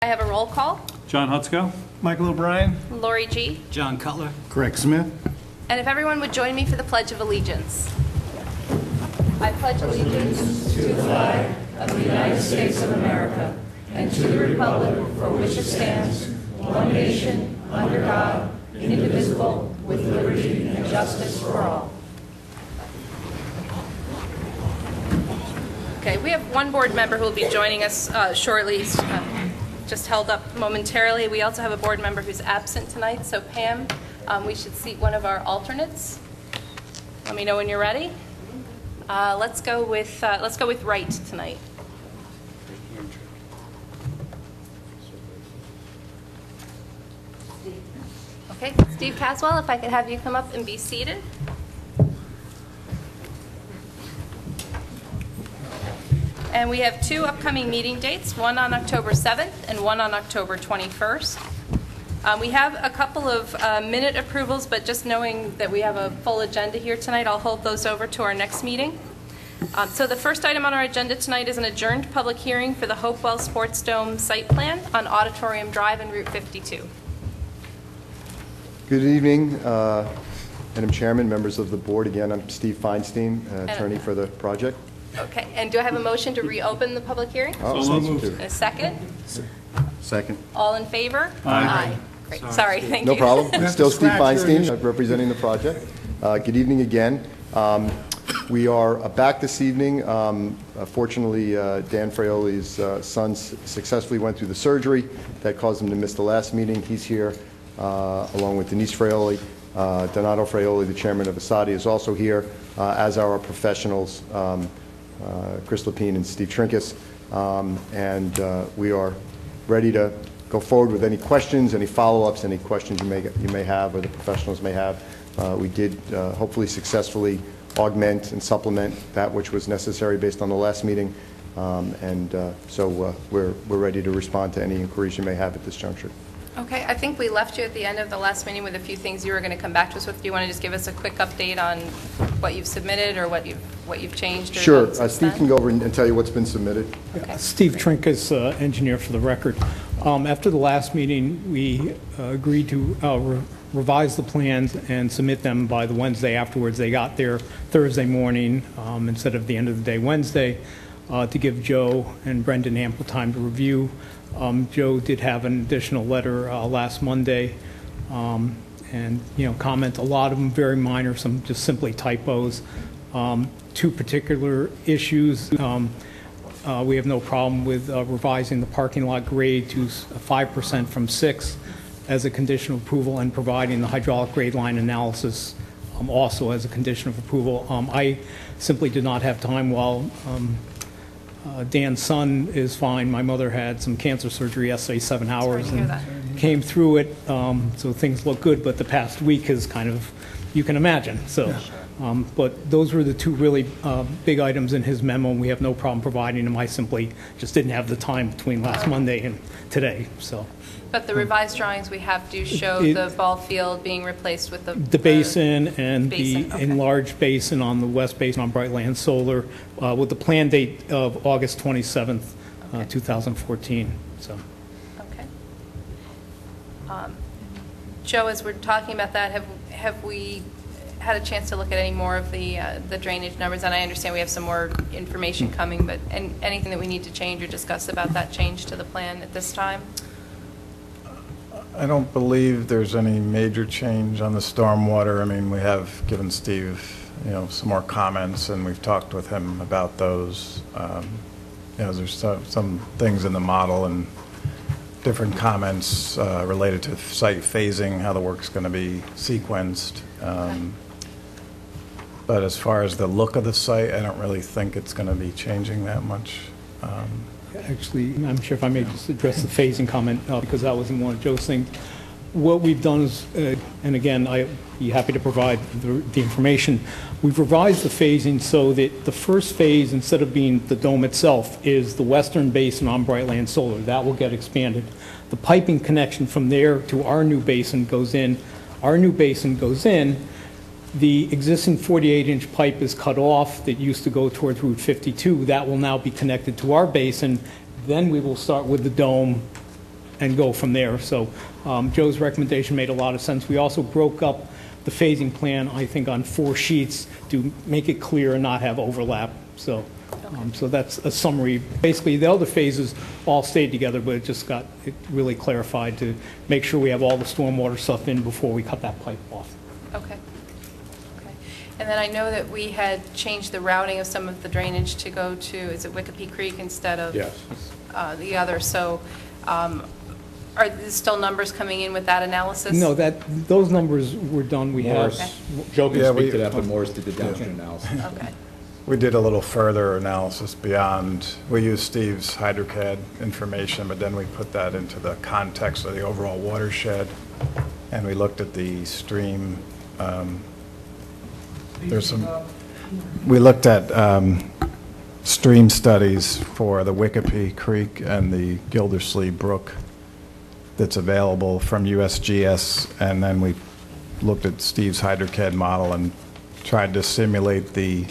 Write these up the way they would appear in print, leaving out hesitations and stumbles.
I have a roll call. John Hutzko. Michael O'Brien. Lori G. John Cutler. Greg Smith. And if everyone would join me for the Pledge of Allegiance. I pledge allegiance to the flag of the United States of America and to the republic for which it stands, one nation, under God, indivisible, with liberty and justice for all. Okay, we have one board member who will be joining us shortly. He's just held up momentarily. We also have a board member who's absent tonight. So Pam, we should seat one of our alternates. Let me know when you're ready. Let's go with Wright tonight. Okay, Steve Caswell, if I could have you come up and be seated. And we have two upcoming meeting dates, one on October 7th and one on October 21st. We have a couple of minute approvals, but just knowing that we have a full agenda here tonight, I'll hold those over to our next meeting. So the first item on our agenda tonight is an adjourned public hearing for the Hopewell Sports Dome site plan on Auditorium Drive and Route 52. Good evening, Madam Chairman, members of the board. Again, I'm Steve Feinstein, attorney for the project. Okay, and do I have a motion to reopen the public hearing? So moved. And a second? Second. All in favor? Aye. Great. Sorry, thank you. No problem. I'm still Steve Feinstein, your representing the project. Good evening again. We are back this evening. Fortunately, Dan Fraioli's son successfully went through the surgery that caused him to miss the last meeting. He's here along with Denise Fraioli. Donato Fraioli, the chairman of Asadi, is also here, as are our professionals, Chris Lapine and Steve Trinkus. And we are ready to go forward with any questions, any follow-ups, any questions you may have or the professionals may have. We did hopefully successfully augment and supplement that which was necessary based on the last meeting. So we're ready to respond to any inquiries you may have at this juncture. Okay, I think we left you at the end of the last meeting with a few things you were going to come back to us with. Do you want to just give us a quick update on what you've submitted or what you've changed? Sure. Steve can go over and tell you what's been submitted. Okay. Steve Trinkus, engineer for the record. After the last meeting, we agreed to revise the plans and submit them by the Wednesday afterwards. They got there Thursday morning instead of the end of the day Wednesday to give Joe and Brendan ample time to review. Joe did have an additional letter last Monday and, comment, a lot of them very minor, some just simply typos. Two particular issues. We have no problem with revising the parking lot grade to 5% from 6 as a condition of approval and providing the hydraulic grade line analysis also as a condition of approval. I simply did not have time while Dan's son is fine. My mother had some cancer surgery yesterday, 7 hours, and came through it, so things look good, but the past week is kind of, you can imagine. So, but those were the two really big items in his memo, and we have no problem providing them. I simply just didn't have the time between last Monday and today. So. But the revised drawings we have do show the ball field being replaced with the basin and basin, the enlarged basin on the west basin on Brightland Solar with the plan date of August 27th, 2014. So. Okay. Joe, as we're talking about that, have we had a chance to look at any more of the drainage numbers? And I understand we have some more information coming, but anything that we need to change or discuss about that change to the plan at this time? I don't believe there's any major change on the stormwater. I mean, we have given Steve, some more comments, and we've talked with him about those. There's some things in the model and different comments related to site phasing, how the work's going to be sequenced. But as far as the look of the site, I don't really think it's going to be changing that much. Actually, I'm sure if I may just address the phasing comment because that wasn't one of Joe's things. What we've done is, and again, I'd be happy to provide the information, we've revised the phasing so that the first phase, instead of being the dome itself, is the western basin on Brightland Solar. That will get expanded. The piping connection from there to our new basin goes in. Our new basin goes in. The existing 48-inch pipe is cut off that used to go towards Route 52. That will now be connected to our basin. Then we will start with the dome and go from there. So Joe's recommendation made a lot of sense. We also broke up the phasing plan, I think, on 4 sheets to make it clear and not have overlap. So, so that's a summary. Basically, the other phases all stayed together, but it really clarified to make sure we have all the stormwater stuff in before we cut that pipe off. Okay. Okay. And then I know that we had changed the routing of some of the drainage to go to, is it Wikipe Creek instead of the other? So are there still numbers coming in with that analysis? No, those numbers were done. We have. Morris, Joe can speak to that, but Morris did the downstream analysis. Okay. We did a little further analysis beyond, we used Steve's HydroCAD information, but then we put that into the context of the overall watershed, and we looked at the stream. We looked at stream studies for the Wikipe Creek and the Gildersleeve Brook that's available from USGS, and then we looked at Steve's HydroCAD model and tried to simulate the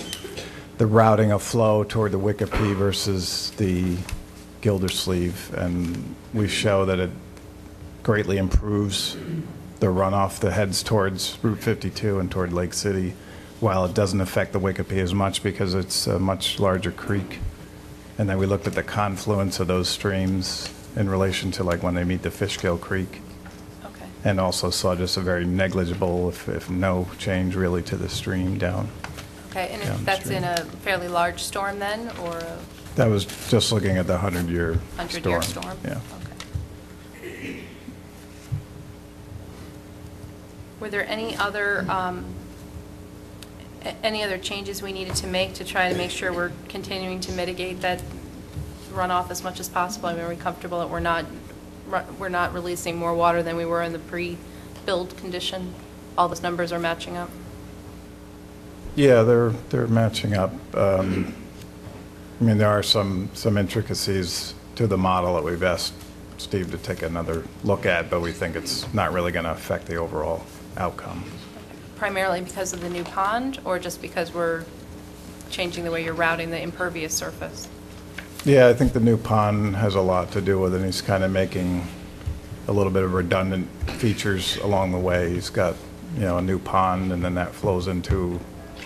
routing of flow toward the Wikipe versus the Gildersleeve, and we show that it greatly improves the runoff that heads towards Route 52 and toward Lake City, while it doesn't affect the Wikipe as much because it's a much larger creek. And then we looked at the confluence of those streams in relation to like when they meet the Fishkill Creek. Okay. And also saw just a very negligible, if no change really to the stream down. Okay, and if that's in a fairly large storm then, or a That was just looking at the 100-year storm. 100-year storm? Yeah. Okay. Were there any other changes we needed to make to try to make sure we're continuing to mitigate that runoff as much as possible? I mean, are we comfortable that we're not releasing more water than we were in the pre-build condition? All those numbers are matching up? Yeah, they're matching up. I mean, there are some intricacies to the model that we've asked Steve to take another look at, but we think it's not really going to affect the overall outcome. Primarily because of the new pond, or just because we're changing the way you're routing the impervious surface? Yeah, I think the new pond has a lot to do with it. He's kind of making a little bit of redundant features along the way. He's got, a new pond, and then that flows into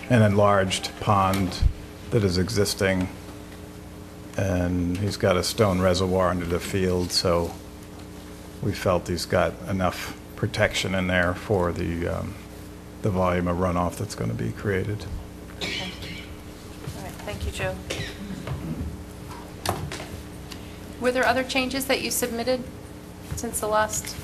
an enlarged pond that is existing, and he's got a stone reservoir under the field, so we felt he's got enough protection in there for the volume of runoff that's going to be created. Okay. All right, thank you, Joe. Were there other changes that you submitted since the last?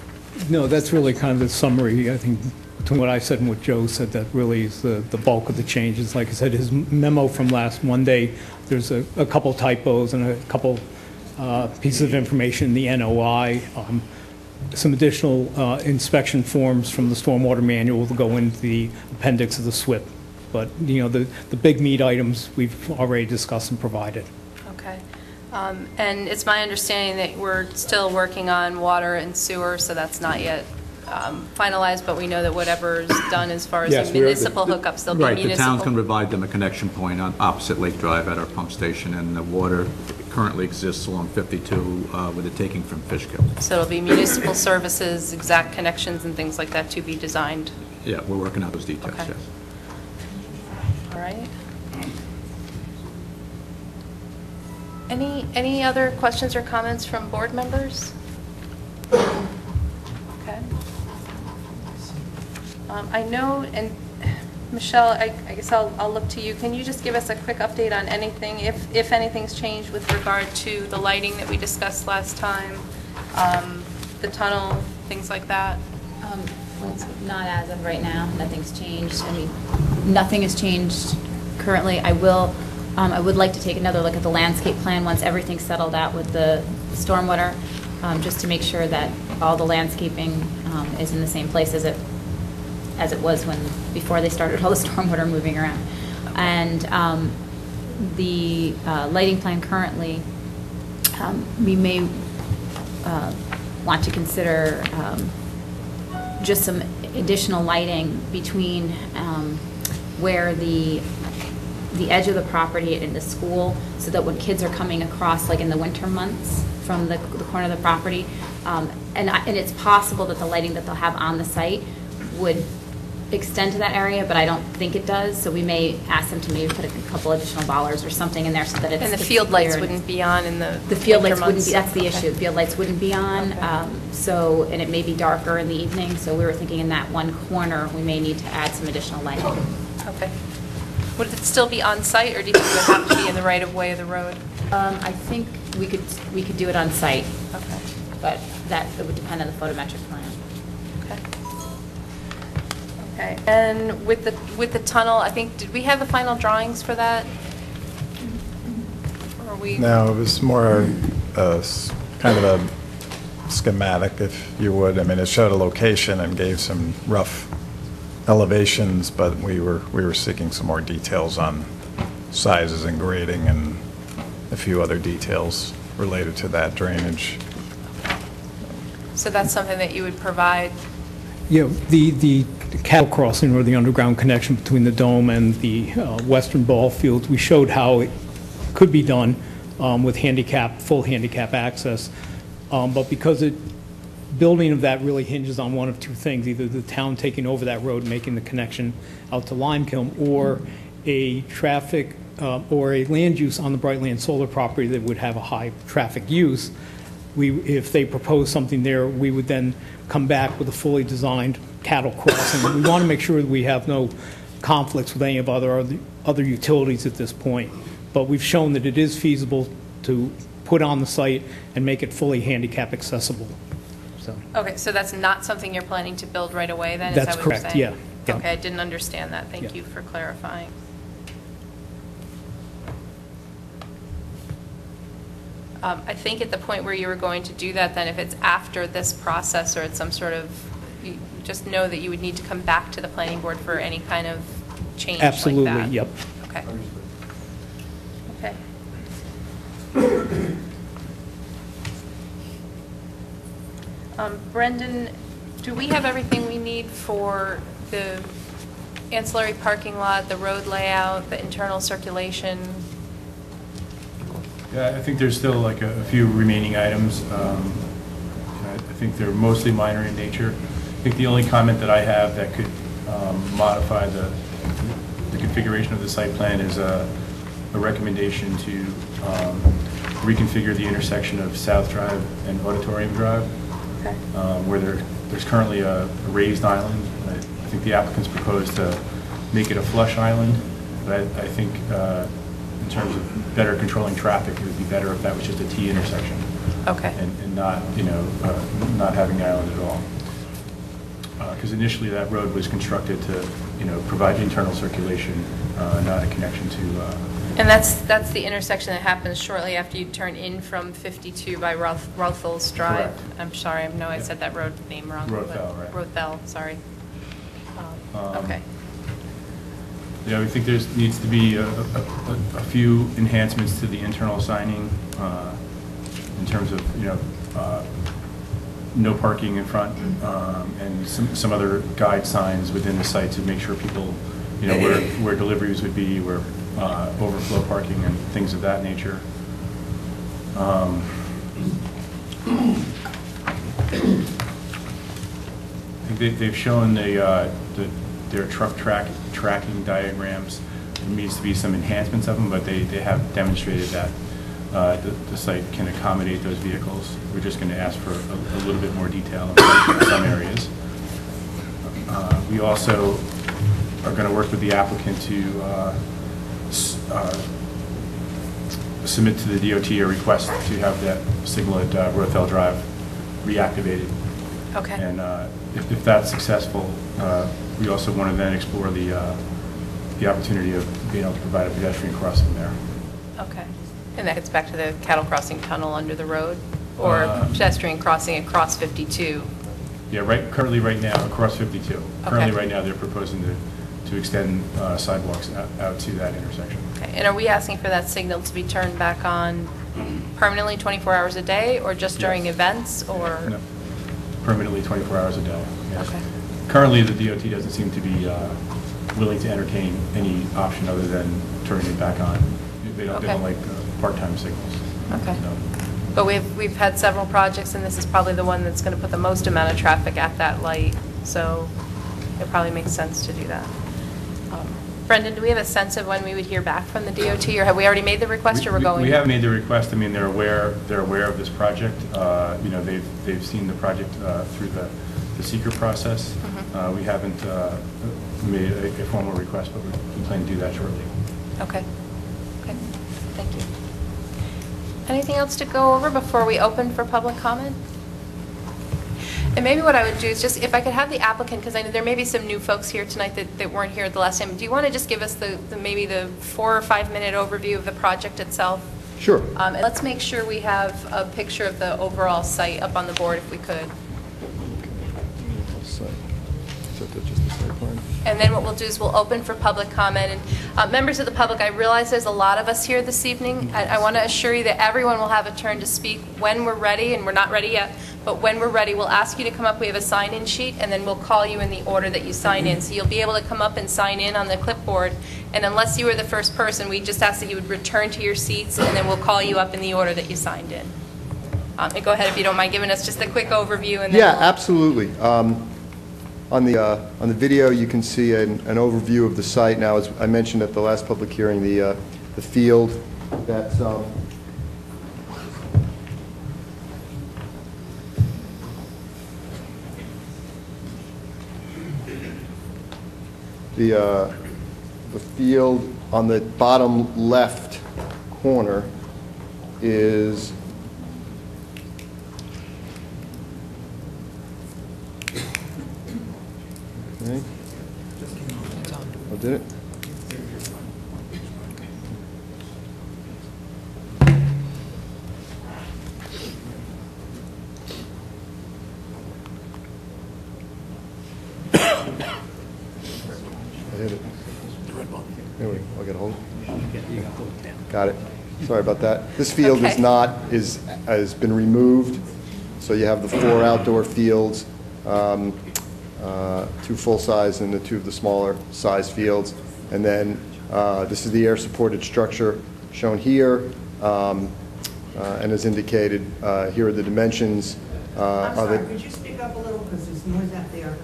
No, that's really kind of the summary, I think, between what I said and what Joe said. That really is the bulk of the changes. Like I said, his memo from last Monday, there's a couple typos and a couple pieces of information in the NOI. Some additional inspection forms from the stormwater manual will go into the appendix of the SWIP. But, the big meat items we've already discussed and provided. Okay. And it's my understanding that we're still working on water and sewer, so that's not yet finalized, but we know that whatever is done as far as the municipal hookups, there'll be municipal. Right, the town's going to provide them a connection point on opposite Lake Drive at our pump station, and the water currently exists along 52 with the taking from Fishkill. So it'll be municipal services, exact connections and things like that to be designed. Yeah, we're working out those details, Okay. yes. All right. Any other questions or comments from board members? Okay. I know, and Michelle, I guess I'll look to you. Can you just give us a quick update on anything, if anything's changed with regard to the lighting that we discussed last time, the tunnel, things like that? Not as of right now. Nothing's changed. I mean, nothing has changed currently. I would like to take another look at the landscape plan once everything's settled out with the stormwater, just to make sure that all the landscaping is in the same place as it was before they started all the stormwater moving around. And the lighting plan currently, we may want to consider just some additional lighting between where the edge of the property and the school, so that when kids are coming across, like in the winter months, from the corner of the property, And it's possible that the lighting that they'll have on the site would extend to that area, but I don't think it does, so we may ask them to maybe put a couple additional bollards or something in there so that it's And the it's field clear lights and- wouldn't be on in the The field winter lights wouldn't months? be, that's the Okay. issue, field lights wouldn't be on, Okay. and it may be darker in the evening, so we were thinking in that one corner, we may need to add some additional lighting. Okay. Would it still be on site, or do you think it would have to be in the right of way of the road? I think we could do it on site, Okay. but it would depend on the photometric plan. Okay. Okay, and with the tunnel, I think, did we have the final drawings for that? Or we? No, it was more kind of a schematic, if you would. I mean, it showed a location and gave some rough elevations, but we were seeking some more details on sizes and grading and a few other details related to that drainage. So that's something that you would provide? Yeah, the cattle crossing or the underground connection between the dome and the western ball fields, we showed how it could be done with full handicap access. But because building of that really hinges on one of two things, either the town taking over that road, making the connection out to Limekiln, or a traffic or a land use on the Brightland Solar property that would have a high traffic use. If they propose something there, we would then come back with a fully designed cattle crossing. We want to make sure that we have no conflicts with any of other utilities at this point. But we've shown that it is feasible to put on the site and make it fully handicap accessible. So Okay, so that's not something you're planning to build right away then? Is That's that what you're correct, saying? yeah. Okay, I didn't understand that. Thank Yeah. you for clarifying. I think at the point where you were going to do that, then if it's after this process or it's some sort of, you just know that you would need to come back to the planning board for any kind of change like that. absolutely, yep. Okay. Okay. Brendan, do we have everything we need for the ancillary parking lot, the road layout, the internal circulation? Yeah, I think there's still like a few remaining items. I think they're mostly minor in nature. I think the only comment that I have that could modify the configuration of the site plan is a recommendation to reconfigure the intersection of South Drive and Auditorium Drive, Okay. where there's currently a raised island. I think the applicants proposed to make it a flush island, but I think in terms of better controlling traffic, it would be better if that was just a T intersection. Okay. And not, not having the island at all. Because initially that road was constructed to, provide internal circulation, not a connection to. And that's the intersection that happens shortly after you turn in from 52 by Rothels Drive? Correct. I'm sorry, I know I Yeah. said that road name wrong. but- Rothel, right. Rothel, sorry. Okay. Yeah, we think needs to be a few enhancements to the internal signing in terms of, no parking in front, and some other guide signs within the site to make sure people, where deliveries would be, where overflow parking and things of that nature. I think they've shown their truck tracking diagrams. There needs to be some enhancements of them, but they have demonstrated that the site can accommodate those vehicles. We're just going to ask for a little bit more detail in some areas. We also are going to work with the applicant to submit to the DOT a request to have that signal at Rothel Drive reactivated. Okay. And if that's successful, we also want to then explore the opportunity of being able to provide a pedestrian crossing there. Okay. And that gets back to the cattle crossing tunnel under the road, or pedestrian crossing across 52? Yeah, currently right now, across 52. Okay. Currently right now, they're proposing to extend sidewalks out to that intersection. Okay. And are we asking for that signal to be turned back on permanently 24 hours a day, or just during Yes. events, or? No, permanently 24 hours a day, yes. Okay. Currently, the DOT doesn't seem to be willing to entertain any option other than turning it back on. They don't Okay. like part-time signals. Okay. So, But we've had several projects, and this is probably the one that's going to put the most amount of traffic at that light, so it probably makes sense to do that. Brendan, do we have a sense of when we would hear back from the DOT, or have we already made the request, or we're going? We have made the request. I mean, they're aware of this project. You know, they've seen the project through the seeker process. We haven't made a formal request, but we plan to do that shortly. Okay. Okay. Thank you. Anything else to go over before we open for public comment? And maybe what I would do is just, if I could have the applicant, because I know there may be some new folks here tonight that weren't here the last time. Do you want to just give us maybe the 4 or 5 minute overview of the project itself? Sure. And let's make sure we have a picture of the overall site up on the board if we could. Just the site plan? And then what we'll do is we'll open for public comment. And members of the public, I realize there's a lot of us here this evening. I want to assure you that everyone will have a turn to speak when we're ready, and we're not ready yet, but when we're ready, we'll ask you to come up. We have a sign-in sheet, and then we'll call you in the order that you sign in. So you'll be able to come up and sign in on the clipboard, and unless you were the first person, we just ask that you would return to your seats, and then we'll call you up in the order that you signed in. And go ahead if you don't mind giving us just a quick overview. And then Yeah, absolutely. On the video, you can see an overview of the site. Now, as I mentioned at the last public hearing, the field that's the field on the bottom left corner is okay. Oh, did it? I hit it. There we go. I'll get a hold. Got it. Sorry about that. This field Okay. has been removed, so you have the 4 outdoor fields, 2 full-size and the 2 of the smaller size fields. And then this is the air-supported structure shown here, and as indicated, here are the dimensions. I'm sorry, could you speak up a little, because there's noise out there.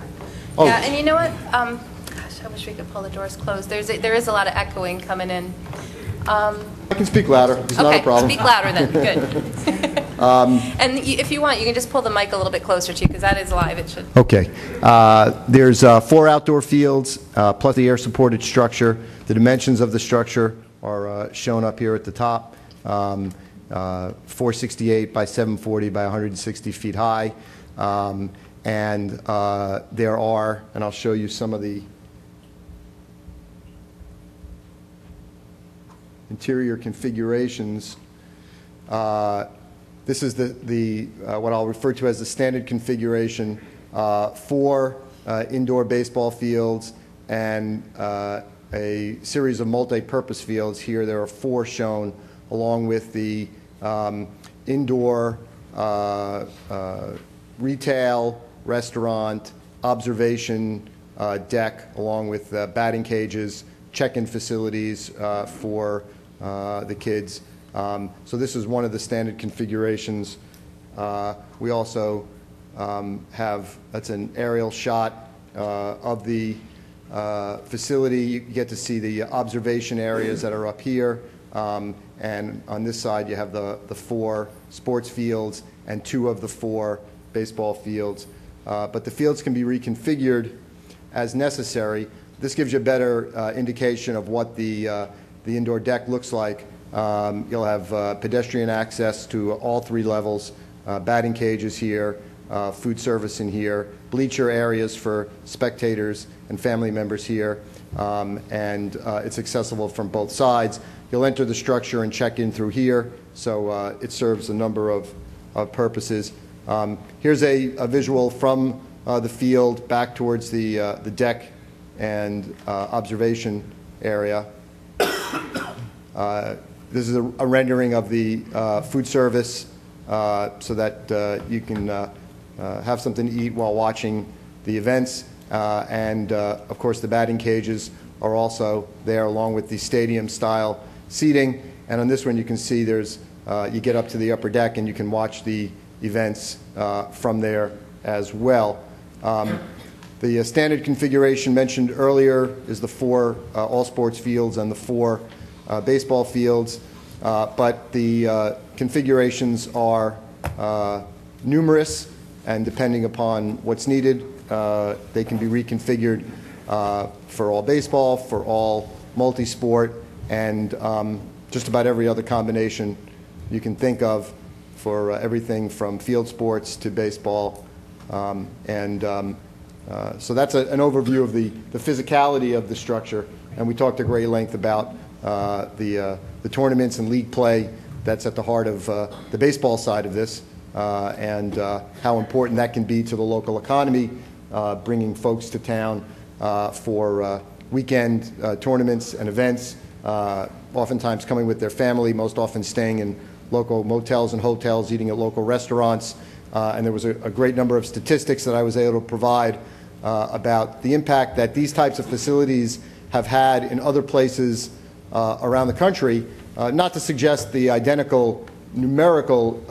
Oh. Yeah, and you know what? Gosh, I wish we could pull the doors closed. There is a lot of echoing coming in. I can speak louder. It's not a problem. Speak louder then. Good. And if you want, you can just pull the mic a little bit closer to you, because that is live. It should. Okay. There's 4 outdoor fields, plus the air-supported structure. The dimensions of the structure are shown up here at the top. 468 by 740 by 160 feet high. And there are, and I'll show you some of the interior configurations. This is the what I'll refer to as the standard configuration. 4 indoor baseball fields and a series of multi-purpose fields. Here there are 4 shown, along with the indoor retail, restaurant, observation deck, along with batting cages, check-in facilities for the kids. So this is one of the standard configurations. We also have, that's an aerial shot of the facility. You get to see the observation areas that are up here. And on this side, you have the 4 sports fields and 2 of the 4 baseball fields. But the fields can be reconfigured as necessary. This gives you a better indication of what the indoor deck looks like. You'll have pedestrian access to all 3 levels, batting cages here, food service in here, bleacher areas for spectators and family members here, and it's accessible from both sides. You'll enter the structure and check in through here, so it serves a number of purposes. Here's a visual from the field back towards the deck and observation area. This is a rendering of the food service so that you can have something to eat while watching the events. And of course, the batting cages are also there, along with the stadium-style seating. And on this one, you can see there's you get up to the upper deck and you can watch the events from there as well. The standard configuration mentioned earlier is the 4 all-sports fields and the 4 baseball fields, but the configurations are numerous, and depending upon what's needed, they can be reconfigured for all baseball, for all multi-sport, and just about every other combination you can think of for everything from field sports to baseball. So that's an overview of the physicality of the structure, and we talked at great length about the tournaments and league play that's at the heart of the baseball side of this, and how important that can be to the local economy, bringing folks to town for weekend tournaments and events, oftentimes coming with their family, most often staying in local motels and hotels, eating at local restaurants. And there was a great number of statistics that I was able to provide about the impact that these types of facilities have had in other places around the country, not to suggest the identical numerical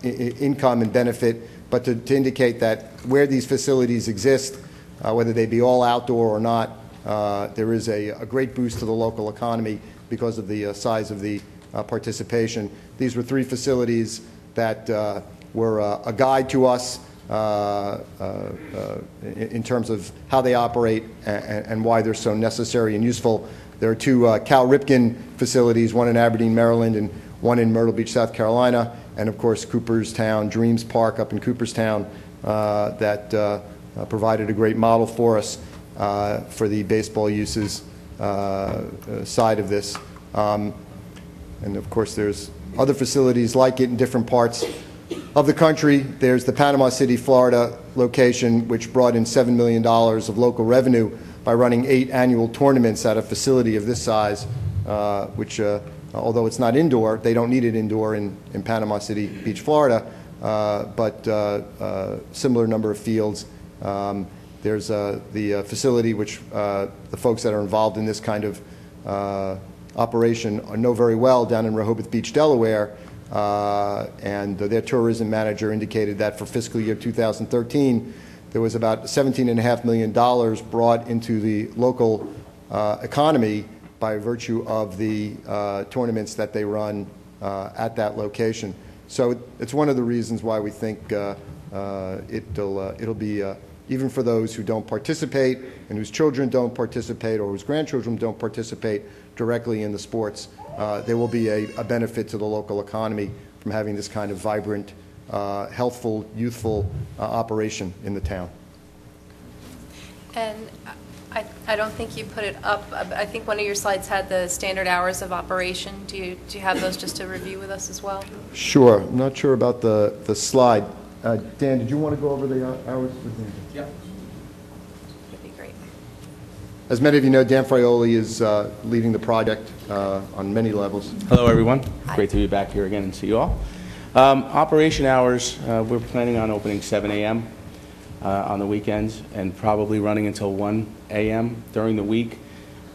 income and benefit, but to indicate that where these facilities exist, whether they be all outdoor or not, there is a great boost to the local economy because of the size of the participation. These were 3 facilities that were a guide to us in terms of how they operate and why they're so necessary and useful. There are 2 Cal Ripken facilities, one in Aberdeen, Maryland, and one in Myrtle Beach, South Carolina, and of course Cooperstown, Dreams Park up in Cooperstown that provided a great model for us for the baseball uses side of this. And of course there's other facilities like it in different parts of the country. There's the Panama City, Florida location, which brought in $7 million of local revenue by running 8 annual tournaments at a facility of this size, which, although it's not indoor, they don't need it indoor in Panama City Beach, Florida, but similar number of fields. There's the facility which the folks that are involved in this kind of operation know very well down in Rehoboth Beach, Delaware, and their tourism manager indicated that for fiscal year 2013, there was about $17.5 million brought into the local economy by virtue of the tournaments that they run at that location. So it's one of the reasons why we think it'll be, even for those who don't participate and whose children don't participate or whose grandchildren don't participate directly in the sports, there will be a benefit to the local economy from having this kind of vibrant, healthful, youthful operation in the town. And I don't think you put it up. I think one of your slides had the standard hours of operation. Do you have those just to review with us as well? Sure. I'm not sure about the slide. Dan, did you want to go over the hours? Yeah. That'd be great. As many of you know, Dan Fraioli is leading the project on many levels. Hello, everyone. Hi. Great to be back here again and see you all. Operation hours, we're planning on opening 7 a.m. On the weekends and probably running until 1 a.m. during the week.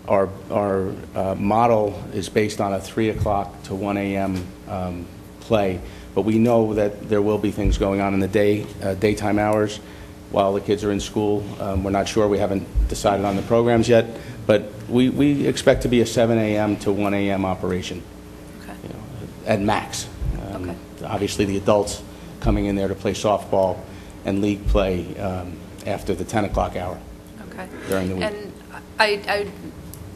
Our model is based on a 3 o'clock to 1 a.m. Play, but we know that there will be things going on in the daytime hours while the kids are in school. We're not sure. We haven't decided on the programs yet, but we expect to be a 7 a.m. to 1 a.m. operation, Okay. At max. Okay. Obviously, the adults coming in there to play softball and league play after the 10 o'clock hour. Okay. During the week. And I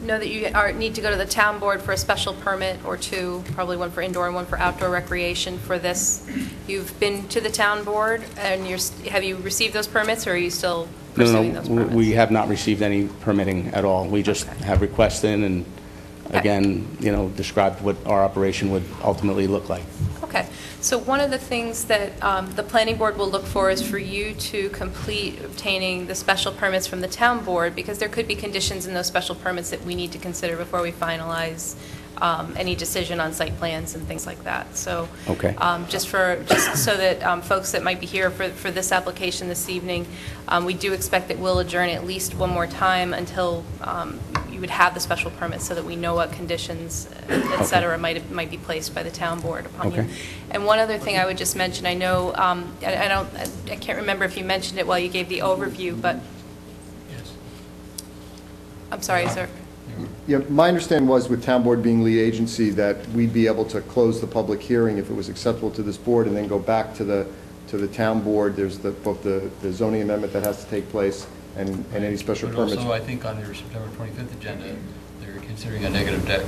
know that you need to go to the town board for a special permit or 2, probably one for indoor and one for outdoor recreation for this. You've been to the town board, and have you received those permits, or are you still pursuing those permits? We have not received any permitting at all. We just have requests in and, again, described what our operation would ultimately look like. Okay. So one of the things that the planning board will look for is for you to complete obtaining the special permits from the town board, because there could be conditions in those special permits that we need to consider before we finalize any decision on site plans and things like that. So, Okay. just so that folks that might be here for this application this evening, we do expect that we'll adjourn at least one more time until you would have the special permit, so that we know what conditions, et cetera, might be placed by the town board upon you. Okay. And one other thing I would just mention, I know, I can't remember if you mentioned it while you gave the overview, but, I'm sorry, sir. Yeah, my understanding was with town board being lead agency that we'd be able to close the public hearing if it was acceptable to this board and then go back to the town board. There's both the zoning amendment that has to take place and any special But permits. also, I think on your September 25th agenda, they're considering a negative deck.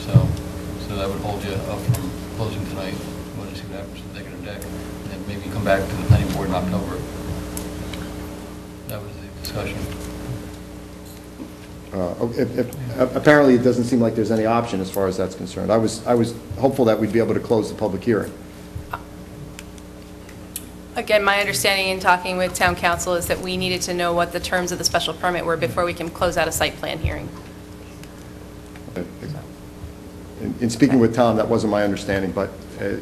So that would hold you up from closing tonight. You want to see what happens with the negative deck, and then maybe come back to the planning board in October. That was the discussion. Apparently, it doesn't seem like there's any option as far as that's concerned. I was hopeful that we'd be able to close the public hearing. Again, my understanding in talking with town council is that we needed to know what the terms of the special permit were before we can close out a site plan hearing. In speaking with Tom, that wasn't my understanding, but I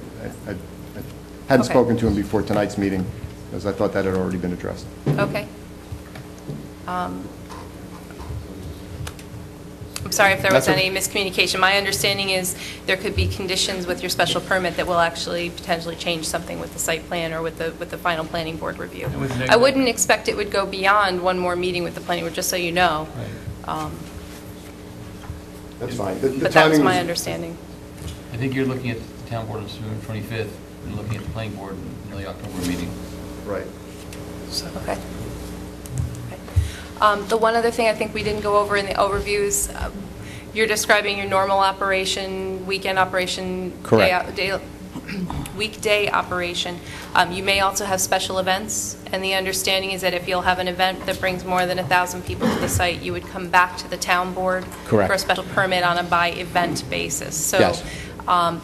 hadn't Okay. spoken to him before tonight's meeting, because I thought that had already been addressed. Okay. I'm sorry if there was That's any miscommunication. My understanding is there could be conditions with your special permit that will actually potentially change something with the site plan or with the final planning board review. I wouldn't expect it would go beyond one more meeting with the planning board, just so you know. That's fine. But that was my understanding. I think you're looking at the town board on September 25th, and looking at the planning board in the October meeting. Right. Okay. The one other thing I think we didn't go over in the overviews, you're describing your normal operation, weekend operation, Correct. weekday operation. You may also have special events, and the understanding is that if you'll have an event that brings more than 1,000 people to the site, you would come back to the town board Correct. for a special permit on a by-event basis. So Yes.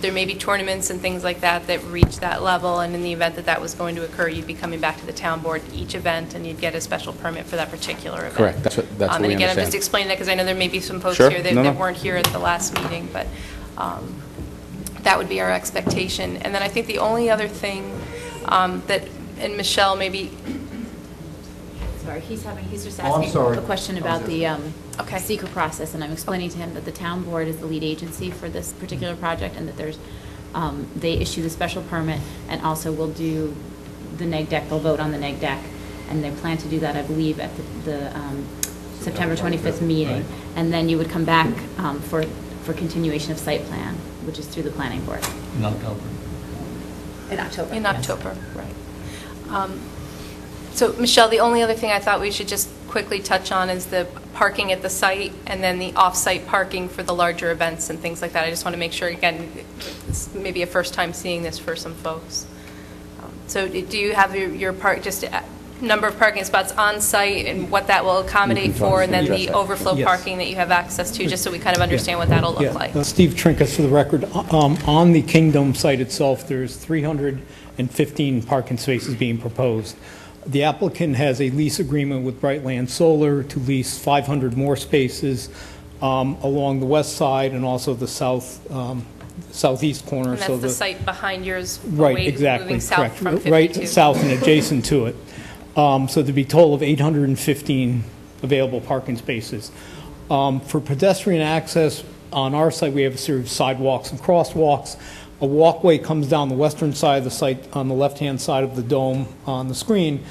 there may be tournaments and things like that that reach that level, and in the event that that was going to occur, you'd be coming back to the town board each event, and you'd get a special permit for that particular event. Correct. That's what we And again, I'm just understand. explaining that because I know there may be some folks Sure. here that No, no. that weren't here at the last meeting, but that would be our expectation. And then I think the only other thing that, and Michelle, maybe, Sorry, he's just Oh, I'm asking sorry. a question I was about the Okay. secret process, and I'm explaining to him that the town board is the lead agency for this particular project, and that there's, they issue the special permit, and also will do the neg deck, they'll vote on the neg deck, and they plan to do that, I believe, at the September 25th meeting, and then you would come back for continuation of site plan, which is through the planning board. In October. In October. in yes. October, right. So, Michelle, the only other thing I thought we should just quickly touch on is the parking at the site, and then the off-site parking for the larger events and things like that. I just want to make sure, again, it's maybe a first time seeing this for some folks. So do you have your just number of parking spots on site and what that will accommodate for, and then the overflow Yes. parking that you have access to, just so we kind of understand what that'll look like? Steve Trinkus, for the record. On the Kingdom site itself, there's 315 parking spaces being proposed. The applicant has a lease agreement with Brightland Solar to lease 500 more spaces along the west side and also the southeast corner. And that's the site behind yours, Right, away, exactly, moving south correct. from 52. Right south and adjacent to it. So there'd be a total of 815 available parking spaces. For pedestrian access, on our site, we have a series of sidewalks and crosswalks. A walkway comes down the western side of the site on the left-hand side of the dome on the screen.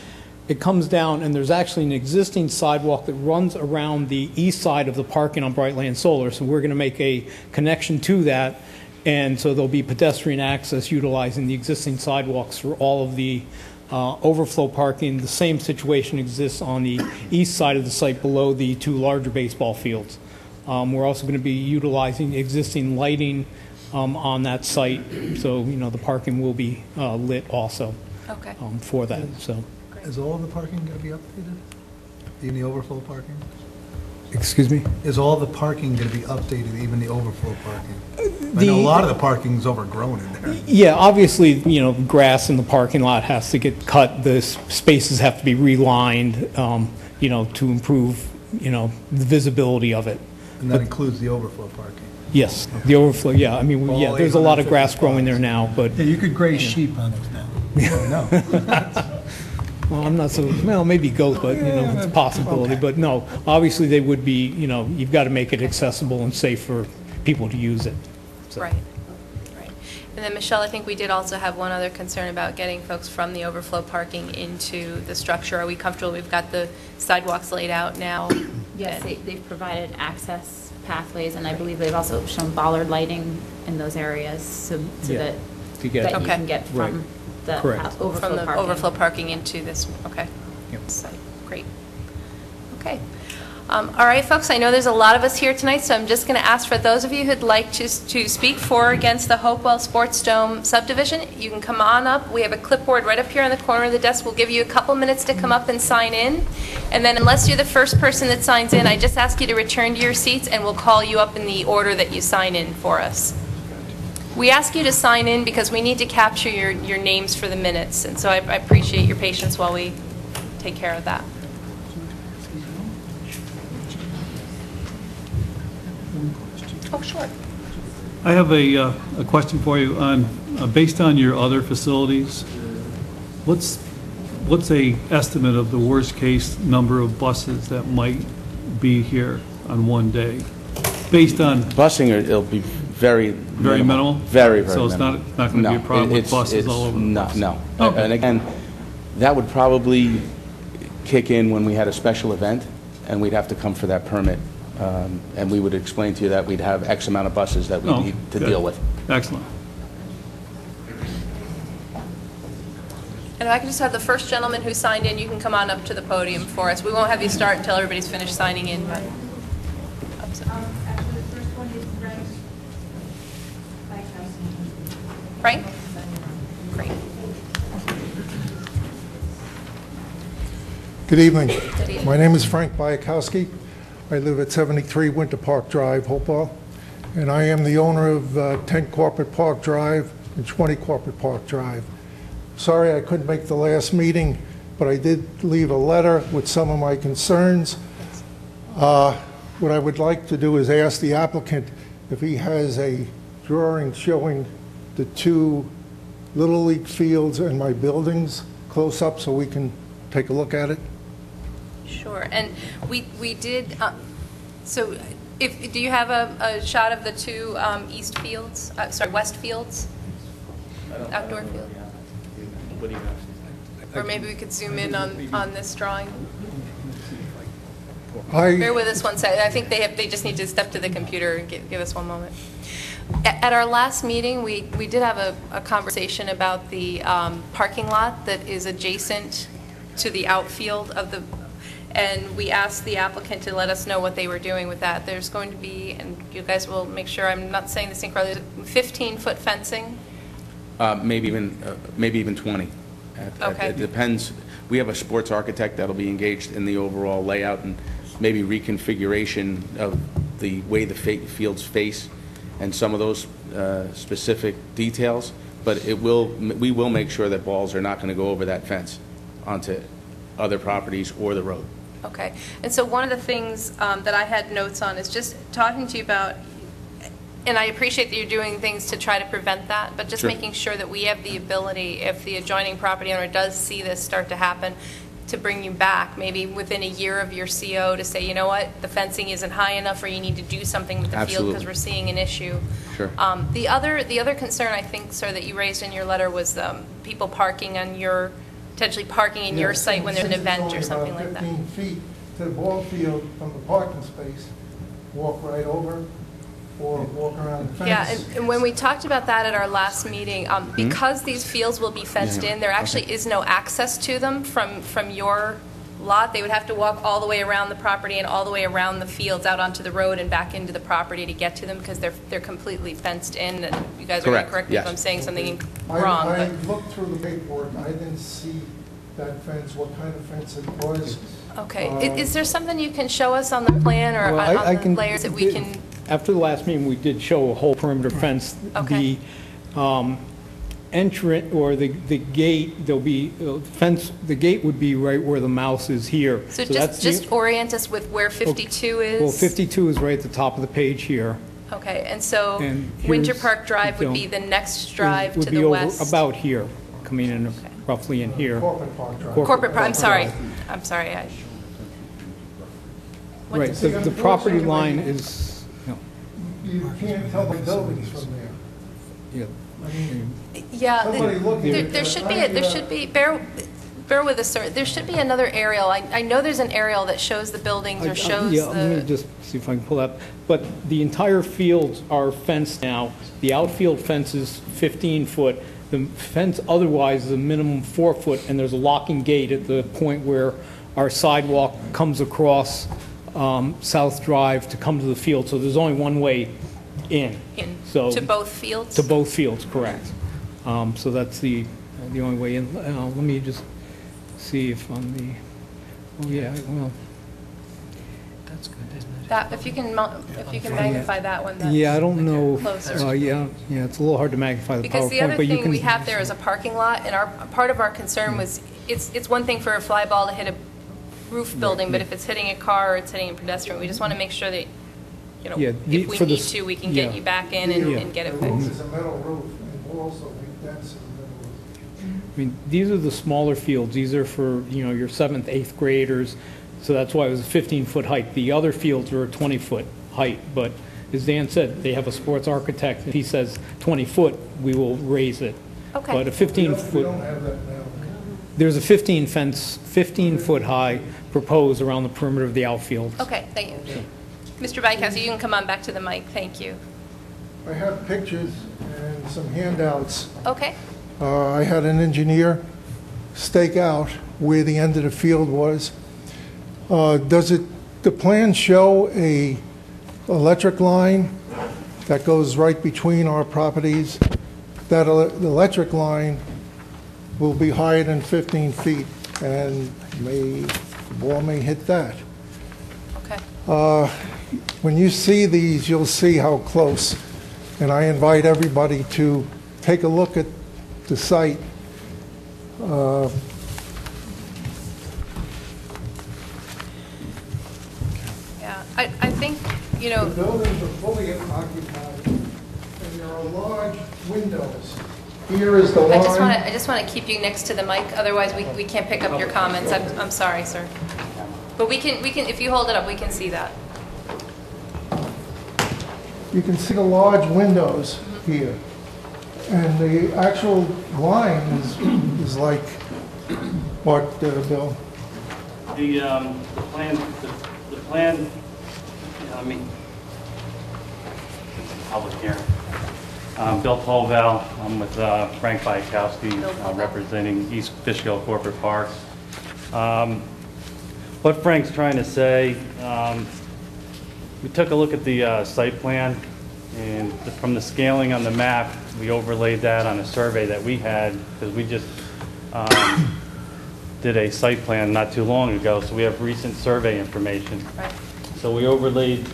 It comes down, and there's actually an existing sidewalk that runs around the east side of the parking on Brightland Solar. So we're going to make a connection to that, and so there'll be pedestrian access utilizing the existing sidewalks for all of the overflow parking. The same situation exists on the east side of the site below the two larger baseball fields. We're also going to be utilizing existing lighting on that site, so the parking will be lit also Okay. for that. So, Is all of the parking going to be updated? Even the overflow parking? excuse me. Is all the parking going to be updated, even the overflow parking? I know a lot of the parking's overgrown in there. Yeah, obviously, grass in the parking lot has to get cut. The spaces have to be relined, to improve, the visibility of it. And that includes the overflow parking. Yes, the overflow, yeah, I mean, yeah, All there's a lot of 850 grass growing there spots. now, but, Yeah, you could graze sheep on it now. No. well, I'm not so, well, maybe goats, but, you know, it's a possibility, but no, obviously they would be, you know, you've got to make it accessible and safe for people to use it. So- Right, right. And then, Michelle, I think we did also have one other concern about getting folks from the overflow parking into the structure. Are we comfortable? We've got the sidewalks laid out now. Yes, they've provided access pathways, and I believe they've also shown bollard lighting in those areas so Yeah, that to get- that you Okay. can get Right. from the Correct. From overflow the parking. overflow parking into this, okay. Yep. Site. Great. Okay. All right, folks, I know there's a lot of us here tonight, so I'm just going to ask for those of you who'd like to speak for or against the Hopewell Sports Dome subdivision, you can come on up. We have a clipboard right up here on the corner of the desk. We'll give you a couple minutes to come up and sign in. And then unless you're the first person that signs in, I just ask you to return to your seats, and we'll call you up in the order that you sign in for us. We ask you to sign in because we need to capture your names for the minutes, and so I appreciate your patience while we take care of that. Oh, sure. I have a question for you on, based on your other facilities, what's a estimate of the worst-case number of buses that might be here on one day? Based on, Busing, it'll be very minimal? Very, very So it's minimal. not going to be a No, problem with it's- buses it's all over the no- place? No. Okay. And again, that would probably kick in when we had a special event, and we'd have to come for that permit. And we would explain to you that we'd have X amount of buses that we Oh, need to good. deal with. Excellent. And if I could just have the first gentleman who signed in, you can come on up to the podium for us. We won't have you start until everybody's finished signing in, but. Actually, the first one is Frank? Great. Good evening. Good evening. My name is Frank Bayakowski. I live at 73 Winter Park Drive, Hopewell, and I am the owner of 10 Corporate Park Drive and 20 Corporate Park Drive. Sorry I couldn't make the last meeting, but I did leave a letter with some of my concerns. What I would like to do is ask the applicant if he has a drawing showing the two Little League fields and my buildings close up so we can take a look at it. Sure, and we did, so do you have a shot of the two east fields, west fields? Outdoor field? Or maybe we could zoom in on this drawing? Bear with us one second. I think they just need to step to the computer and give us one moment. At our last meeting, we did have a conversation about the parking lot that is adjacent to the outfield of the, and we asked the applicant to let us know what they were doing with that. There's going to be, and you guys will make sure I'm not saying this incorrectly, 15-foot fencing. Maybe even 20. Okay. It depends. We have a sports architect that'll be engaged in the overall layout and maybe reconfiguration of the way the fields face and some of those specific details. But we will make sure that balls are not going to go over that fence onto other properties or the road. Okay. And so one of the things that I had notes on is just talking to you about, and I appreciate that you're doing things to try to prevent that, but just Sure. making sure that we have the ability, if the adjoining property owner does see this start to happen, to bring you back, maybe within a year of your CO, to say, you know what, the fencing isn't high enough, or you need to do something with the field Absolutely. because we're seeing an issue. Sure. The other concern, I think, sir, that you raised in your letter was people parking on your, potentially parking in your Yes, site when there's an since it's event only or something about like that. 15 feet to the ball field from the parking space, walk right over or walk around the fence. Yeah, and when we talked about that at our last meeting, because these fields will be fenced in, there actually is no access to them from your lot. They would have to walk all the way around the property and all the way around the fields out onto the road and back into the property to get to them because they're completely fenced in. And you guys are going to Correct, correct me if yes. I'm saying something wrong. I But looked through the paperwork, I didn't see that fence, what kind of fence it was. okay, is there something you can show us on the plan or Well, on the layers that we can? After the last meeting, we did show a whole perimeter fence. Okay. entrance, or the gate, there'll be fence, the gate would be right where the mouse is here. So that's just orient us with where 52 is? Well, 52 is right at the top of the page here. Okay, and so And Winter here's- Park Drive would so be the next drive Would to be the over west? about here, coming in roughly in here. Corporate Park Drive. Corporate, I'm sorry. Drive. I'm sorry. Right, the property line is, You can't tell the buildings from there. yeah. Yeah, Somebody looking there at there that should be, idea. there should be, bear with us, sir. There should be another aerial. I know there's an aerial that shows the buildings or shows Yeah, let me the, just see if I can pull that. But the entire fields are fenced now. The outfield fence is 15 foot. The fence otherwise is a minimum 4 foot, and there's a locking gate at the point where our sidewalk comes across South Drive to come to the field. So there's only one way in. So to both fields? To both fields, correct. So that's the only way in. Let me just see if on the, oh yeah, well. That's good, isn't it? That, if you can magnify that one, that's Yeah, I don't know. closer. Yeah, it's a little hard to magnify the Because the other PowerPoint, but you thing can. we have there is a parking lot, and part of our concern was, it's one thing for a fly ball to hit a roof building, but if it's hitting a car or it's hitting a pedestrian, we just want to make sure that, Yeah, if we for the need s- to, we can get yeah. you back in and get it The roof fixed. is a metal roof, and walls will be dense in the middle. I mean, these are the smaller fields. These are for, your 7th, 8th graders. So that's why it was a 15-foot height. The other fields are a 20-foot height. But as Dan said, they have a sports architect. If he says 20 foot, we will raise it. Okay. But a We 15-foot, don't have that now. there's a 15-foot high proposed around the perimeter of the outfield. Okay, thank you. Mr. Bykowski, you can come on back to the mic. Thank you. I have pictures and some handouts. Okay. I had an engineer stake out where the end of the field was. Does the plan show a electric line that goes right between our properties? That the electric line will be higher than 15 feet, and the ball may hit that. Okay. When you see these, you'll see how close. And I invite everybody to take a look at the site. Yeah, I think, The buildings are fully occupied, and there are large windows. Here is the line. I just want to keep you next to the mic, otherwise we can't pick up your comments. I'm sorry, sir. But we can, if you hold it up, we can see that. You can see the large windows here. And the actual line is like, what, Bill? The plan, I mean, public hearing. Bill Colval, I'm with Frank Bykowski, representing East Fishkill Corporate Parks. What Frank's trying to say, we took a look at the site plan, and from the scaling on the map, we overlaid that on a survey that we had, because we just did a site plan not too long ago, so we have recent survey information. Right. So we overlaid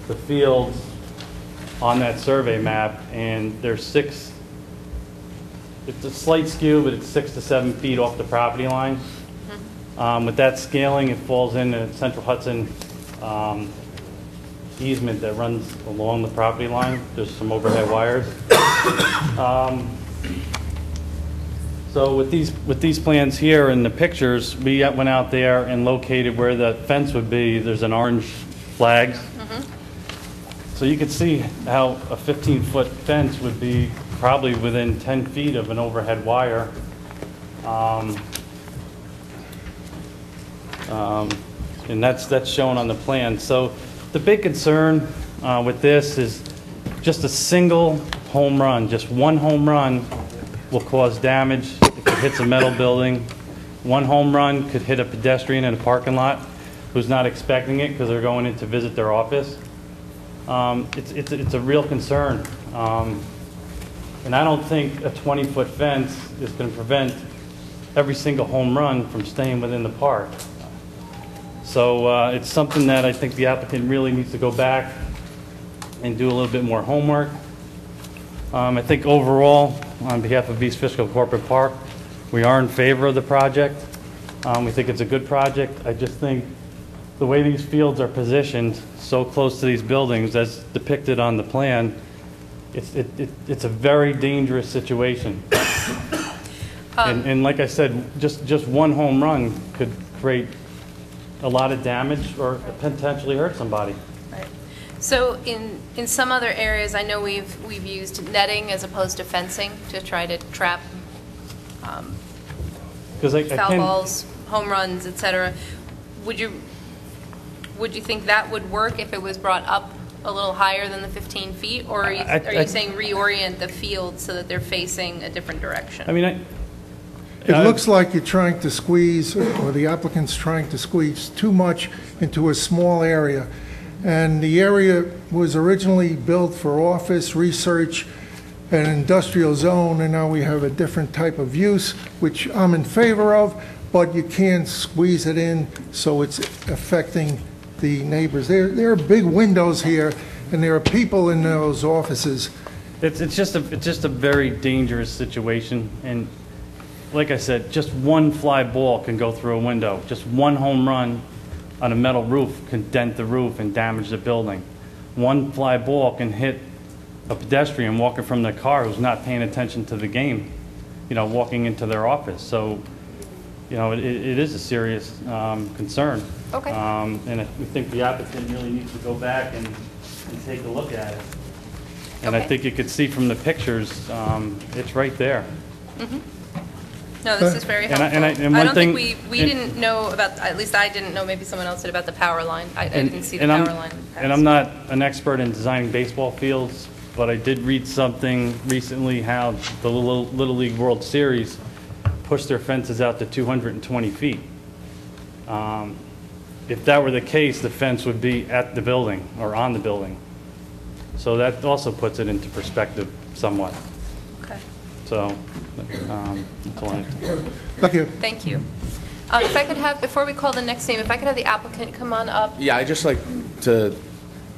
the fields on that survey map, and there's it's a slight skew, but it's 6 to 7 feet off the property line. With that scaling, it falls into Central Hudson easement that runs along the property line. There's some overhead wires. So with these plans here and the pictures, we went out there and located where the fence would be. There's an orange flag. So you could see how a 15-foot fence would be probably within 10 feet of an overhead wire. And that's shown on the plan. So the big concern with this is just a single home run, just one home run will cause damage if it hits a metal building. One home run could hit a pedestrian in a parking lot who's not expecting it because they're going in to visit their office. It's a real concern. And I don't think a 20-foot fence is going to prevent every single home run from staying within the park. So it's something that I think the applicant really needs to go back and do a little bit more homework. I think overall, on behalf of East Fishkill Corporate Park. We are in favor of the project. We think it's a good project. I just think the way these fields are positioned so close to these buildings as depicted on the plan, it's a very dangerous situation. And like I said, just one home run could create a lot of damage or potentially hurt somebody. Right. So in some other areas, I know we've used netting as opposed to fencing to try to trap foul balls, home runs, etc. Would you think that would work if it was brought up a little higher than the 15 feet? Or are you saying reorient the field so that they're facing a different direction? I mean, It looks like you're trying to squeeze, or the applicant's trying to squeeze too much into a small area. And the area was originally built for office, research, and industrial zone, and now we have a different type of use, which I'm in favor of, but you can't squeeze it in so it's affecting the neighbors. There are big windows here, and there are people in those offices. it's just a very dangerous situation. And like I said, just one fly ball can go through a window. Just one home run on a metal roof can dent the roof and damage the building. One fly ball can hit a pedestrian walking from their car who's not paying attention to the game, walking into their office. So, it is a serious concern. Okay. And we think the applicant really needs to go back and take a look at it. And I think you could see from the pictures, it's right there. Mm-hmm. No, this is very helpful. And I one don't thing- think we didn't know about, at least I didn't know, maybe someone else did, about the power line. I didn't see the power line. And I'm not an expert in designing baseball fields, but I did read something recently how the Little League World Series pushed their fences out to 220 feet. If that were the case, the fence would be at the building or on the building. So that also puts it into perspective somewhat. Okay. So, that's all I have to. Thank you. Thank you. If I could have, before we call the next name, if I could have the applicant come on up. Yeah, I'd just like to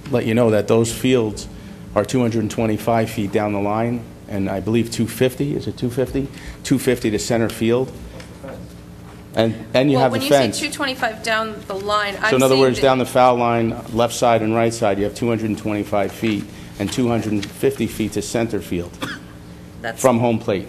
let you know that those fields are 225 feet down the line, and I believe 250, is it 250? 250 to center field. And you have the fence. Well, when you say 225 down the line, I'm saying So in other words, that- down the foul line, left side and right side, you have 225 feet, and 250 feet to center field that's- from home plate.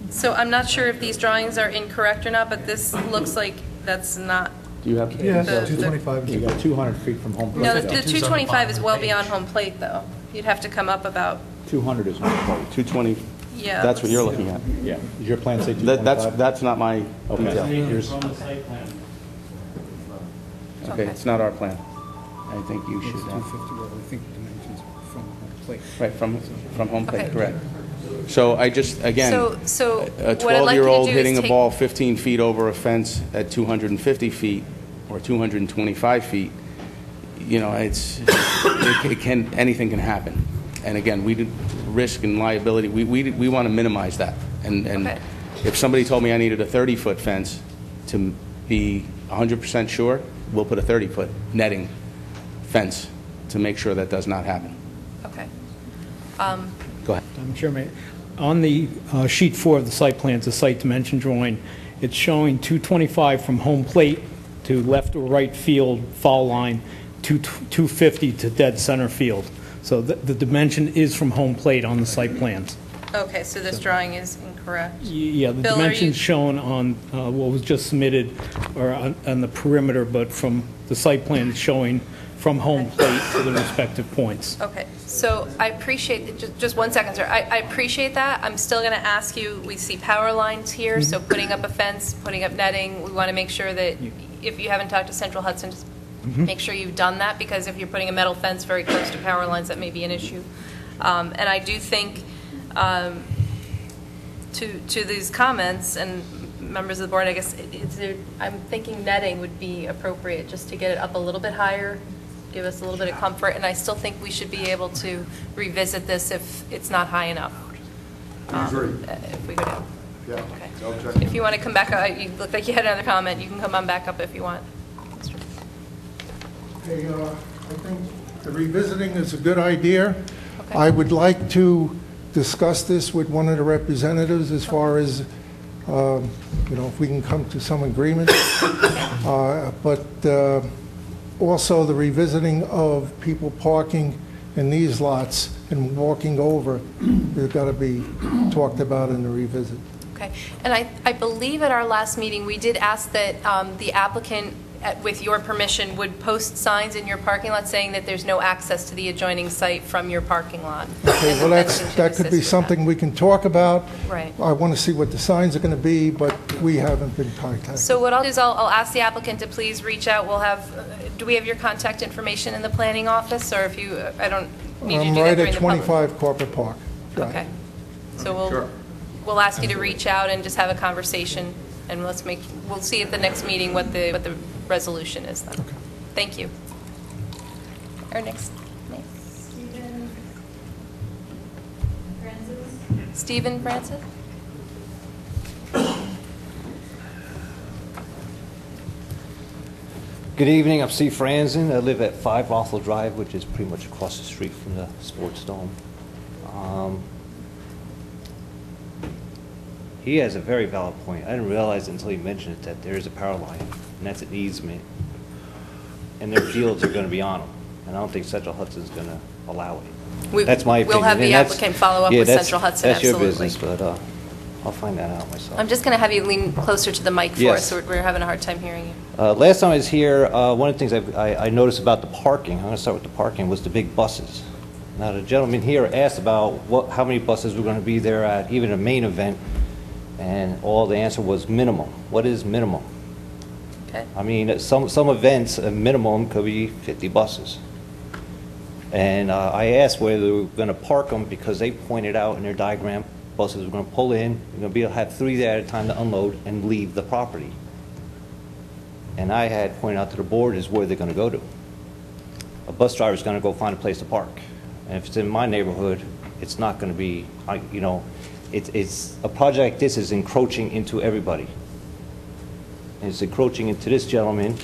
So I'm not sure if these drawings are incorrect or not, but this looks like that's not. Do you have? Yeah, The- 225. You got 200 feet from home plate. No, the 225 is well beyond home plate, though. You'd have to come up about, 200 is home plate. 220, yeah. that's what you're looking at. Yeah. Does your plan say That- 225? That's not my detail. Here's- From the site plan. Okay, it's not our plan. I think you should, 250, well, I think the dimensions from home plate. right, from home plate, Okay. correct. So I just, again, So a what I'd like you to 12-year-old do is hitting a take- ball 15 feet over a fence at 250 feet or 225 feet, anything can happen. And again, risk and liability, we want to minimize that. And Okay. if somebody told me I needed a 30-foot fence to be 100% sure, we'll put a 30-foot netting fence to make sure that does not happen. Okay. Go ahead. Madam Chairman, on the sheet 4 of the site plans, the site dimension drawing, it's showing 225 from home plate to left or right field foul line, 250 to dead center field. So the dimension is from home plate on the site plans. Okay, so this drawing is incorrect. Yeah, the Bill, are dimensions you- shown on what was just submitted are on the perimeter, but from the site plan, it's showing from home plate to the respective points. Okay, so I appreciate, just 1 second, sir. I appreciate that. I'm still going to ask you, we see power lines here, so putting up a fence, putting up netting, we want to make sure that if you haven't talked to Central Hudson, just make sure you've done that, because if you're putting a metal fence very close to power lines, that may be an issue. And I do think, to these comments, and members of the board, I guess, I'm thinking netting would be appropriate, just to get it up a little bit higher, give us a little bit of comfort, and I still think we should be able to revisit this if it's not high enough. If we go down. Yeah. Okay. If you want to come back, you look like you had another comment, you can come on back up if you want. Hey, I think the revisiting is a good idea. Okay. I would like to discuss this with one of the representatives as far as, if we can come to some agreement. But also the revisiting of people parking in these lots and walking over, they've got to be talked about in the revisit. Okay. And I believe at our last meeting, we did ask that the applicant, with your permission, would post signs in your parking lot saying that there's no access to the adjoining site from your parking lot. Okay, well, that could be something we can talk about. Right. I want to see what the signs are going to be, but we haven't been contacted. So what I'll do is I'll ask the applicant to please reach out. We'll have, do we have your contact information in the planning office, or if you, I don't need you to do that I'm right during at the public? 25 Corporate Park. Drive. Okay. So we'll ask you to reach out and just have a conversation, and we'll see at the next meeting what the resolution is then. Okay. Thank you. Our next. Stephen Francis? Good evening, I'm Steve Franzen. I live at 5 Rothel Drive, which is pretty much across the street from the Sports Dome. He has a very valid point. I didn't realize until he mentioned it that there is a power line, and that's an easement, and their fields are going to be on them. And I don't think Central Hudson's going to allow it. That's my opinion. We'll have the applicant follow up with Central Hudson, that's absolutely. your business, but I'll find that out myself. I'm just going to have you lean closer to the mic for us. We're having a hard time hearing you. Last time I was here, one of the things I noticed about the parking, I'm going to start with the parking, was the big buses. Now, the gentleman here asked about how many buses were going to be there at even a main event, and all the answer was minimum. What is minimum? Okay. I mean, some events, a minimum could be 50 buses. And I asked whether they were going to park them because they pointed out in their diagram, buses were going to pull in, you're going to be able to have 3 there at a time to unload and leave the property. And I had pointed out to the board is where they're going to go to. A bus driver is going to go find a place to park. And if it's in my neighborhood, it's not going to be, it's a project like this is encroaching into everybody. And it's encroaching into this gentleman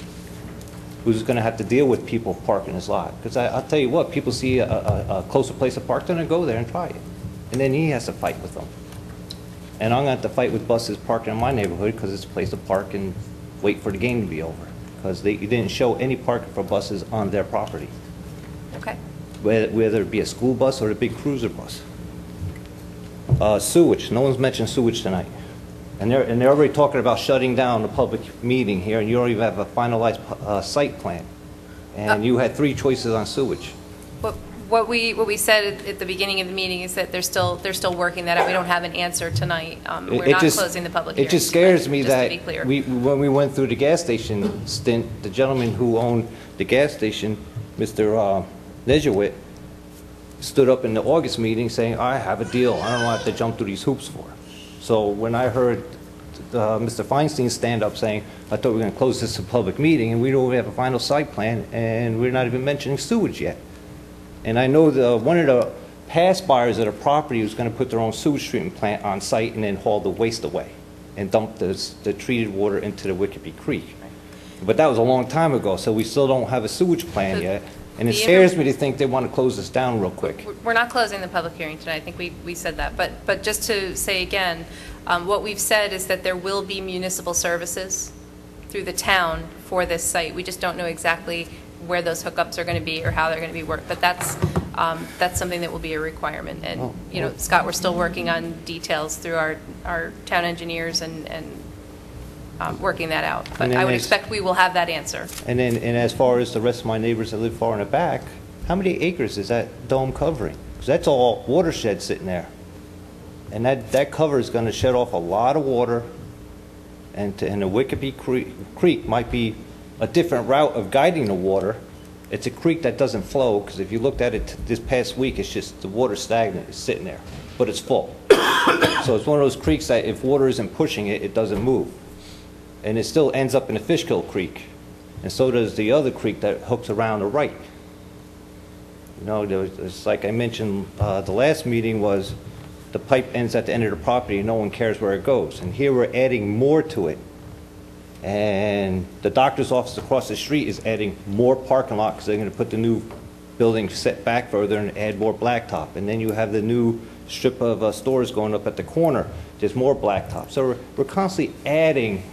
who's going to have to deal with people parking his lot. Because I'll tell you what, people see a closer place to park, they're going to go there and try it. And then he has to fight with them. And I'm going to have to fight with buses parking in my neighborhood because it's a place to park and wait for the game to be over. Because they didn't show any parking for buses on their property. Okay. Whether it be a school bus or a big cruiser bus. Sewage, no one's mentioned sewage tonight. And they're already talking about shutting down the public meeting here, and you don't even have a finalized site plan. And you had 3 choices on sewage. What we said at the beginning of the meeting is that they're still working that out. We don't have an answer tonight. We're not closing the public hearing. It just scares me that to be clear. when we went through the gas station stint, the gentleman who owned the gas station, Mr. Nezhawit, stood up in the August meeting saying, I have a deal. I don't want to jump through these hoops for. So when I heard Mr. Feinstein stand up saying, I thought we were going to close this to public meeting, and we don't have a final site plan, and we're not even mentioning sewage yet. And I know one of the past buyers of the property was going to put their own sewage treatment plant on site and then haul the waste away and dump the treated water into the Wickeby Creek. But that was a long time ago, so we still don't have a sewage plan yet. And it scares me to think they want to close this down real quick. We're not closing the public hearing tonight. I think we said that. But just to say again, what we've said is that there will be municipal services through the town for this site. We just don't know exactly where those hookups are going to be or how they're going to be worked. But that's something that will be a requirement. And Scott, we're still working on details through our town engineers and working that out. But I would expect we will have that answer. And as far as the rest of my neighbors that live far in the back, how many acres is that dome covering? Because that's all watershed sitting there. And that cover is going to shed off a lot of water, and the Wickeby Creek might be a different route of guiding the water. It's a creek that doesn't flow, because if you looked at it this past week, it's just the water stagnant, it's sitting there, but it's full. So it's one of those creeks that if water isn't pushing it, it doesn't move. And it still ends up in the Fishkill Creek. And so does the other creek that hooks around the right. It's like I mentioned, the last meeting was the pipe ends at the end of the property and no one cares where it goes. And here we're adding more to it. And the doctor's office across the street is adding more parking lot because they're going to put the new building set back further and add more blacktop. And then you have the new strip of stores going up at the corner, there's more blacktop. So we're constantly adding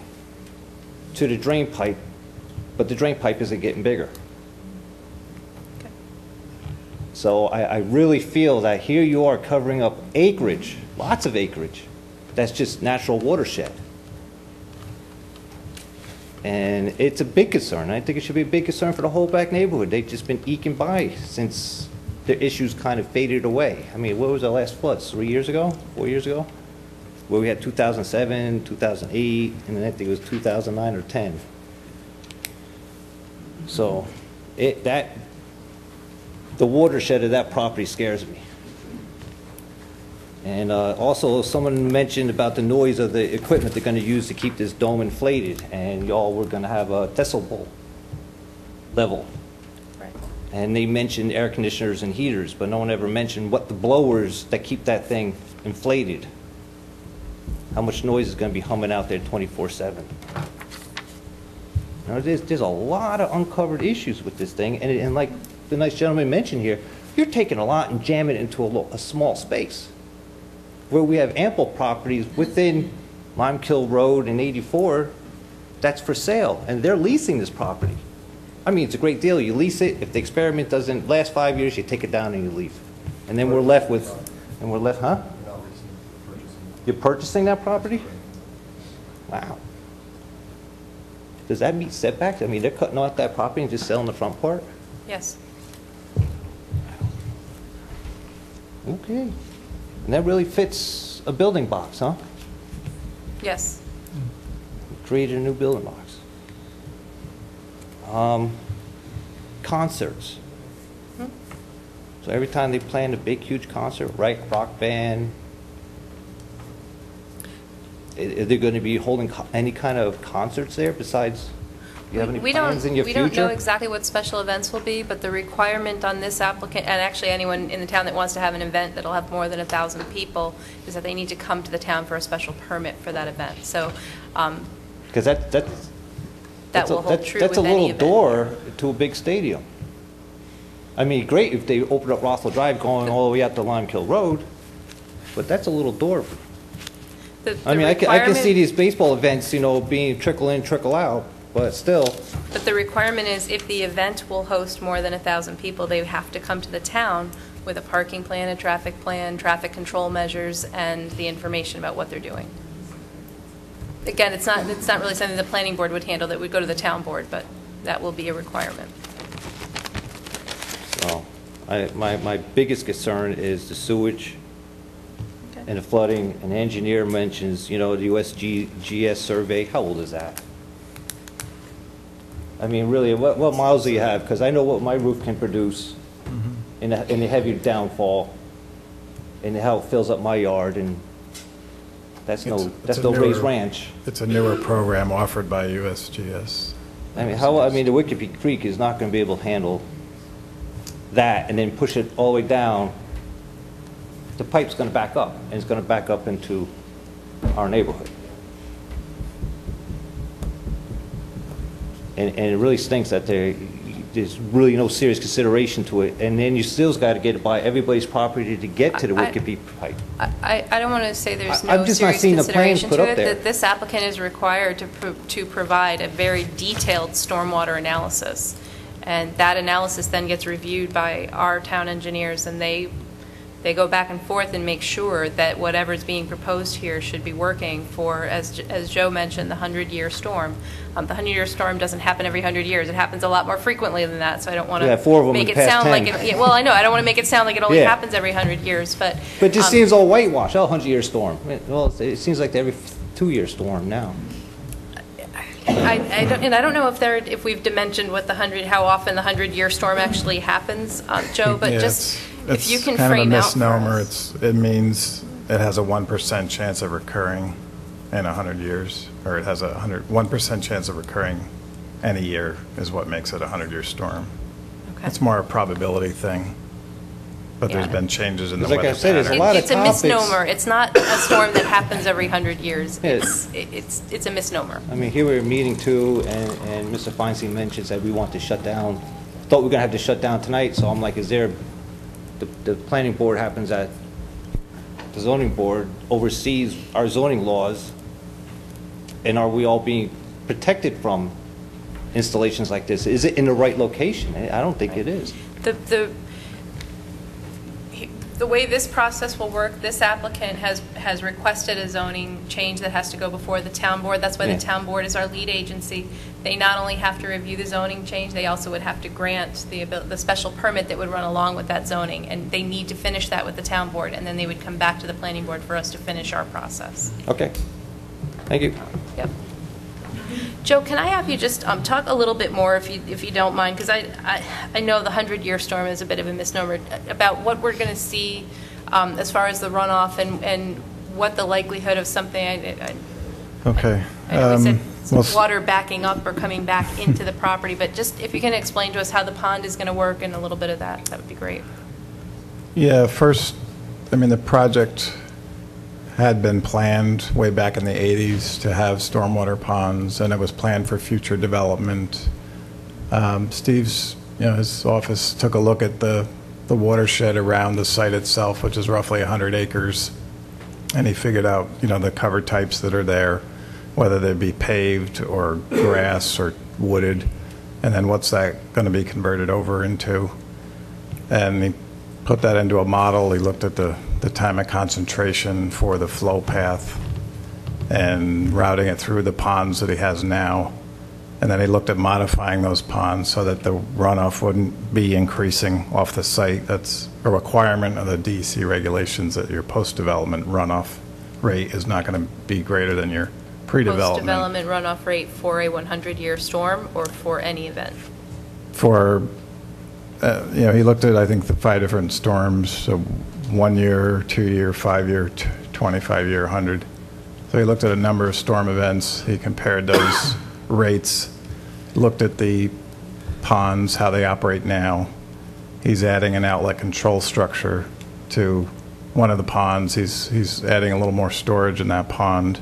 to the drain pipe, but the drain pipe isn't getting bigger. So I really feel that here you are covering up acreage, lots of acreage, that's just natural watershed. And it's a big concern. I think it should be a big concern for the whole back neighborhood. They've just been eking by since the issues kind of faded away. I mean, what was our last floods? 3 years ago? 4 years ago? Where we had 2007, 2008, and then I think it was 2009 or 10. So the watershed of that property scares me. And also, someone mentioned about the noise of the equipment they're going to use to keep this dome inflated, and y'all were going to have a decibel level. Right. And they mentioned air conditioners and heaters, but no one ever mentioned what the blowers that keep that thing inflated, how much noise is going to be humming out there 24/7. Now, there's a lot of uncovered issues with this thing, and like the nice gentleman mentioned here, you're taking a lot and jamming it into a small space, where we have ample properties within Limekill Road and 84 that's for sale, and they're leasing this property. I mean, it's a great deal. You lease it. If the experiment doesn't last 5 years, you take it down and you leave. And then we're left with, huh? You're purchasing that property? Wow. Does that meet setbacks? I mean, they're cutting off that property and just selling the front part? Yes. Okay. And that really fits a building box, huh? Yes. Created a new building box. Concerts. So every time they plan a big, huge concert, right, rock band, are they going to be holding any kind of concerts there besides, do you have any plans in your future? We don't know exactly what special events will be, but the requirement on this applicant, and actually anyone in the town that wants to have an event that'll have more than 1,000 people, is that they need to come to the town for a special permit for that event. So, because that will hold true that's with a any little event. door to a big stadium. I mean, great if they opened up Rothwell Drive going all the way out to Limekill Road, but that's a little door. I mean, I can see these baseball events, you know, being trickle in, trickle out, but still. But the requirement is if the event will host more than 1,000 people, they have to come to the town with a parking plan, a traffic plan, traffic control measures, and the information about what they're doing. Again, it's not really something the planning board would handle, that would go to the town board, but that will be a requirement. So, my biggest concern is the sewage and the flooding. An engineer mentions, you know, the USGS survey. How old is that? I mean, really, what miles do you have? Because I know what my roof can produce in the heavy downfall, and how it fills up my yard, and that's no raised ranch. It's a newer program offered by USGS. I mean, the Wicked Creek is not going to be able to handle that, and then push it all the way down. The pipe's going to back up, and it's going to back up into our neighborhood. And it really stinks that there's really no serious consideration to it, and then you still's got to get by everybody's property to get to the Wicked Creek pipe. I don't want to say there's I'm no just not serious seeing the plans consideration put to up it. there. That this applicant is required to provide a very detailed stormwater analysis. And that analysis then gets reviewed by our town engineers, and they go back and forth and make sure that whatever's being proposed here should be working for, as Joe mentioned, the 100-year storm. The 100-year storm doesn't happen every 100 years. It happens a lot more frequently than that, so I don't want to make it sound like it. Yeah, well, I know. I don't want to make it sound like it only happens every 100 years, but... But it just seems all whitewashed. Oh, 100-year storm. Well, it seems like every 2-year storm now. I don't know if we've dimensioned what how often the 100-year storm actually happens, Joe, but just if you can frame out for us. It's kind of a misnomer. It means it has a 1% chance of recurring in 100 years, or it has a 1% chance of recurring any year is what makes it a 100-year storm. Okay. It's more a probability thing. But there's been changes in the weather pattern. There's a lot of topics. It's a misnomer. It's not a storm that happens every 100 years. It's a misnomer. I mean, here we were meeting too, and Mr. Feinstein mentions that we want to shut down. Thought we were going to have to shut down tonight, so I'm like, is there, the planning board happens at the zoning board oversees our zoning laws, and are we all being protected from installations like this? Is it in the right location? I don't think it is. The way this process will work, this applicant has requested a zoning change that has to go before the town board. That's why Yeah. the town board is our lead agency. They not only have to review the zoning change, they also would have to grant the special permit that would run along with that zoning, and they need to finish that with the town board, and then they would come back to the planning board for us to finish our process. Okay. Thank you. Yep. Joe, can I have you just talk a little bit more, if you don't mind, because I know the 100-year storm is a bit of a misnomer, about what we're going to see as far as the runoff and what the likelihood of something. Okay. I know we said well, water backing up or coming back into the property, but just if you can explain to us how the pond is going to work and a little bit of that, that would be great. Yeah, first, I mean, the project had been planned way back in the 80s to have stormwater ponds, and it was planned for future development. Steve's, his office took a look at the watershed around the site itself, which is roughly 100 acres, and he figured out, the cover types that are there, whether they be paved or grass or wooded, and then what's that going to be converted over into. And he put that into a model. He looked at the time of concentration for the flow path and routing it through the ponds that he has now. And then he looked at modifying those ponds so that the runoff wouldn't be increasing off the site. That's a requirement of the DEC regulations, that your post-development runoff rate is not going to be greater than your pre-development. Post-development runoff rate for a 100-year storm or for any event? For, he looked at, I think, the 5 different storms, so 1 year, 2 year, 5 year, 25 year, 100. So he looked at a number of storm events. He compared those rates, looked at the ponds, how they operate now. He's adding an outlet control structure to one of the ponds. He's adding a little more storage in that pond,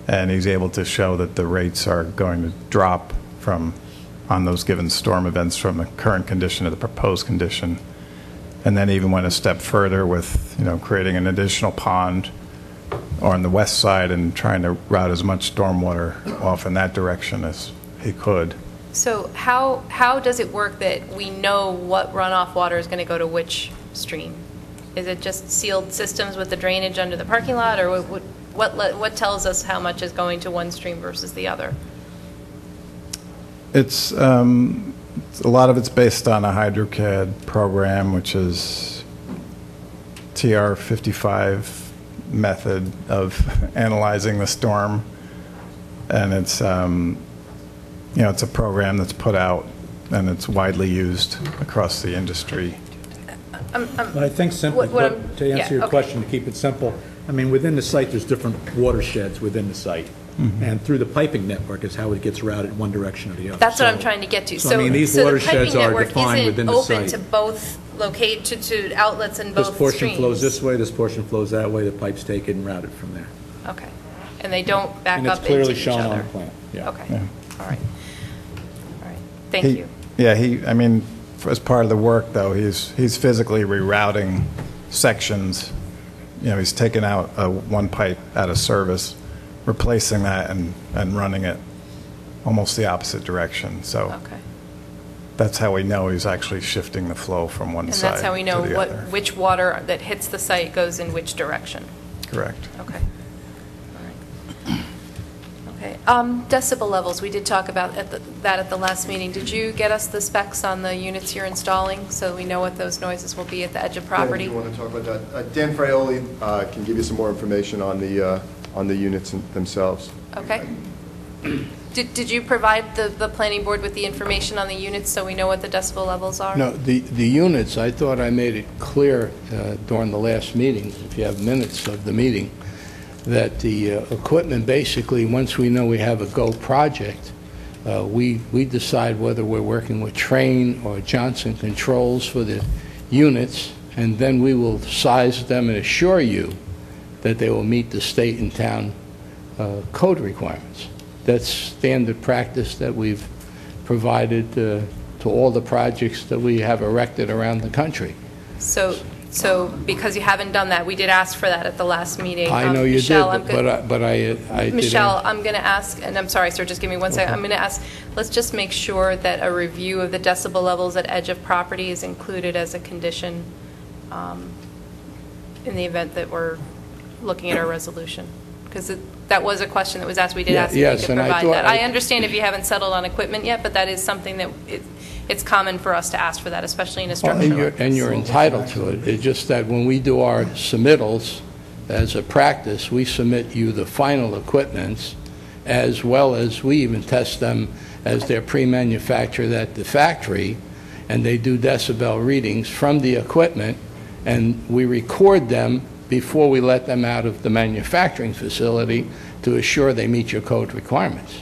and he's able to show that the rates are going to drop on those given storm events from the current condition to the proposed condition. And then even went a step further with, creating an additional pond on the west side and trying to route as much stormwater off in that direction as he could. So how does it work that we know what runoff water is going to go to which stream? Is it just sealed systems with the drainage under the parking lot, or what tells us how much is going to one stream versus the other? It's a lot of it's based on a HydroCAD program, which is TR55 method of analyzing the storm, and it's it's a program that's put out and it's widely used across the industry. I think simply put, to answer your question, to keep it simple, I mean, within the site, there's different watersheds within the site. Mm-hmm. And through the piping network is how it gets routed one direction or the other. That's what I'm trying to get to. So I mean, these watersheds are defined within the site. So the piping network isn't open to both to outlets in both streams? This portion flows this way, this portion flows that way, the pipes take it and route it from there. Okay. And they don't back and up into each other? And it's clearly shown on the plan. Yeah. Okay. Yeah. All right. All right. Thank you. Yeah, as part of the work, though, he's physically rerouting sections. He's taken out one pipe out of service, replacing that and running it almost the opposite direction. So that's how we know he's actually shifting the flow from one side to the other. And that's how we know which water that hits the site goes in which direction. Correct. Okay. All right. Okay. Decibel levels, we did talk about that at the last meeting. Did you get us the specs on the units you're installing so we know what those noises will be at the edge of property? Yeah, you want to talk about that? Dan Fraioli can give you some more information on the units themselves. Okay. Did you provide the planning board with the information on the units so we know what the decibel levels are? No, the units, I thought I made it clear during the last meeting, if you have minutes of the meeting, that the equipment basically, once we know we have a go project, we decide whether we're working with Trane or Johnson Controls for the units, and then we will size them and assure you that they will meet the state and town code requirements. That's standard practice that we've provided to all the projects that we have erected around the country. So So because you haven't done that, we did ask for that at the last meeting. I know you Michelle, did, but I didn't. Michelle, I'm going to ask, and I'm sorry, sir, just give me 1 second. I'm going to ask, let's just make sure that a review of the decibel levels at edge of property is included as a condition in the event that we're looking at our resolution. Because that was a question that was asked. We did ask if you could provide that. I understand if you haven't settled on equipment yet, but that is something that it's common for us to ask for that, especially in a structure. And you're entitled to it. It's just that when we do our submittals as a practice, we submit you the final equipments, as well as we even test them as they're pre-manufactured at the factory, and they do decibel readings from the equipment, and we record them before we let them out of the manufacturing facility to assure they meet your code requirements.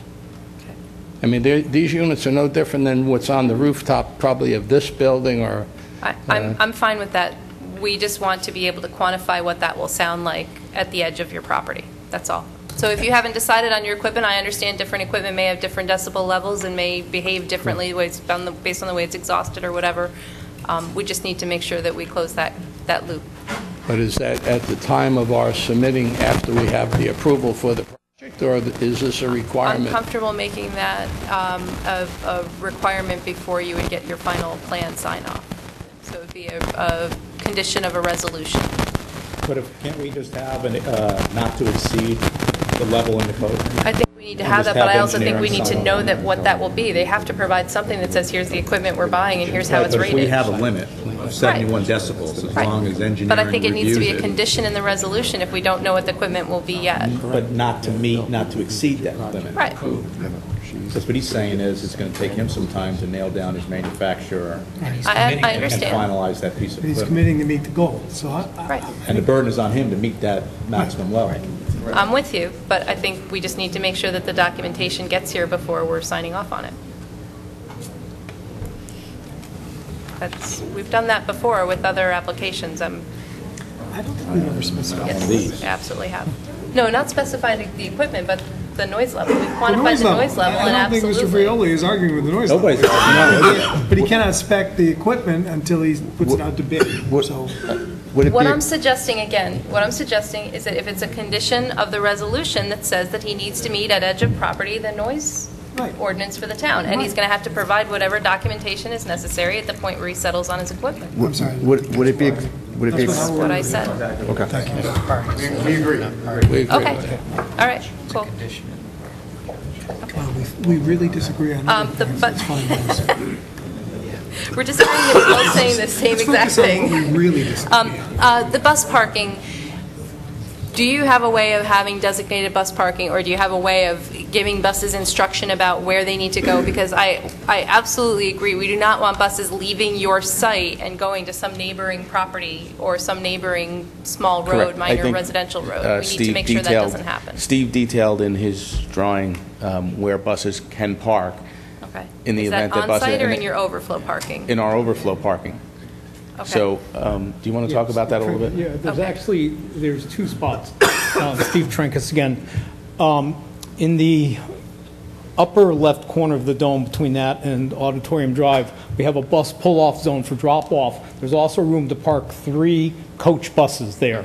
I mean, these units are no different than what's on the rooftop probably of this building or... I'm fine with that. We just want to be able to quantify what that will sound like at the edge of your property. That's all. So if you haven't decided on your equipment, I understand different equipment may have different decibel levels and may behave differently based on the way it's exhausted or whatever. We just need to make sure that we close that loop. But is that at the time of our submitting after we have the approval for the project, or is this a requirement? I'm comfortable making that a requirement before you would get your final plan sign off. So it would be a condition of a resolution. But can't we just have not to exceed the level in the code? I think we need to have that, but I also think we need to know that what that will be. They have to provide something that says, here's the equipment we're buying and here's how it's rated. But if we have a limit of 71 decibels, as long as engineering But I think it needs to be a reviews it. condition in the resolution if we don't know what the equipment will be yet. But not to exceed that limit. Right. Because what he's saying is it's going to take him some time to nail down his manufacturer I and understand. finalize that piece of But he's equipment. committing to meet the goal, so Right. And the burden is on him to meet that maximum level. I'm with you, but I think we just need to make sure that the documentation gets here before we're signing off on it. We've done that before with other applications. I don't think we've ever specified Yes, these. we absolutely have. No, not specifying the equipment, but the noise level. We've quantified the noise level, and I don't think Mr. Frioli is arguing with the noise Nobody's level. arguing. But he cannot spec the equipment until he puts it out to bid. So What I'm suggesting is that if it's a condition of the resolution that says that he needs to meet at edge of property the noise ordinance for the town, and he's going to have to provide whatever documentation is necessary at the point where he settles on his equipment. Would it be... That's what I said. Okay. Thank you. We agree. Okay. All right, cool. we really disagree on everything. But It's fine, Dennis. we're disagreeing and both saying the same exact Focus on thing. what we really disagree on. The bus parking, do you have a way of having designated bus parking, or do you have a way of giving buses instruction about where they need to go? Because I absolutely agree. We do not want buses leaving your site and going to some neighboring property or some neighboring small road, Correct. I minor think, residential road. We need Steve to make sure that doesn't happen. Steve detailed in his drawing where buses can park Okay. in the Is event that that buses... on-site or in your overflow parking? In our overflow parking. Okay. So, do you want to talk about that a little bit? Yeah, there's two spots. Steve Trenkus again. In the upper left corner of the dome between that and Auditorium Drive, we have a bus pull-off zone for drop-off. There's also room to park 3 coach buses there.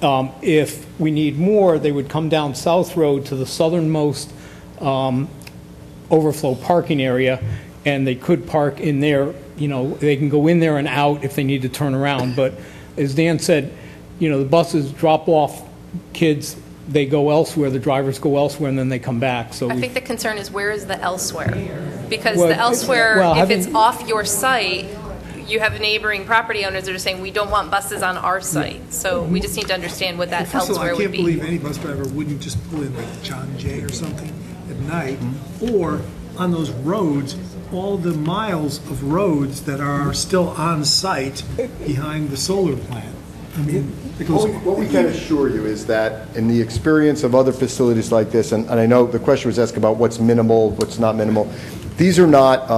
Mm-hmm. If we need more, they would come down South Road to the southernmost overflow parking area, and they could park in there. You know, they can go in there and out if they need to turn around. But as Dan said, you know, the buses drop off kids, they go elsewhere, the drivers go elsewhere, and then they come back. So I think the concern is, where is the elsewhere? Because Well, the elsewhere, well, if it's having- off your site, you have neighboring property owners that are saying, we don't want buses on our site. So we just need to understand what that First of all, elsewhere I would can't be. believe any bus driver wouldn't just pull in like John Jay or something at night, or on those roads, all the miles of roads that are still on site behind the solar plant. I mean, it goes. What we can assure you is that in the experience of other facilities like this, and I know the question was asked about what's minimal, what's not minimal, these are not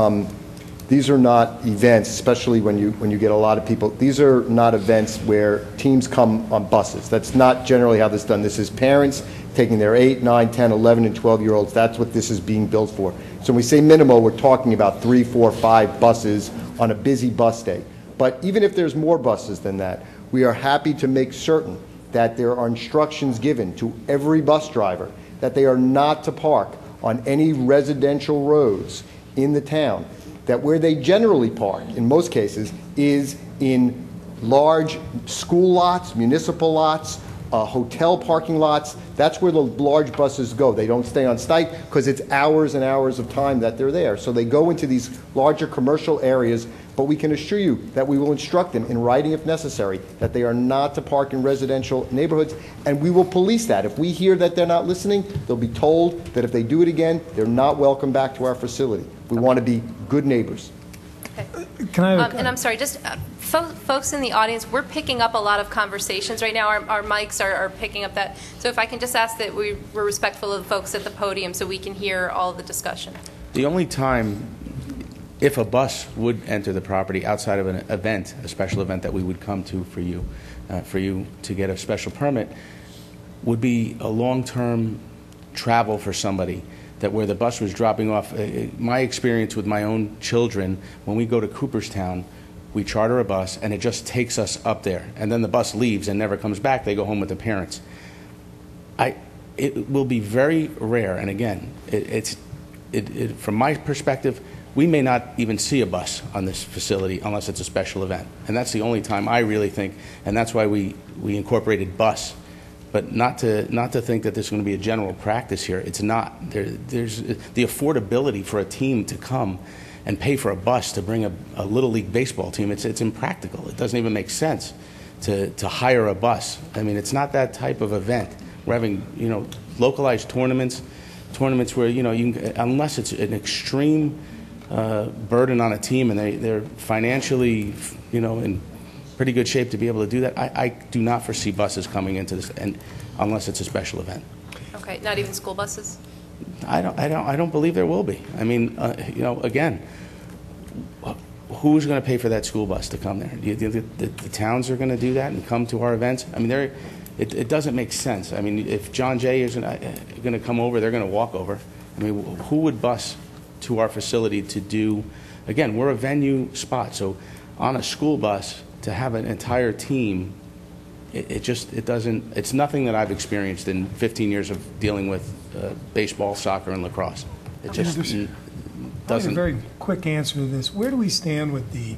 events, especially when you get a lot of people. These are not events where teams come on buses. That's not generally how this is done. This is parents taking their 8, 9, 10, 11, and 12-year-olds. That's what this is being built for. So when we say minimal, we're talking about 3, 4, 5 buses on a busy bus day. But even if there's more buses than that, We are happy to make certain that there are instructions given to every bus driver that they are not to park on any residential roads in the town, that where they generally park, in most cases, is in large school lots, municipal lots, hotel parking lots. That's where the large buses go. They don't stay on site because it's hours and hours of time that they're there. So they go into these larger commercial areas, but we can assure you that we will instruct them in writing if necessary that they are not to park in residential neighborhoods, and we will police that. If we hear that they're not listening, they'll be told that if they do it again, they're not welcome back to our facility. We want to be good neighbors. Can I have and I'm sorry, just folks in the audience, we're picking up a lot of conversations right now. Our mics are picking up that. So if I can just ask that we're respectful of the folks at the podium so we can hear all of the discussion. The only time, if a bus would enter the property outside of an event, a special event that we would come to for you to get a special permit, would be a long-term travel for somebody, that where the bus was dropping off. My experience with my own children, when we go to Cooperstown, we charter a bus and it just takes us up there, and then the bus leaves and never comes back. They go home with their parents. It will be very rare, and again, from my perspective, we may not even see a bus on this facility unless it's a special event, and that's the only time I really think, and that's why we incorporated bus. But not to think that there's going to be a general practice here. It's not. There's the affordability for a team to come and pay for a bus to bring a Little League baseball team. It's impractical. It doesn't even make sense to hire a bus. I mean, it's not that type of event. We're having localized tournaments where you can, unless it's an extreme burden on a team and they're financially in pretty good shape to be able to do that. I do not foresee buses coming into this, and unless it's a special event. Okay, not even school buses? I don't believe there will be. I mean, again, who's going to pay for that school bus to come there? Do you think the towns are going to do that and come to our events? I mean, it doesn't make sense. I mean, if John Jay is going to come over, they're going to walk over. I mean, who would bus to our facility to do? Again, we're a venue spot, so on a school bus, to have an entire team, it's nothing that I've experienced in 15 years of dealing with baseball, soccer, and lacrosse. It just doesn't. A very quick answer to this. Where do we stand with the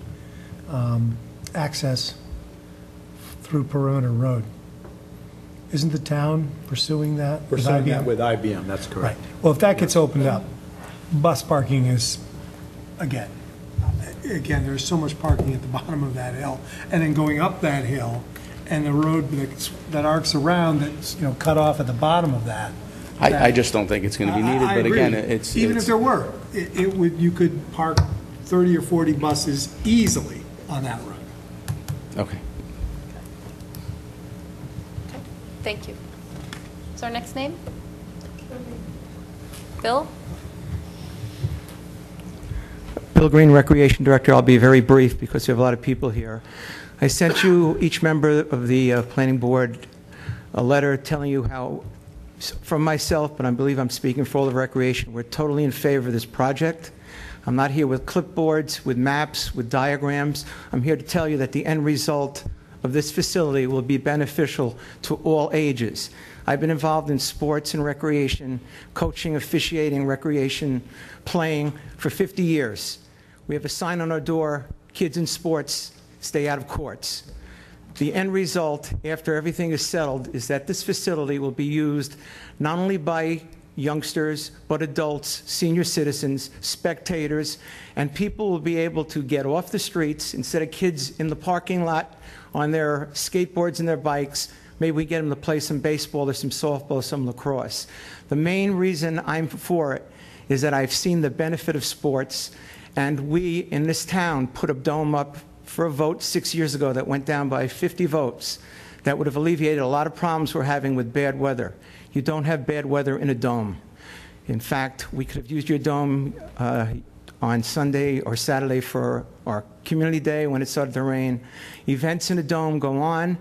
access through Perona Road? Isn't the town pursuing that? Pursuing that with IBM, that's correct. Right. Well, if that gets opened up, bus parking is, again, there's so much parking at the bottom of that hill, and then going up that hill, and the road that arcs around that's cut off at the bottom of that. I just don't think it's going to be needed. But again, it's even if there were, you could park 30 or 40 buses easily on that road. Okay. Thank you. What's our next name? Bill? Bill Green, Recreation Director. I'll be very brief because we have a lot of people here. I sent you, each member of the Planning Board, a letter telling you how, from myself, but I believe I'm speaking for all of Recreation, we're totally in favor of this project. I'm not here with clipboards, with maps, with diagrams. I'm here to tell you that the end result of this facility will be beneficial to all ages. I've been involved in sports and recreation, coaching, officiating, recreation, playing for 50 years. We have a sign on our door, kids in sports, stay out of courts. The end result, after everything is settled, is that this facility will be used not only by youngsters, but adults, senior citizens, spectators, and people will be able to get off the streets instead of kids in the parking lot on their skateboards and their bikes. Maybe we get them to play some baseball or some softball or some lacrosse. The main reason I'm for it is that I've seen the benefit of sports, and we in this town put a dome up for a vote 6 years ago that went down by 50 votes that would have alleviated a lot of problems we're having with bad weather. You don't have bad weather in a dome. In fact, we could have used your dome on Sunday or Saturday for our community day when it started to rain. Events in a dome go on,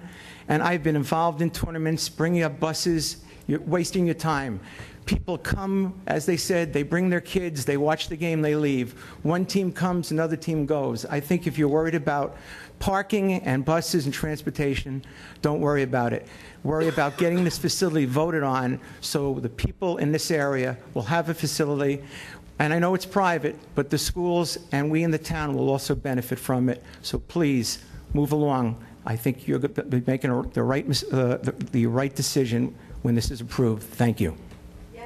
and I've been involved in tournaments, bringing up buses You're wasting your time. People come, as they said, they bring their kids, they watch the game, they leave. One team comes, another team goes. I think if you're worried about parking and buses and transportation, don't worry about it. Worry about getting this facility voted on so the people in this area will have a facility. And I know it's private, but the schools and we in the town will also benefit from it. So please, move along. I think you're making the right decision when this is approved. Thank you.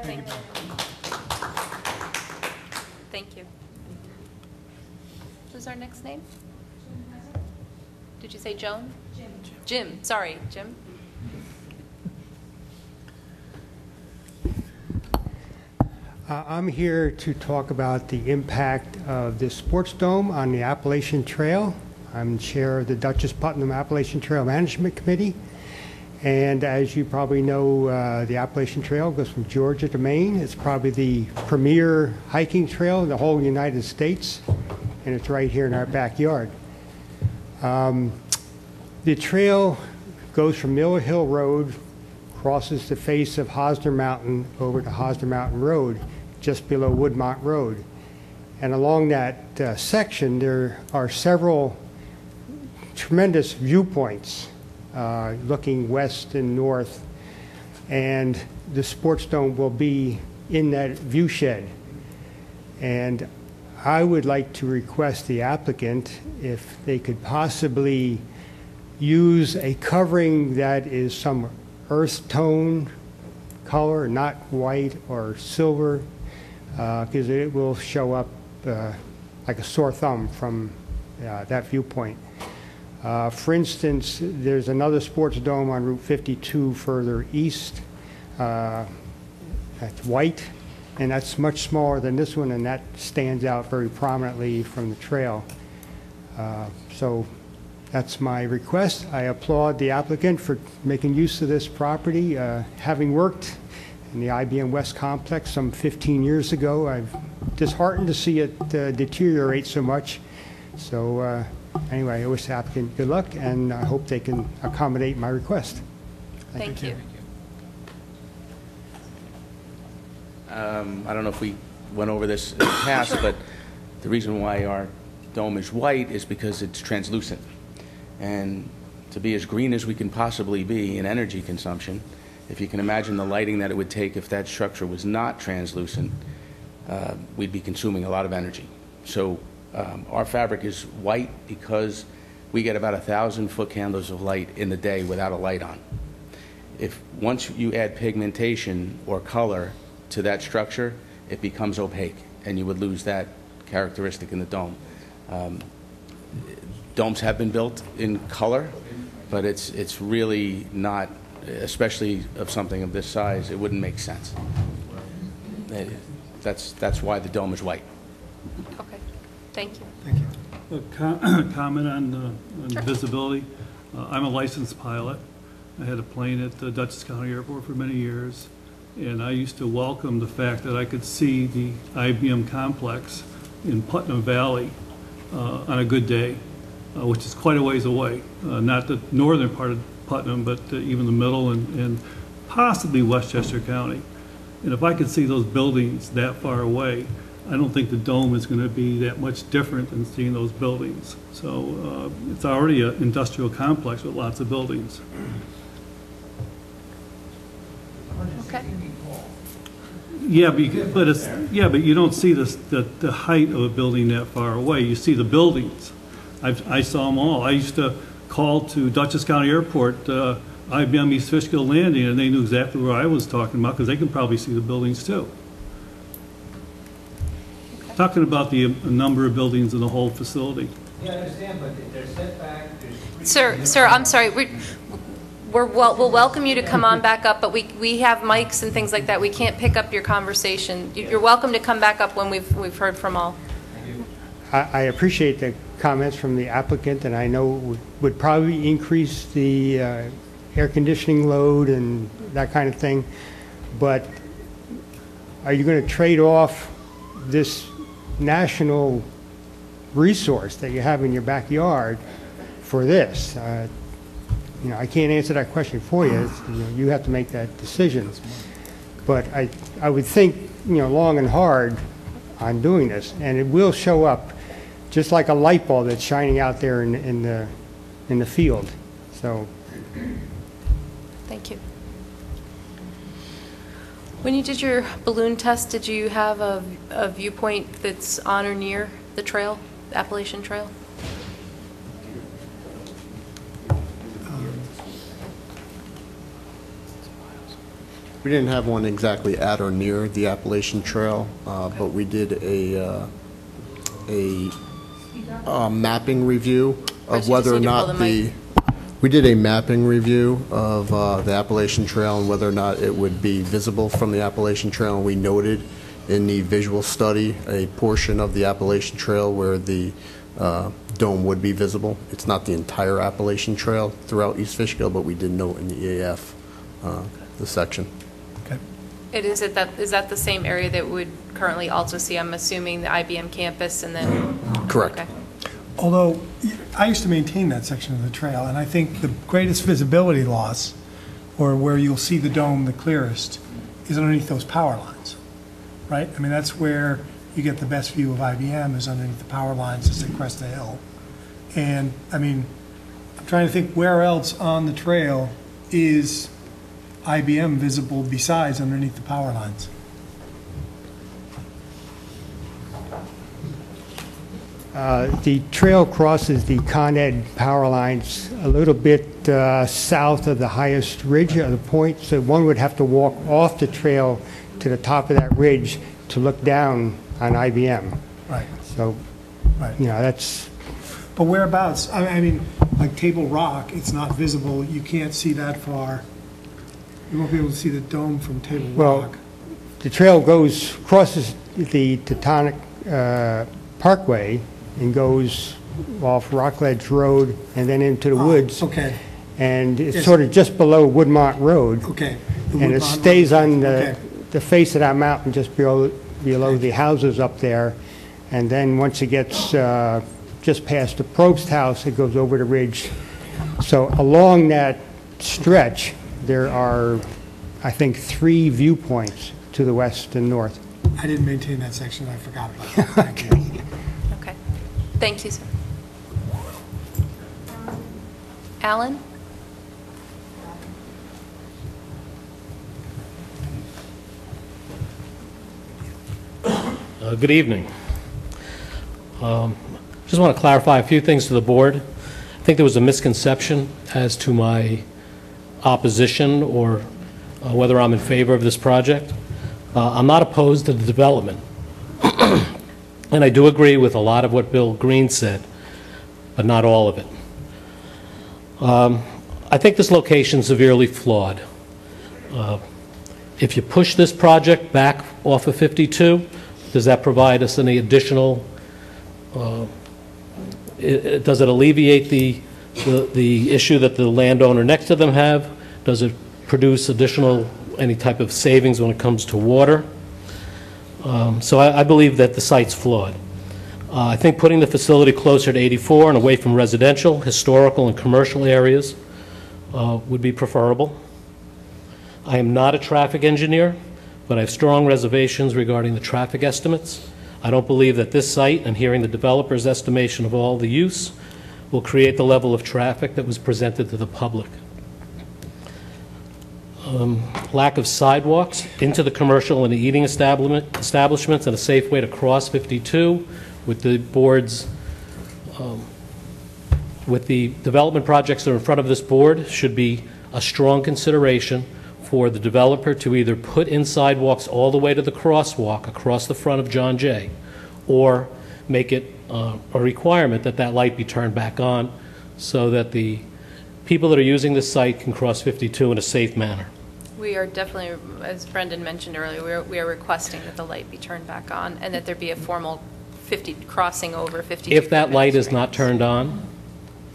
Thank you. Thank you. Who's our next name? Did you say Joan? Jim. Jim. Sorry, Jim. I'm here to talk about the impact of this sports dome on the Appalachian Trail. I'm chair of the Dutchess Putnam Appalachian Trail Management Committee. And as you probably know, the Appalachian Trail goes from Georgia to Maine. It's probably the premier hiking trail in the whole United States, and it's right here in our backyard. The trail goes from Mill Hill Road, crosses the face of Hosner Mountain over to Hosner Mountain Road, just below Woodmont Road. And along that section, there are several tremendous viewpoints looking west and north, and the sports dome will be in that view shed. And I would like to request the applicant if they could possibly use a covering that is some earth tone color, not white or silver, because it will show up like a sore thumb from that viewpoint. For instance, there's another sports dome on Route 52 further east. That's white, and that's much smaller than this one, and that stands out very prominently from the trail. So that's my request. I applaud the applicant for making use of this property. Having worked in the IBM West complex some 15 years ago, I'm disheartened to see it deteriorate so much. So anyway, I wish the applicant good luck, and I hope they can accommodate my request. Thank you. I don't know if we went over this in the past, but the reason why our dome is white is because it's translucent. And to be as green as we can possibly be in energy consumption, if you can imagine the lighting that it would take if that structure was not translucent, we'd be consuming a lot of energy. So our fabric is white because we get about 1,000 foot candles of light in the day without a light on. If once you add pigmentation or color to that structure, it becomes opaque, and you would lose that characteristic in the dome. Domes have been built in color, but it's really not, especially of something of this size, it wouldn't make sense. That's why the dome is white. Okay. Thank you. Thank you. A comment on visibility. I'm a licensed pilot. I had a plane at the Dutchess County Airport for many years, and I used to welcome the fact that I could see the IBM complex in Putnam Valley on a good day, which is quite a ways away. Not the northern part of Putnam, but even the middle and possibly Westchester County. And if I could see those buildings that far away, I don't think the dome is going to be that much different than seeing those buildings. So it's already an industrial complex with lots of buildings. Okay. Yeah, but you don't see the height of a building that far away. You see the buildings. I saw them all. I used to call to Dutchess County Airport, IBM East Fishkill Landing, and they knew exactly where I was talking about because they can probably see the buildings too. Okay. Talking about the number of buildings in the whole facility. Yeah, I understand, but they're set back. Sir, I'm sorry. We'll welcome you to come on back up, but we have mics and things like that. We can't pick up your conversation. You're welcome to come back up when we've heard from all. I appreciate the comments from the applicant, and I know it would probably increase the air conditioning load and that kind of thing, but are you going to trade off this national resource that you have in your backyard for this? I can't answer that question for you. You have to make that decision. But I would think, long and hard on doing this, and it will show up just like a light bulb that's shining out there in the field. So. Thank you. When you did your balloon test, did you have a viewpoint that's on or near the trail, the Appalachian Trail? We didn't have one exactly at or near the Appalachian Trail, but we did a mapping review of whether or not we did a mapping review of the Appalachian Trail and whether or not it would be visible from the Appalachian Trail. And we noted in the visual study a portion of the Appalachian Trail where the dome would be visible. It's not the entire Appalachian Trail throughout East Fishkill, but we did note in the EAF the section. Is that the same area that would currently also see, I'm assuming, the IBM campus and then? Correct. Okay. Although, I used to maintain that section of the trail, and I think the greatest visibility loss, or where you'll see the dome the clearest, is underneath those power lines, right? I mean, that's where you get the best view of IBM, is underneath the power lines as they crest the hill. And, I mean, I'm trying to think where else on the trail is IBM visible besides underneath the power lines. The trail crosses the Con Ed power lines a little bit south of the highest ridge of the point, so one would have to walk off the trail to the top of that ridge to look down on IBM. Right. So, right. That's... But whereabouts? I mean, like Table Rock, it's not visible. You can't see that far. You won't be able to see the dome from Table Rock. The trail crosses the Teutonic Parkway and goes off Rockledge Road and then into the woods. Okay. And it's sort of just below Woodmont Road. Okay. And it stays on the face of that mountain just below the houses up there. And then once it gets just past the Probst house, it goes over the ridge. So along that stretch, there are, I think, 3 viewpoints to the west and north. I didn't maintain that section. I forgot about that. Thank you. Okay. Thank you, sir. Alan? Good evening. Just want to clarify a few things to the board. I think there was a misconception as to my opposition or whether I'm in favor of this project. I'm not opposed to the development. And I do agree with a lot of what Bill Green said, but not all of it. I think this location is severely flawed. If you push this project back off of 52, does that provide us any additional, does it alleviate the issue that the landowner next to them have? Does it produce any type of savings when it comes to water? So I believe that the site's flawed. I think putting the facility closer to 84 and away from residential, historical, and commercial areas would be preferable. I am not a traffic engineer, but I have strong reservations regarding the traffic estimates. I don't believe that this site, and hearing the developer's estimation of all the use, will create the level of traffic that was presented to the public. Lack of sidewalks into the commercial and the eating establishments and a safe way to cross 52 with the board's, with the development projects that are in front of this board should be a strong consideration for the developer to either put in sidewalks all the way to the crosswalk across the front of John Jay, or make it a requirement that that light be turned back on so that the people that are using this site can cross 52 in a safe manner. We are definitely, as Brendan mentioned earlier, we are requesting that the light be turned back on and that there be a formal crossing over 52. If that light is not turned on,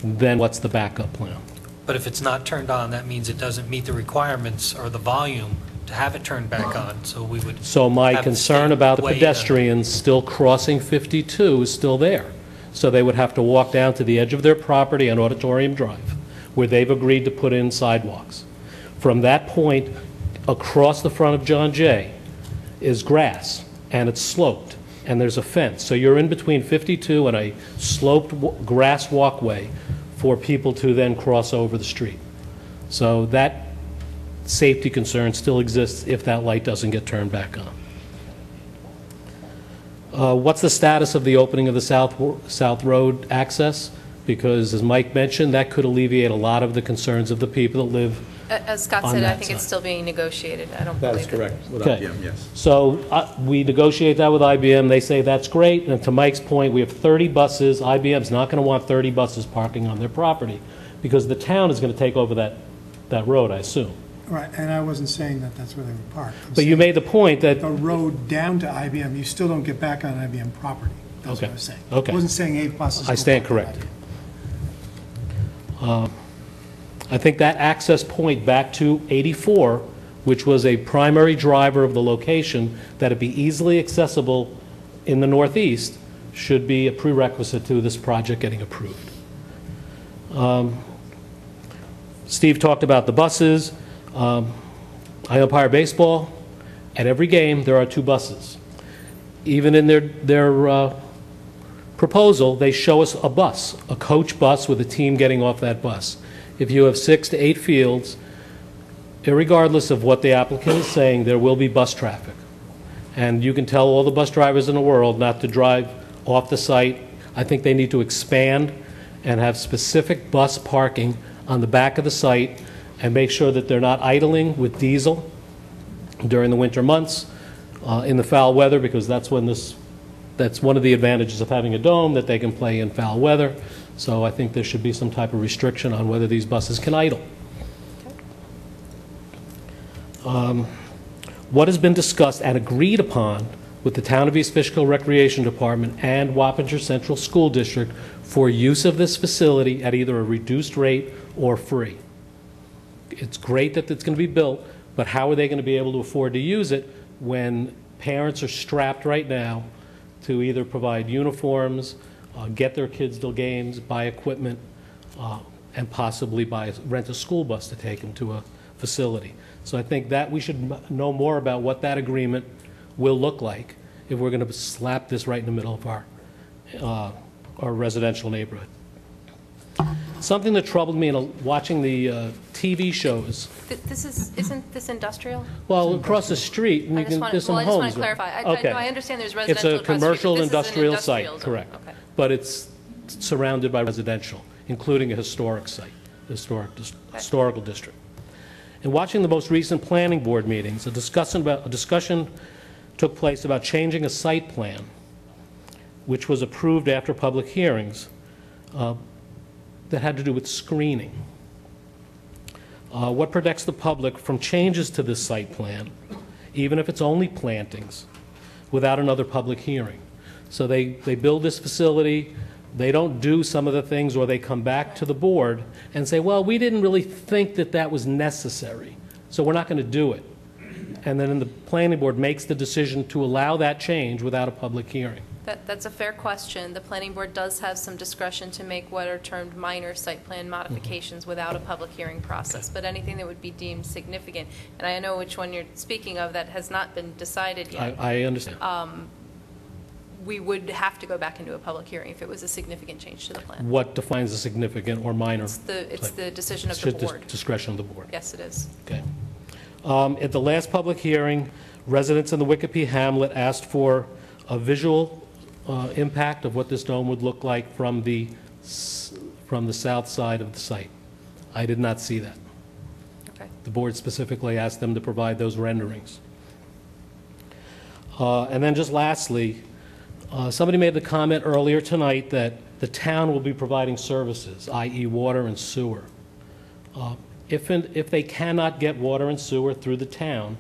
then what's the backup plan? But if it's not turned on, that means it doesn't meet the requirements or the volume to have it turned back on, so we would... So my concern about the pedestrians still crossing 52 is still there. So they would have to walk down to the edge of their property on Auditorium Drive, where they've agreed to put in sidewalks. From that point, across the front of John Jay is grass, and it's sloped, and there's a fence. So you're in between 52 and a sloped grass walkway for people to then cross over the street. So that safety concern still exists if that light doesn't get turned back on. What's the status of the opening of the South Road access? Because, as Mike mentioned, that could alleviate a lot of the concerns of the people that live As Scott on said, I that think it's side. still being negotiated. I don't That is believe it. correct, with Okay. IBM, yes. So we negotiate that with IBM. They say that's great. And to Mike's point, we have 30 buses. IBM's not going to want 30 buses parking on their property because the town is going to take over that road, I assume. Right, and I wasn't saying that that's where they would park. I'm But you saying made the point that... the road down to IBM, you still don't get back on IBM property. That's what I was saying. Okay. I wasn't saying 8 buses. I go stand park on corrected. I think that access point back to 84, which was a primary driver of the location, that it be easily accessible in the northeast, should be a prerequisite to this project getting approved. Steve talked about the buses. I umpire baseball. At every game, there are 2 buses. Even in their proposal, they show us a bus, a coach bus with a team getting off that bus. If you have 6 to 8 fields, irregardless of what the applicant is saying, there will be bus traffic. And you can tell all the bus drivers in the world not to drive off the site. I think they need to expand and have specific bus parking on the back of the site and make sure that they're not idling with diesel during the winter months in the foul weather, because that's one of the advantages of having a dome, that they can play in foul weather. So I think there should be some type of restriction on whether these buses can idle. What has been discussed and agreed upon with the Town of East Fishkill Recreation Department and Wappinger Central School District for use of this facility at either a reduced rate or free? It's great that it's going to be built, but how are they going to be able to afford to use it when parents are strapped right now to either provide uniforms, get their kids to games, buy equipment, and possibly rent a school bus to take them to a facility? So I think that we should know more about what that agreement will look like if we're going to slap this right in the middle of our residential neighborhood. Something that troubled me in watching the TV shows. Isn't this industrial? Well, across the street, I just want to clarify. I understand there's residential It's a across the street, commercial but this is an industrial site, zone. correct. Okay. But it's surrounded by residential, including a historic site, historical district. In watching the most recent planning board meetings, a discussion took place about changing a site plan, which was approved after public hearings, that had to do with screening. What protects the public from changes to this site plan, even if it's only plantings, without another public hearing? So they build this facility, they don't do some of the things, or they come back to the board and say, well, we didn't really think that that was necessary, so we're not going to do it. And then the planning board makes the decision to allow that change without a public hearing. That's a fair question. The planning board does have some discretion to make what are termed minor site plan modifications without a public hearing process, but anything that would be deemed significant, and I know which one you're speaking of that has not been decided yet. I understand. We would have to go back into a public hearing if it was a significant change to the plan. What defines a significant or minor? It's the decision of It's the board. discretion of the board. Yes, it is. Okay. At the last public hearing, residents in the Wikipedia hamlet asked for a visual impact of what this dome would look like from the south side of the site. I did not see that. Okay. The board specifically asked them to provide those renderings. And then just lastly, somebody made the comment earlier tonight that the town will be providing services, i.e. water and sewer. If they cannot get water and sewer through the town,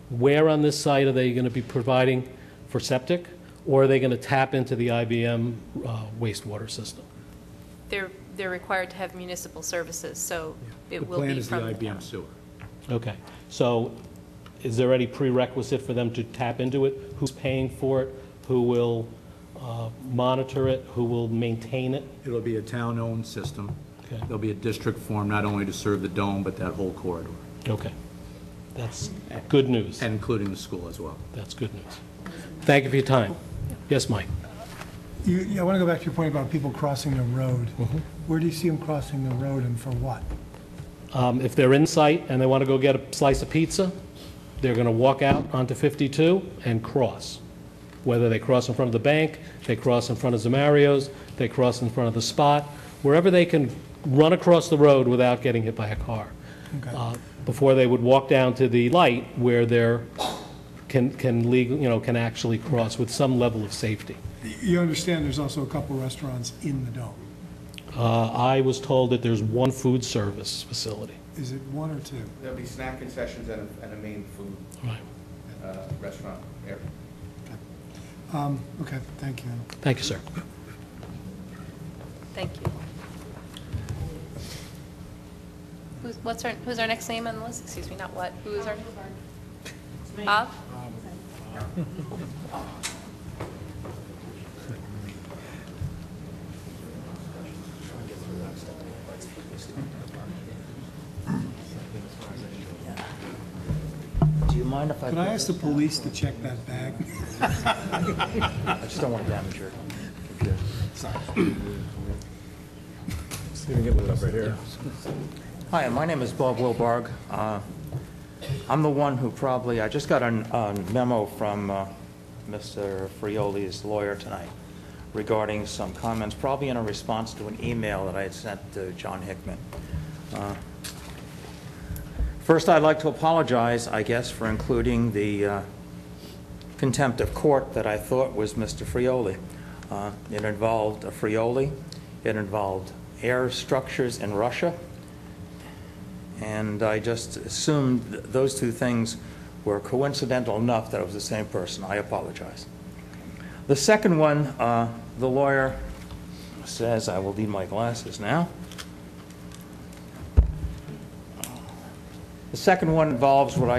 where on this site are they going to be providing for septic, or are they going to tap into the IBM wastewater system? They're required to have municipal services, so it will be from the The plan is the IBM sewer. Okay. So is there any prerequisite for them to tap into it? Who's paying for it? Who will monitor it? Who will maintain it? It'll be a town-owned system. Okay. There'll be a district form not only to serve the dome, but that whole corridor. Okay. That's good news. And including the school as well. That's good news. Thank you for your time. Yes, Mike? I want to go back to your point about people crossing the road. Where do you see them crossing the road and for what? If they're in sight and they want to go get a slice of pizza, they're going to walk out onto 52 and cross. Whether they cross in front of the bank, they cross in front of Zamario's, they cross in front of the Spot, wherever they can run across the road without getting hit by a car. Okay. Before they would walk down to the light where they're can actually cross with some level of safety. You understand there's also a couple restaurants in the dome. I was told that there's one food service facility. Is it one or two? There'll be snack concessions and a main food restaurant area. Okay, thank you. Thank you, sir. Thank you. Who's our next name on the list? Excuse me, not what? Who is our? Bob? Do you mind if I... Could I ask the police to check that bag? I just don't want to damage your computer. Sorry. Stephen, get it up right here. Hi, my name is Bob Wilbarg. I'm the one who probably, I just got a memo from Mr. Frioli's lawyer tonight regarding some comments, probably in a response to an email that I had sent to John Hickman. First, I'd like to apologize, I guess, for including the contempt of court that I thought was Mr. Frioli. It involved a Frioli. It involved air structures in Russia. And I just assumed those two things were coincidental enough that it was the same person. I apologize. The second one, the lawyer says, I will need my glasses now. The second one involves what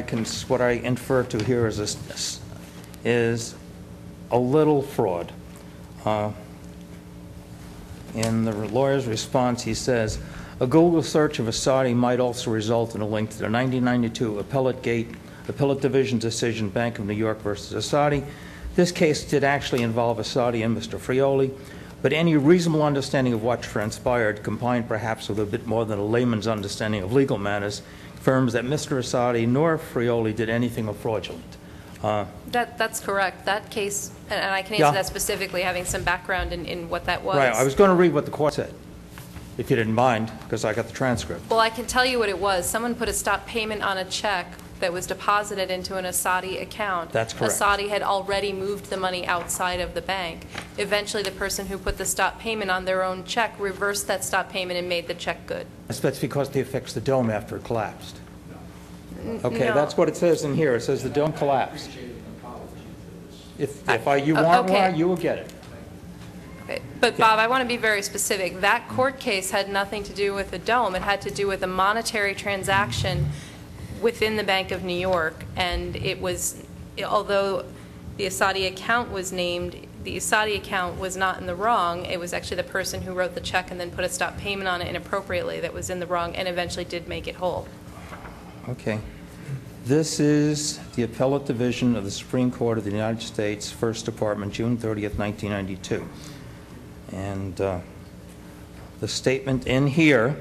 I infer to here is a little fraud. In the lawyer's response, he says, a Google search of Asadi might also result in a link to the 1992 Appellate Division decision, Bank of New York versus Asadi. This case did actually involve Asadi and Mr. Frioli, but any reasonable understanding of what transpired, combined perhaps with a bit more than a layman's understanding of legal matters, confirms that Mr. Asadi nor Frioli did anything fraudulent. That's correct. That case, and I can answer that specifically, having some background in what that was. Right. I was going to read what the court said, if you didn't mind, because I got the transcript. Well, I can tell you what it was. Someone put a stop payment on a check that was deposited into an Asadi account. That's correct. Asadi had already moved the money outside of the bank. Eventually, the person who put the stop payment on their own check reversed that stop payment and made the check good. That's because they fixed the dome after it collapsed. Okay, no. That's what it says in here. It says the dome collapsed. If you want one, you will get it. Okay. But Bob, I want to be very specific. That court case had nothing to do with the dome. It had to do with a monetary transaction within the Bank of New York, and it was, although the Asadi account was named, the Asadi account was not in the wrong. It was actually the person who wrote the check and then put a stop payment on it inappropriately that was in the wrong and eventually did make it whole. Okay. This is the Appellate Division of the Supreme Court of the United States, First Department, June 30th, 1992. And the statement in here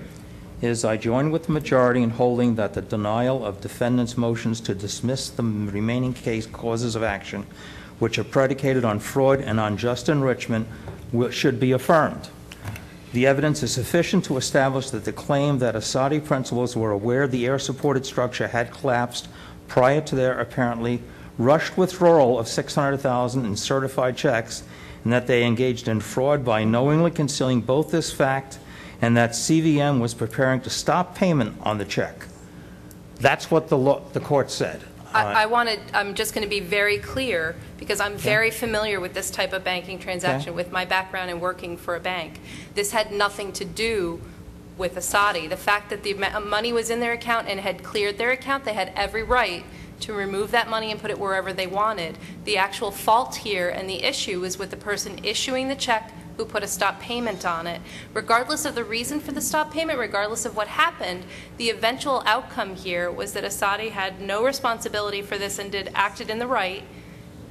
is, I join with the majority in holding that the denial of defendants' motions to dismiss the remaining case causes of action, which are predicated on fraud and unjust enrichment, should be affirmed. The evidence is sufficient to establish that the claim that Asadi principals were aware the air-supported structure had collapsed prior to their apparently rushed withdrawal of $600,000 in certified checks, and that they engaged in fraud by knowingly concealing both this fact and that CVM was preparing to stop payment on the check. That's what the court said. I'm just going to be very clear, because I'm very familiar with this type of banking transaction with my background in working for a bank. This had nothing to do with Asadi. The fact that the money was in their account and had cleared their account, they had every right to remove that money and put it wherever they wanted. The actual fault here and the issue was with the person issuing the check, who put a stop payment on it. Regardless of the reason for the stop payment, regardless of what happened, the eventual outcome here was that Asadi had no responsibility for this and acted in the right,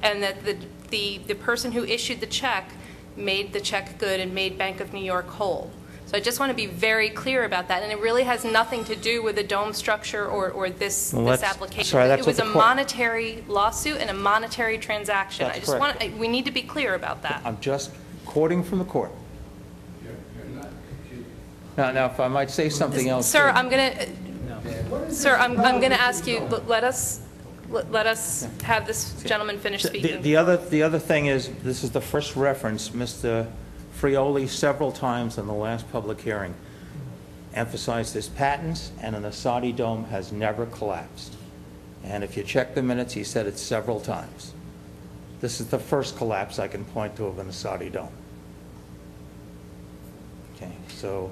and that the person who issued the check made the check good and made Bank of New York whole. So I just want to be very clear about that, and it really has nothing to do with the dome structure or this application. Sorry, it was a monetary lawsuit and a monetary transaction. That's I just correct. we need to be clear about that. I'm just quoting from the court. Now, if I might say something else. Sir, I'm going to ask you, let us have this gentleman finish speaking. The other thing is, this is the first reference, Mr. Frioli several times in the last public hearing emphasized his patents, and an Asadi dome has never collapsed. And if you check the minutes, he said it several times. This is the first collapse I can point to of an Asadi dome. Okay, so,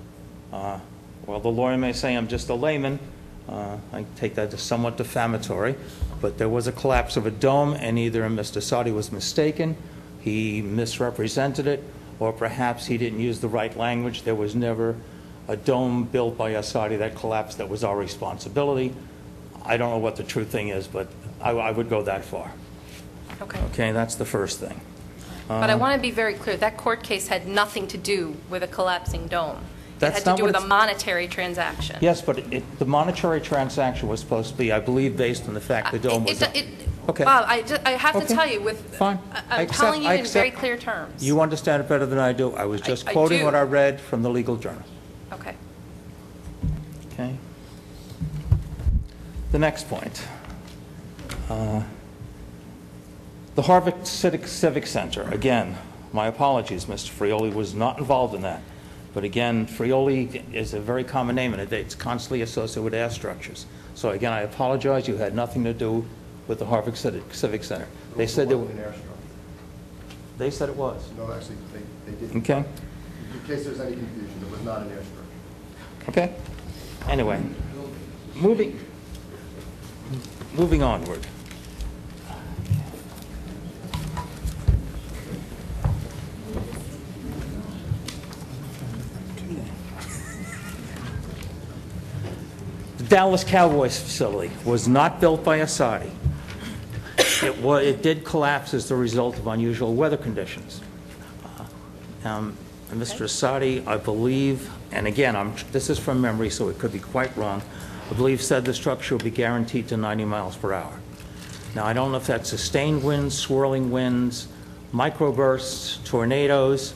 while the lawyer may say I'm just a layman, I take that as somewhat defamatory, but there was a collapse of a dome, and either Mr. Asadi was mistaken, he misrepresented it, or perhaps he didn't use the right language. There was never a dome built by Asadi that collapsed that was our responsibility. I don't know what the true thing is, but I would go that far. Okay. Okay, that's the first thing. But I want to be very clear, that court case had nothing to do with a collapsing dome. It That's had to not do what with a monetary transaction. Yes, but the monetary transaction was supposed to be, I believe, based on the fact the dome was... Okay. Bob, I have to tell you, Fine. I'm telling you in very clear terms. You understand it better than I do. I was just I quoting do. what I read from the legal journal. Okay. Okay. The next point. The Harvard Civic Center. Again, my apologies, Mr. Frioli was not involved in that. But again, Frioli is a very common name, and it's constantly associated with air structures. So again, I apologize. You had nothing to do with the Harvard Civic Center. They said there was an air structure. They said it was. No, actually, they didn't. Okay. In case there's any confusion, it was not an air structure. Okay. Anyway, moving onward. The Dallas Cowboys facility was not built by Asadi. It did collapse as the result of unusual weather conditions. Mr. Asadi, I believe, and again, this is from memory, so it could be quite wrong, I believe said the structure will be guaranteed to 90 miles per hour. Now, I don't know if that's sustained winds, swirling winds, microbursts, tornadoes,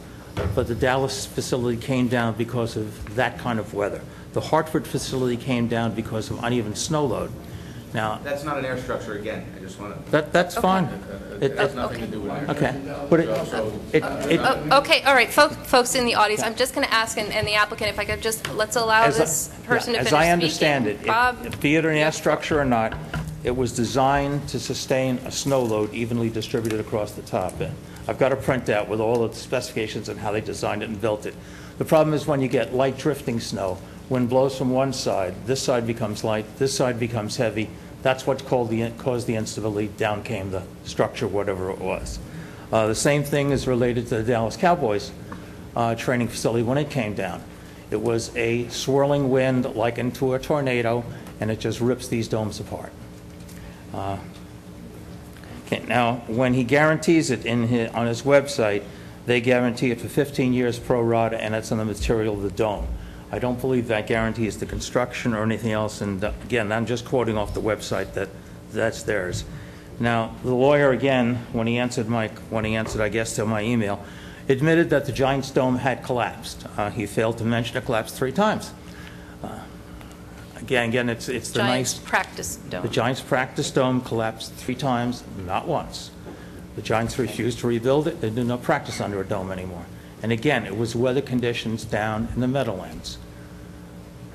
but the Dallas facility came down because of that kind of weather. The Hartford facility came down because of uneven snow load. Now, That's not an air structure again. I just want to... that's fine. It has nothing to do with it. Okay. But Okay, all right, folks in the audience, I'm just going to ask, and the applicant, if I could just, let's allow this person to finish As I speaking. understand it, be it an air structure or not, it was designed to sustain a snow load evenly distributed across the top end. I've got a printout with all of the specifications and how they designed it and built it. The problem is when you get light drifting snow, wind blows from one side, this side becomes light, this side becomes heavy. That's what caused the instability. Down came the structure, whatever it was. The same thing is related to the Dallas Cowboys training facility when it came down. It was a swirling wind likened to a tornado, and it just rips these domes apart. Okay, now, when he guarantees it on his website, they guarantee it for 15 years pro rata, and it's on the material of the dome. I don't believe that guarantees the construction or anything else, and again, I'm just quoting off the website that's theirs. Now, the lawyer, again, when he answered, I guess, to my email, admitted that the Giants dome had collapsed. He failed to mention it collapsed 3 times. Again, it's the Giants practice dome. The Giants practice dome collapsed 3 times, not once. The Giants refused to rebuild it. They do not practice under a dome anymore. And again, it was weather conditions down in the Meadowlands.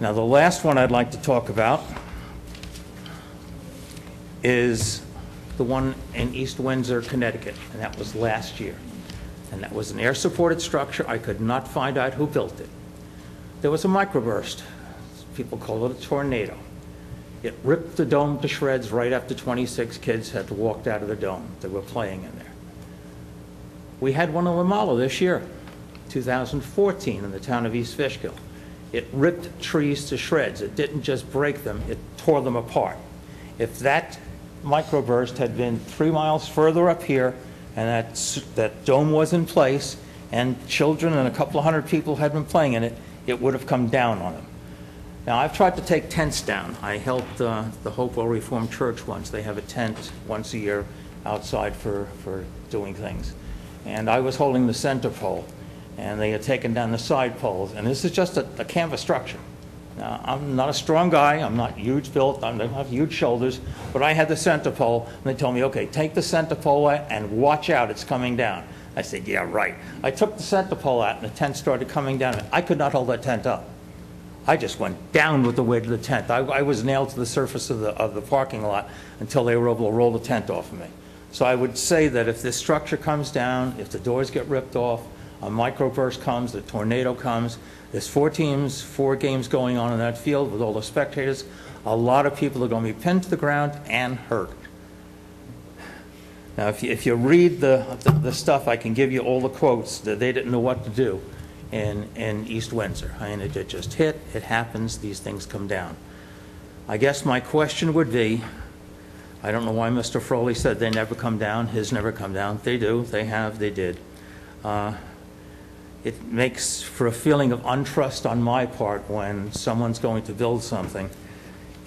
Now, the last one I'd like to talk about is the one in East Windsor, Connecticut, and that was last year. And that was an air-supported structure. I could not find out who built it. There was a microburst. People call it a tornado. It ripped the dome to shreds right after 26 kids had walked out of the dome. They were playing in there. We had one in Lamala this year. 2014 in the town of East Fishkill. It ripped trees to shreds. It didn't just break them, it tore them apart. If that microburst had been 3 miles further up here and that dome was in place and children and a couple of hundred people had been playing in it, it would have come down on them. Now, I've tried to take tents down. I helped the Hopewell Reformed Church once. They have a tent once a year outside for doing things. And I was holding the center pole, and they had taken down the side poles. And this is just a canvas structure. Now, I'm not a strong guy. I'm not huge built. I don't have huge shoulders. But I had the center pole, and they told me, okay, take the center pole out and watch out, it's coming down. I said, yeah, right. I took the center pole out, and the tent started coming down. I could not hold that tent up. I just went down with the weight of the tent. I was nailed to the surface of the parking lot until they were able to roll the tent off of me. So I would say that if this structure comes down, if the doors get ripped off, a microburst comes, a tornado comes, there's 4 teams, 4 games going on in that field with all the spectators, a lot of people are going to be pinned to the ground and hurt. Now, if you read the stuff, I can give you all the quotes that they didn't know what to do in East Windsor. I mean, it just hit, it happens, these things come down. I guess my question would be, I don't know why Mr. Froley said they never come down, his never come down. They do, they have, they did. It makes for a feeling of untrust on my part when someone's going to build something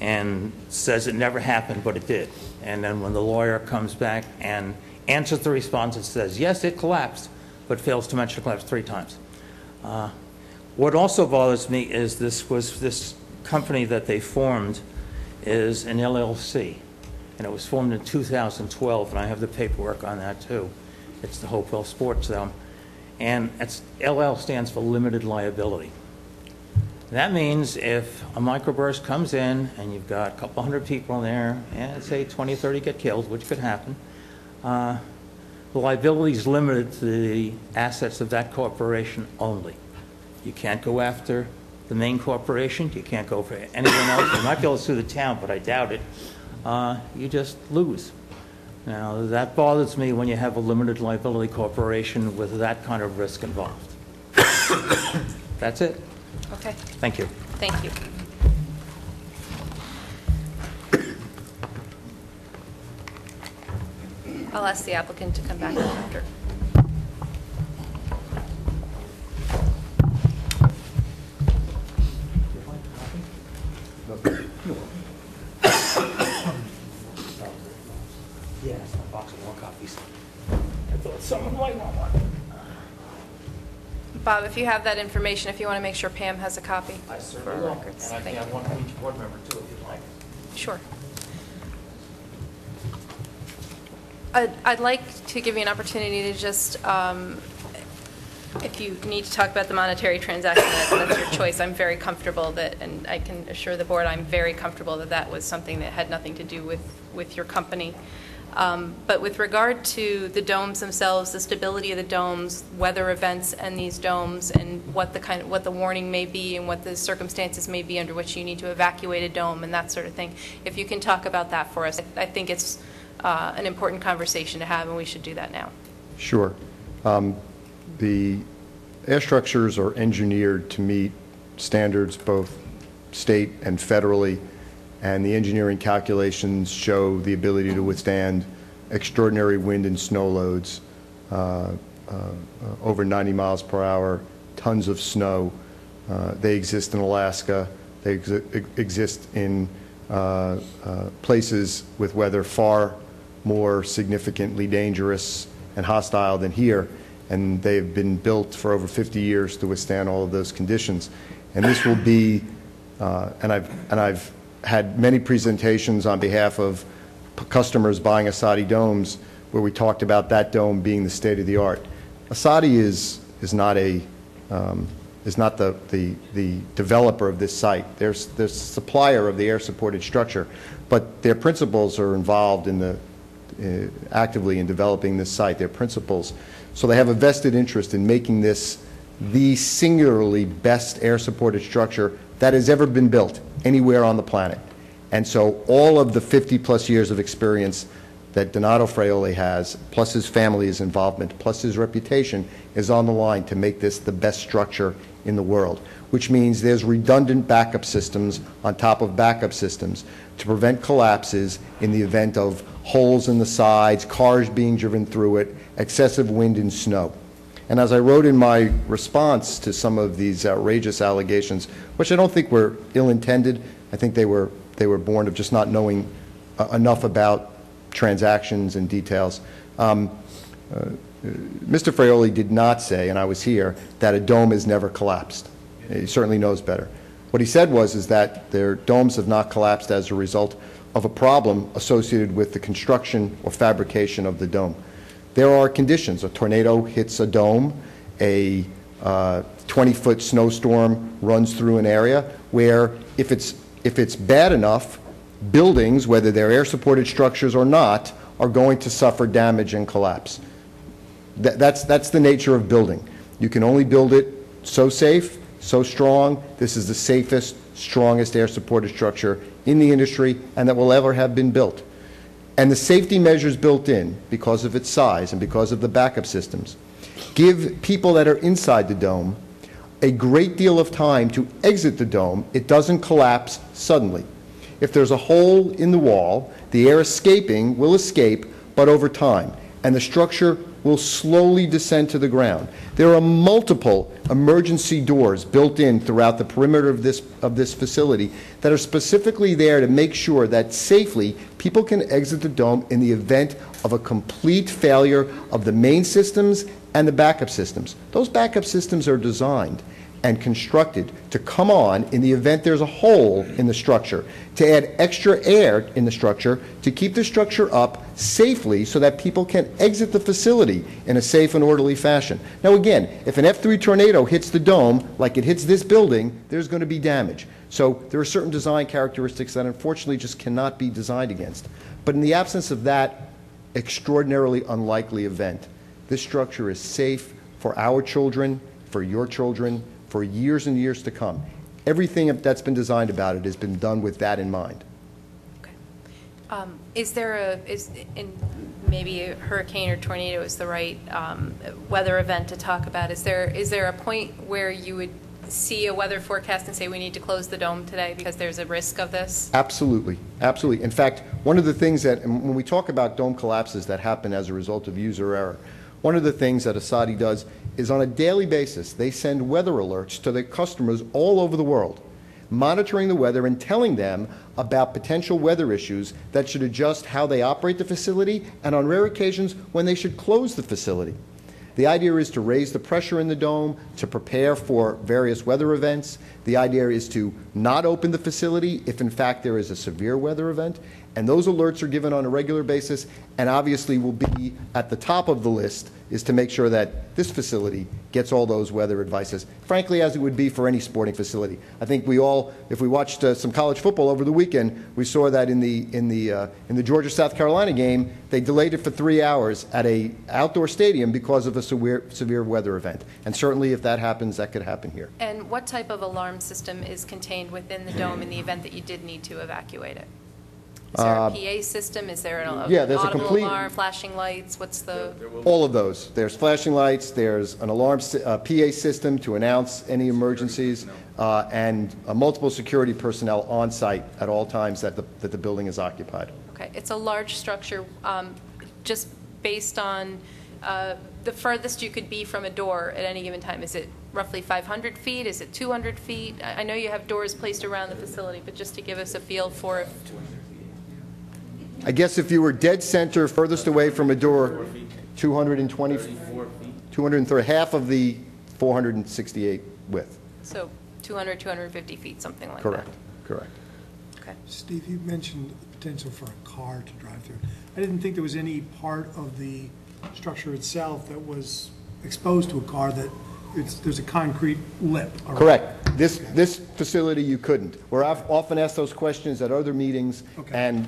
and says it never happened, but it did. And then when the lawyer comes back and answers the response and says, yes, it collapsed, but fails to mention it collapsed 3 times. What also bothers me is this company that they formed is an LLC, and it was formed in 2012, and I have the paperwork on that too. It's the Hopewell Sports Zone, and LL stands for limited liability. That means if a microburst comes in and you've got a couple hundred people in there, and say 20 or 30 get killed, which could happen, the liability is limited to the assets of that corporation only. You can't go after the main corporation. You can't go for anyone else. You might be able to sue the town, but I doubt it. You just lose. Now, that bothers me when you have a limited liability corporation with that kind of risk involved. That's it. Okay. Thank you. Thank you. I'll ask the applicant to come back after. Yes, a box of more copies. I thought someone might want one. Bob, if you have that information, if you want to make sure Pam has a copy I for certainly our will. records. And I Thank can have you. one for each board member too, if you'd like. Sure. I'd like to give you an opportunity to just, if you need to talk about the monetary transaction, that's your choice. I'm very comfortable that, and I can assure the board, I'm very comfortable that that was something that had nothing to do with your company. But with regard to the domes themselves, the stability of the domes, weather events and these domes, and what the warning may be and what the circumstances may be under which you need to evacuate a dome and that sort of thing, if you can talk about that for us, I think it's an important conversation to have, and we should do that now. Sure. The air structures are engineered to meet standards both state and federally, and the engineering calculations show the ability to withstand extraordinary wind and snow loads, over 90 miles per hour, tons of snow. They exist in Alaska. They exist in places with weather far more significantly dangerous and hostile than here, and they've been built for over 50 years to withstand all of those conditions. And this will be, and I've had many presentations on behalf of customers buying Asadi domes where we talked about that dome being the state of the art. Asadi is not the developer of this site. They're the supplier of the air supported structure, but their principals are involved in the actively in developing this site. Their principals, so they have a vested interest in making this the singularly best air supported structure that has ever been built anywhere on the planet. And so all of the 50+ years of experience that Donato Fraioli has, plus his family's involvement, plus his reputation, is on the line to make this the best structure in the world, which means there's redundant backup systems on top of backup systems to prevent collapses in the event of holes in the sides, cars being driven through it, excessive wind and snow. And as I wrote in my response to some of these outrageous allegations, which I don't think were ill-intended, I think they were born of just not knowing enough about transactions and details. Mr. Fraioli did not say, and I was here, that a dome has never collapsed. He certainly knows better. What he said is that their domes have not collapsed as a result of a problem associated with the construction or fabrication of the dome. There are conditions. A tornado hits a dome, a 20-foot snowstorm runs through an area where if it's bad enough, buildings, whether they're air-supported structures or not, are going to suffer damage and collapse. That's the nature of building. You can only build it so safe, so strong. This is the safest, strongest air-supported structure in the industry and that will ever have been built. And the safety measures built in, because of its size and because of the backup systems, give people that are inside the dome a great deal of time to exit the dome. It doesn't collapse suddenly. If there's a hole in the wall, the air escaping will escape, but over time, and the structure will slowly descend to the ground. There are multiple emergency doors built in throughout the perimeter of this facility that are specifically there to make sure that safely people can exit the dome in the event of a complete failure of the main systems and the backup systems. Those backup systems are designed and constructed to come on in the event there's a hole in the structure, to add extra air in the structure, to keep the structure up safely so that people can exit the facility in a safe and orderly fashion. Now again, if an F3 tornado hits the dome like it hits this building, there's going to be damage. So there are certain design characteristics that unfortunately just cannot be designed against. But in the absence of that extraordinarily unlikely event, this structure is safe for our children, for your children, for years and years to come. Everything that's been designed about it has been done with that in mind. Is there maybe a hurricane or tornado is the right weather event to talk about? Is there a point where you would see a weather forecast and say we need to close the dome today because there's a risk of this? Absolutely, absolutely. In fact, one of the things that, when we talk about dome collapses that happen as a result of user error, one of the things that Asadi does is on a daily basis, they send weather alerts to their customers all over the world, monitoring the weather and telling them about potential weather issues that should adjust how they operate the facility and on rare occasions when they should close the facility. The idea is to raise the pressure in the dome, to prepare for various weather events. The idea is to not open the facility if in fact there is a severe weather event. And those alerts are given on a regular basis and obviously will be at the top of the list is to make sure that this facility gets all those weather advices, frankly, as it would be for any sporting facility. I think we all, if we watched some college football over the weekend, we saw that in the Georgia-South Carolina game, they delayed it for 3 hours at an outdoor stadium because of a severe weather event. And certainly if that happens, that could happen here. And what type of alarm system is contained within the dome in the event that you did need to evacuate it? Is there a PA system? Is there an audible alarm, flashing lights? What's the... All of those. There's flashing lights, there's an alarm PA system to announce any emergencies, and multiple security personnel on site at all times that the building is occupied. Okay. It's a large structure. Just based on the furthest you could be from a door at any given time, is it roughly 500 feet? Is it 200 feet? I know you have doors placed around the facility, but just to give us a feel for... I guess if you were dead center, furthest away from a door, 220 feet, 230, half of the 468 width. So 200, 250 feet, something like Correct. that. Correct. Okay. Steve, you mentioned the potential for a car to drive through. I didn't think there was any part of the structure itself that was exposed to a car that there's a concrete lip. Correct. This facility you couldn't. We're often asked those questions at other meetings, and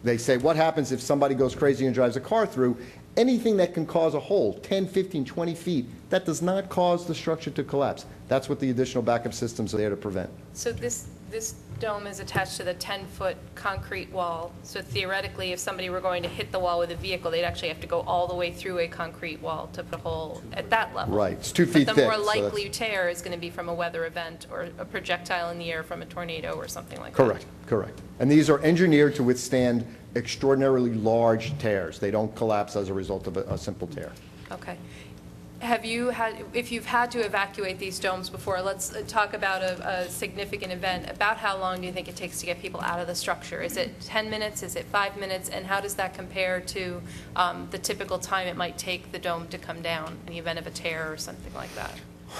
they say, what happens if somebody goes crazy and drives a car through? Anything that can cause a hole, 10, 15, 20 feet, that does not cause the structure to collapse. That's what the additional backup systems are there to prevent. So this dome is attached to the 10-foot concrete wall. So theoretically, if somebody were going to hit the wall with a vehicle, they'd actually have to go all the way through a concrete wall to put a hole at that level. Right, it's 2 feet But thick. the more so likely that's- tear is going to be from a weather event or a projectile in the air from a tornado or something like that. Correct, correct. And these are engineered to withstand extraordinarily large tears. They don't collapse as a result of a simple tear. Okay. Have you had, if you've had to evacuate these domes before, let's talk about a significant event. About how long do you think it takes to get people out of the structure? Is it 10 minutes? Is it 5 minutes? And how does that compare to the typical time it might take the dome to come down in the event of a tear or something like that?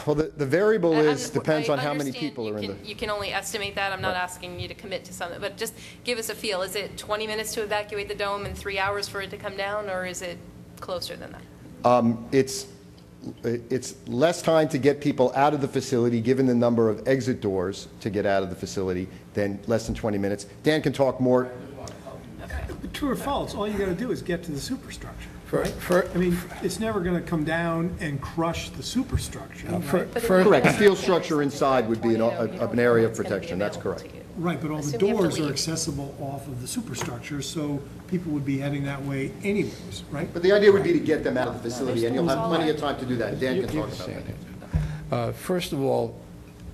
Well, the variable depends on how many people are in the... You can only estimate that. I'm not Right. asking you to commit to something, but just give us a feel. Is it 20 minutes to evacuate the dome and 3 hours for it to come down, or is it closer than that? It's less time to get people out of the facility, given the number of exit doors to get out of the facility, than less than 20 minutes. Dan can talk more. True or false, all you got to do is get to the superstructure. For- I mean, it's never going to come down and crush the superstructure. right? Correct. Steel structure inside would be an area of protection. That's correct. Right, but all the Assume you have to doors are leave. accessible off of the superstructure, so people would be heading that way anyways, right? But the idea would be to get them out of the facility, and you'll have plenty of time to do that. Dan can talk about that. First of all,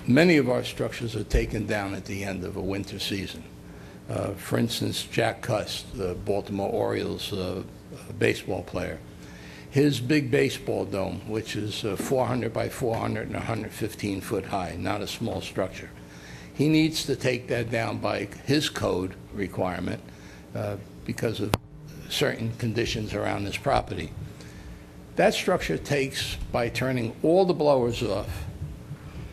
many of our structures are taken down at the end of a winter season. For instance, Jack Cuss, the Baltimore Orioles baseball player, his big baseball dome, which is 400 by 400 and 115 foot high, not a small structure. He needs to take that down by his code requirement because of certain conditions around his property. That structure takes by turning all the blowers off,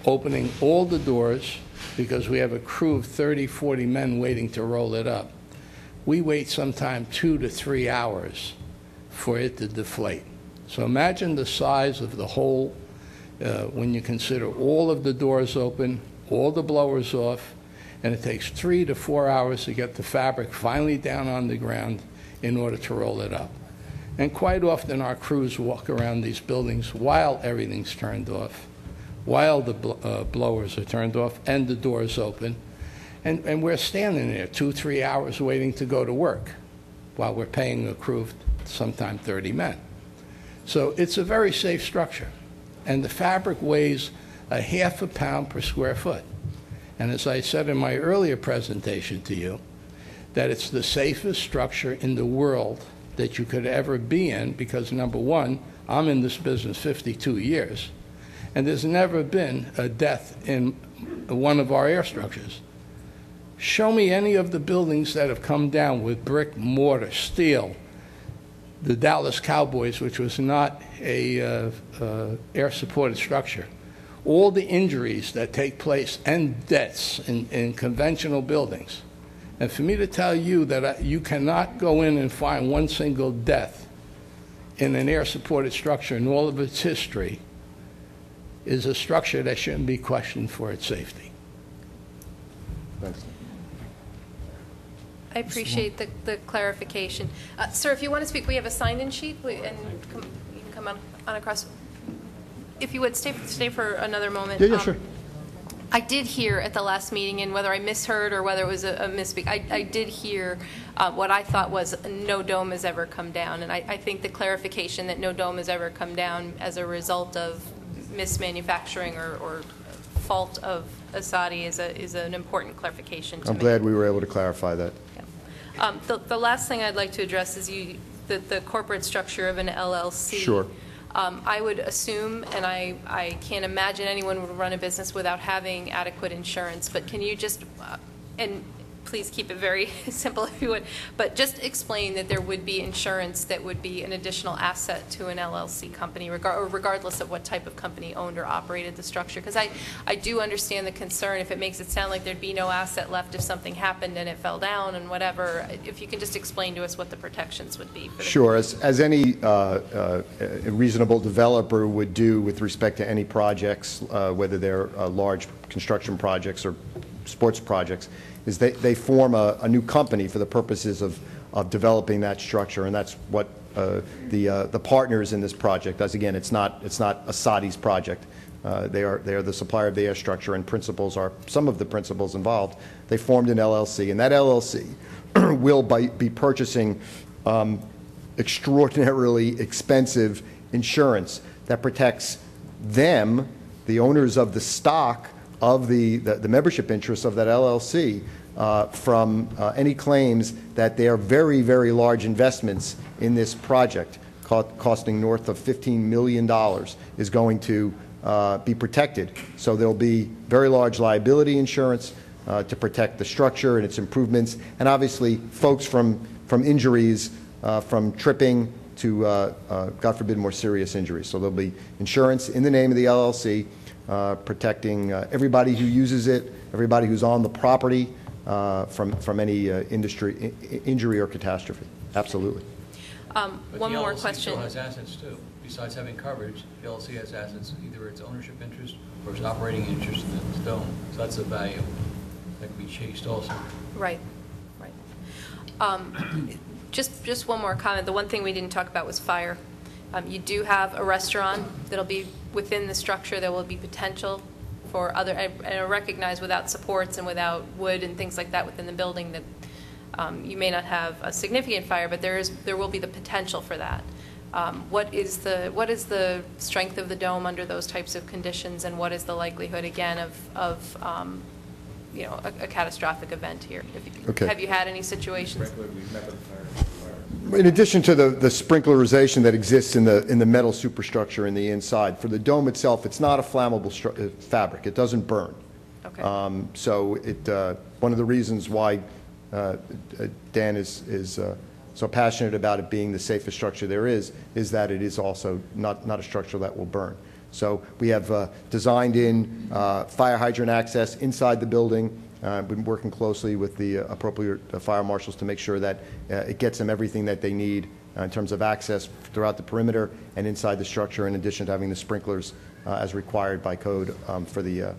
opening all the doors, because we have a crew of 30, 40 men waiting to roll it up. We wait sometime 2 to 3 hours for it to deflate. So imagine the size of the hole when you consider all of the doors open, all the blowers off, and it takes 3 to 4 hours to get the fabric finally down on the ground in order to roll it up. And quite often our crews walk around these buildings while everything's turned off, while the blowers are turned off and the doors open, and we're standing there 2, 3 hours waiting to go to work while we're paying a crew of sometimes 30 men. So it's a very safe structure, and the fabric weighs a half a pound per square foot. And as I said in my earlier presentation to you, that it's the safest structure in the world that you could ever be in, because number one, I'm in this business 52 years, and there's never been a death in one of our air structures. Show me any of the buildings that have come down with brick, mortar, steel. The Dallas Cowboys, which was not a air-supported structure. All the injuries that take place and deaths in conventional buildings. And for me to tell you that you cannot go in and find one single death in an air-supported structure in all of its history is a structure that shouldn't be questioned for its safety. Thanks. I appreciate the clarification. Sir, if you want to speak, we have a sign-in sheet, and you can come on across. If you would, stay for another moment. Yeah, sure. I did hear at the last meeting, and whether I misheard or whether it was a misspeak, I did hear what I thought was no dome has ever come down. And I think the clarification that no dome has ever come down as a result of mismanufacturing or fault of Asadi is an important clarification to I'm make. glad we were able to clarify that. The last thing I'd like to address is the corporate structure of an LLC. Sure. I would assume, and I can't imagine anyone would run a business without having adequate insurance, but can you just, and please keep it very simple if you would, but just explain that there would be insurance that would be an additional asset to an LLC company, regardless of what type of company owned or operated the structure. Because I do understand the concern if it makes it sound like there'd be no asset left if something happened and it fell down and whatever. If you can just explain to us what the protections would be. For the Sure. As any reasonable developer would do with respect to any projects, whether they're large construction projects or sports projects, is they form a new company for the purposes of developing that structure, and that's what the partners in this project does. Again, it's not Asadi's project. They are the supplier of the air structure, and some of the principals involved. They formed an LLC, and that LLC will be purchasing extraordinarily expensive insurance that protects them, the owners of the stock of the membership interests of that LLC, from any claims that they are very, very large investments in this project, costing north of $15 million, is going to be protected. So there'll be very large liability insurance to protect the structure and its improvements, and obviously folks from injuries, from tripping to, God forbid, more serious injuries. So there'll be insurance in the name of the LLC protecting everybody who uses it, everybody who's on the property from any injury or catastrophe. Absolutely. One more question. The LLC still has assets too. Besides having coverage, the LLC has assets, either its ownership interest or its operating interest in the dome. So that's a value that can be chased also. Right. Just one more comment. The one thing we didn't talk about was fire. You do have a restaurant that'll be within the structure. There will be potential for other, and I recognize without supports and without wood and things like that within the building that you may not have a significant fire, but there will be the potential for that. What is the strength of the dome under those types of conditions, and what is the likelihood again of a catastrophic event here? Okay. Have you had any situations? In addition to the sprinklerization that exists in the metal superstructure in the inside, for the dome itself, it's not a flammable fabric. It doesn't burn. Okay. So one of the reasons why Dan is so passionate about it being the safest structure there is that it is also not a structure that will burn. So we have designed in fire hydrant access inside the building. Been working closely with the appropriate fire marshals to make sure that it gets them everything that they need in terms of access throughout the perimeter and inside the structure, in addition to having the sprinklers as required by code for the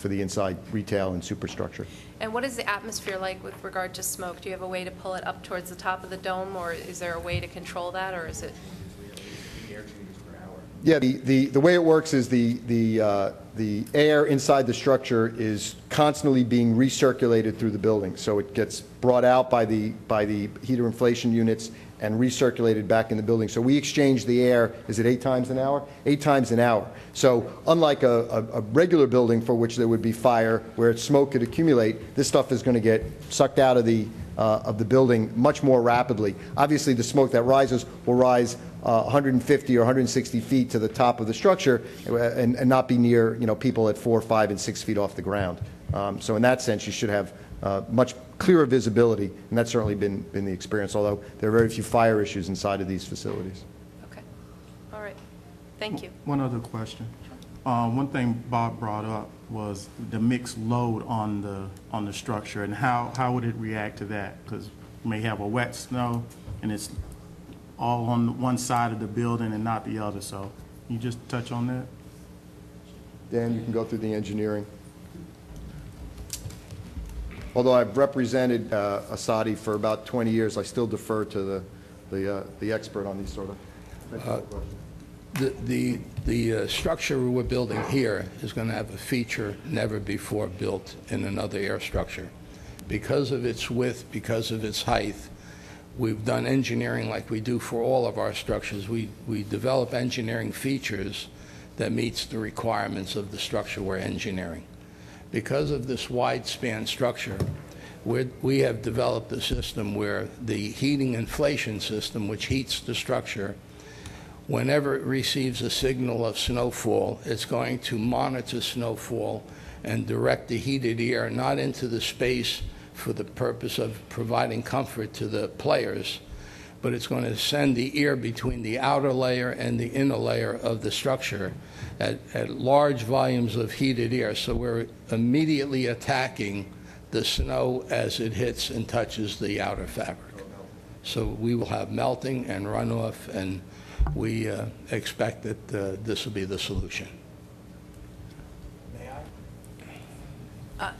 inside retail and superstructure. And what is the atmosphere like with regard to smoke? Do you have a way to pull it up towards the top of the dome, or is there a way to control that, or is it? Yeah, the way it works is the air inside the structure is constantly being recirculated through the building. So it gets brought out by the heater inflation units and recirculated back in the building. So we exchange the air, is it 8 times an hour? 8 times an hour. So unlike a regular building for which there would be fire, where smoke could accumulate, this stuff is going to get sucked out of the building much more rapidly. Obviously, the smoke that rises will rise 150 or 160 feet to the top of the structure and not be near people at 4, 5, and 6 feet off the ground. So in that sense, you should have much clearer visibility, and that's certainly been the experience, although there are very few fire issues inside of these facilities. Okay. All right. Thank you. One other question. One thing Bob brought up was the mixed load on the structure, and how would it react to that? Because we may have a wet snow, and it's all on one side of the building and not the other. So can you just touch on that? Dan, you can go through the engineering. Although I've represented Asadi for about 20 years, I still defer to the expert on these sort of questions. The structure we're building here is going to have a feature never before built in another air structure. Because of its width, because of its height, we've done engineering like we do for all of our structures. We develop engineering features that meets the requirements of the structure we're engineering. Because of this wide span structure, we have developed a system where the heating inflation system, which heats the structure, whenever it receives a signal of snowfall, it's going to monitor snowfall and direct the heated air not into the space for the purpose of providing comfort to the players, but it's going to send the air between the outer layer and the inner layer of the structure at large volumes of heated air. So we're immediately attacking the snow as it hits and touches the outer fabric. So we will have melting and runoff, and we expect that this will be the solution. May I?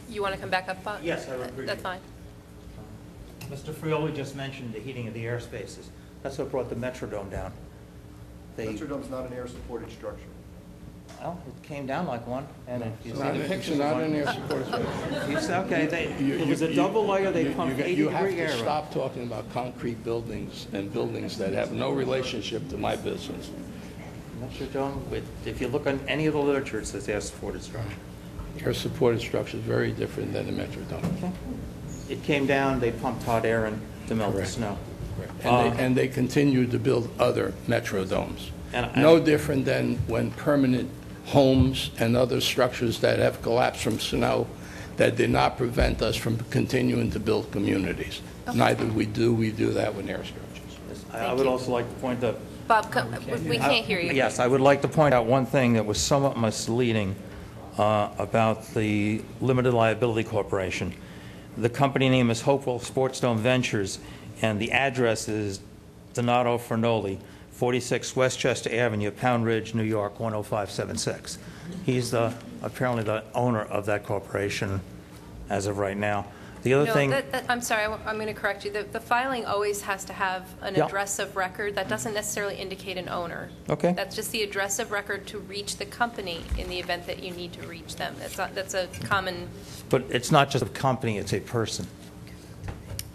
You want to come back up, Bob? Yes, I would appreciate That's fine. Mr. Frioli just mentioned the heating of the air spaces. That's what brought the Metrodome down. Metrodome's not an air-supported structure. Well, it came down like one, and you see the pictures. It's not in their support structure. Okay, it was a double layer, they pumped 80-degree You have air. to stop talking about concrete buildings and buildings that have no relationship to my business. Mr. Jones, if you look on any of the literature, it says air-supported structure. Air-supported structure is very different than a Metrodome. Okay. It came down, they pumped hot air in to melt the snow. And they continued to build other Metrodomes. And No different than when permanent homes and other structures that have collapsed from snow that did not prevent us from continuing to build communities. Neither we do that with air structures. I would also like to point out... Bob, we can't hear you. Yes, I would like to point out one thing that was somewhat misleading about the Limited Liability Corporation. The company name is Hopewell Sports Dome Ventures, and the address is Donato Fernoli, 46 Westchester Avenue, Pound Ridge, New York, 10576. He's apparently the owner of that corporation as of right now. The other thing... I'm sorry, I'm going to correct you. The filing always has to have an address of record. That doesn't necessarily indicate an owner. Okay. That's just the address of record to reach the company in the event that you need to reach them. That's a common... But it's not just a company, it's a person.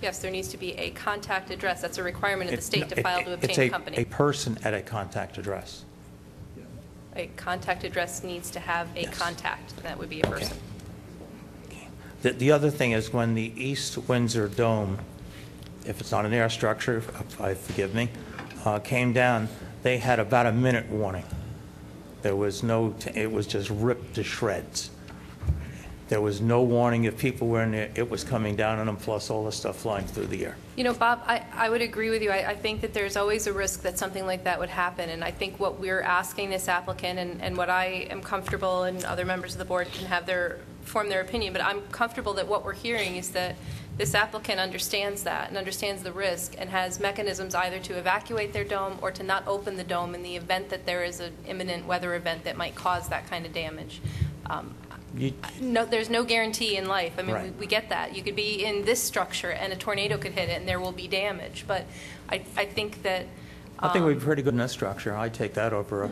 Yes, there needs to be a contact address. That's a requirement of the state to file to obtain company. It's a person at a contact address. A contact address needs to have a contact. That would be a person. The other thing is when the East Windsor Dome, if it's not an air structure, forgive me, came down, they had about a minute warning. There was no, it was just ripped to shreds. There was no warning if people were in there, it was coming down on them, plus all the stuff flying through the air. You know, Bob, I would agree with you. I think that there's always a risk that something like that would happen, and I think what we're asking this applicant, and what I am comfortable, and other members of the board can have form their opinion, but I'm comfortable that what we're hearing is that this applicant understands that and understands the risk and has mechanisms either to evacuate their dome or to not open the dome in the event that there is an imminent weather event that might cause that kind of damage. No, there's no guarantee in life. I mean, Right. we get that. You could be in this structure and a tornado could hit it and there will be damage. But I think that... I think we're pretty good in this structure. I take that over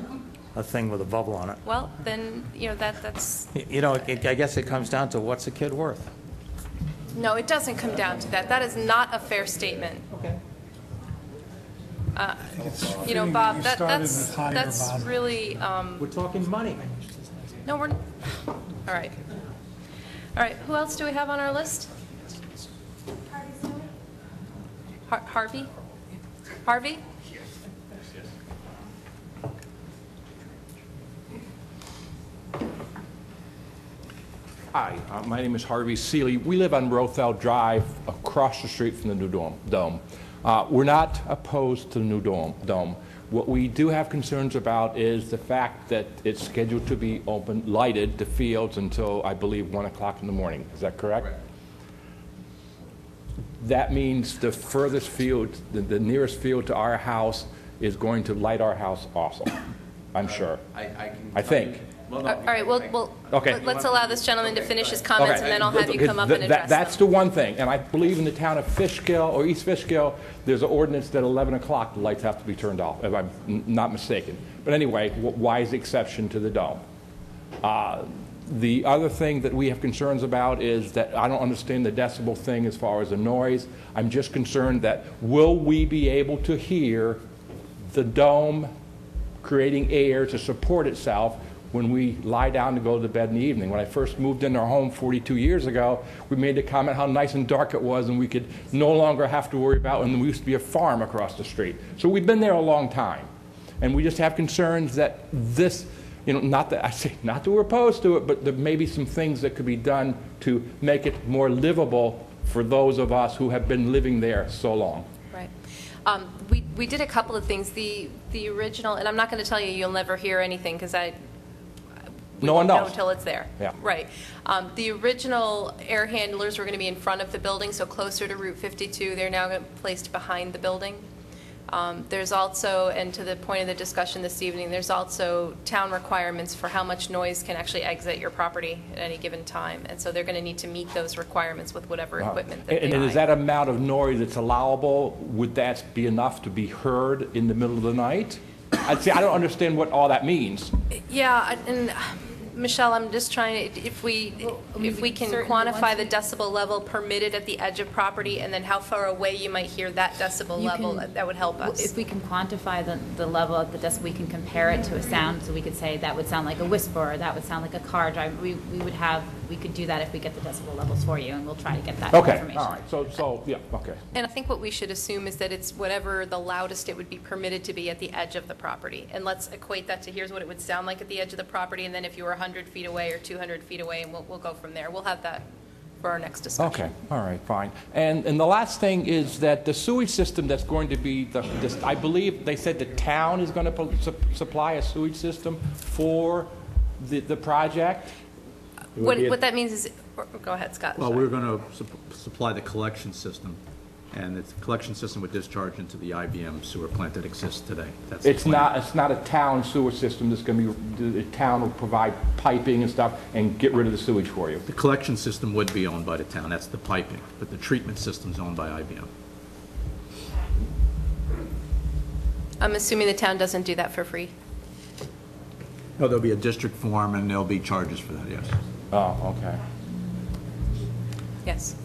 a thing with a bubble on it. Well, then, you know, that's... You know, I guess it comes down to what's a kid worth? No, it doesn't come down to that. That is not a fair statement. Okay. You know, Bob, that's really... We're talking money. No, we're... All right. All right, who else do we have on our list? Harvey? Harvey? Hi, my name is Harvey Seeley. We live on Rothel Drive across the street from the new dome. We're not opposed to the new dome. What we do have concerns about is the fact that it's scheduled to be lighted, the fields, until, I believe, 1 o'clock in the morning. Is that correct? That means the furthest field, the nearest field to our house is going to light our house also, I'm sure. I think. All right, well, Okay. let's allow this gentleman to finish his comments, and then I'll have you come up and address them. That's the one thing, and I believe in the town of Fishkill, or East Fishkill, there's an ordinance that 11 o'clock, the lights have to be turned off, if I'm not mistaken. But anyway, why is the exception to the dome? The other thing that we have concerns about is that I don't understand the decibel thing as far as the noise. I'm just concerned that will we be able to hear the dome creating air to support itself when we lie down to go to bed in the evening. When I first moved into our home 42 years ago, we made the comment how nice and dark it was and we could no longer have to worry about when there used to be a farm across the street. So we've been there a long time. And we just have concerns that this, you know, not that we're opposed to it, but there may be some things that could be done to make it more livable for those of us who have been living there so long. Right. We did a couple of things. The original, and I'm not going to tell you you'll never hear anything because no one knows. Know until it's there. Yeah. Right. The original air handlers were going to be in front of the building, so closer to Route 52. They're now placed behind the building. There's also, and to the point of the discussion this evening, there's also town requirements for how much noise can actually exit your property at any given time. And so they're going to need to meet those requirements with whatever equipment that they buy. And is that amount of noise that's allowable, would that be enough to be heard in the middle of the night? See, I don't understand what all that means. Yeah, and Michelle, I'm just trying to, if we can quantify the decibel level permitted at the edge of property, and then how far away you might hear that decibel level, that would help us. If we can quantify the level of the decibel, we can compare it to a sound, so we could say that would sound like a whisper, or that would sound like a car drive. We could do that if we get the decibel levels for you, and we'll try to get that information. All right, so, yeah, okay. And I think what we should assume is that it's whatever the loudest it would be permitted to be at the edge of the property. And let's equate that to here's what it would sound like at the edge of the property, and then if you were 100 feet away or 200 feet away, and we'll go from there. We'll have that for our next discussion. Okay, all right, fine. And the last thing is that the sewage system that's going to be, I believe they said the town is going to supply a sewage system for the project? What that means is, go ahead, Scott. Well, we're going to supply the collection system, and the collection system would discharge into the IBM sewer plant that exists today. That's It's not a town sewer system that's going to be, the town will provide piping and stuff and get rid of the sewage for you. The collection system would be owned by the town, that's the piping, but the treatment system's owned by IBM. I'm assuming the town doesn't do that for free. No, there'll be a district form, and there'll be charges for that, yes. Oh, okay. Yes.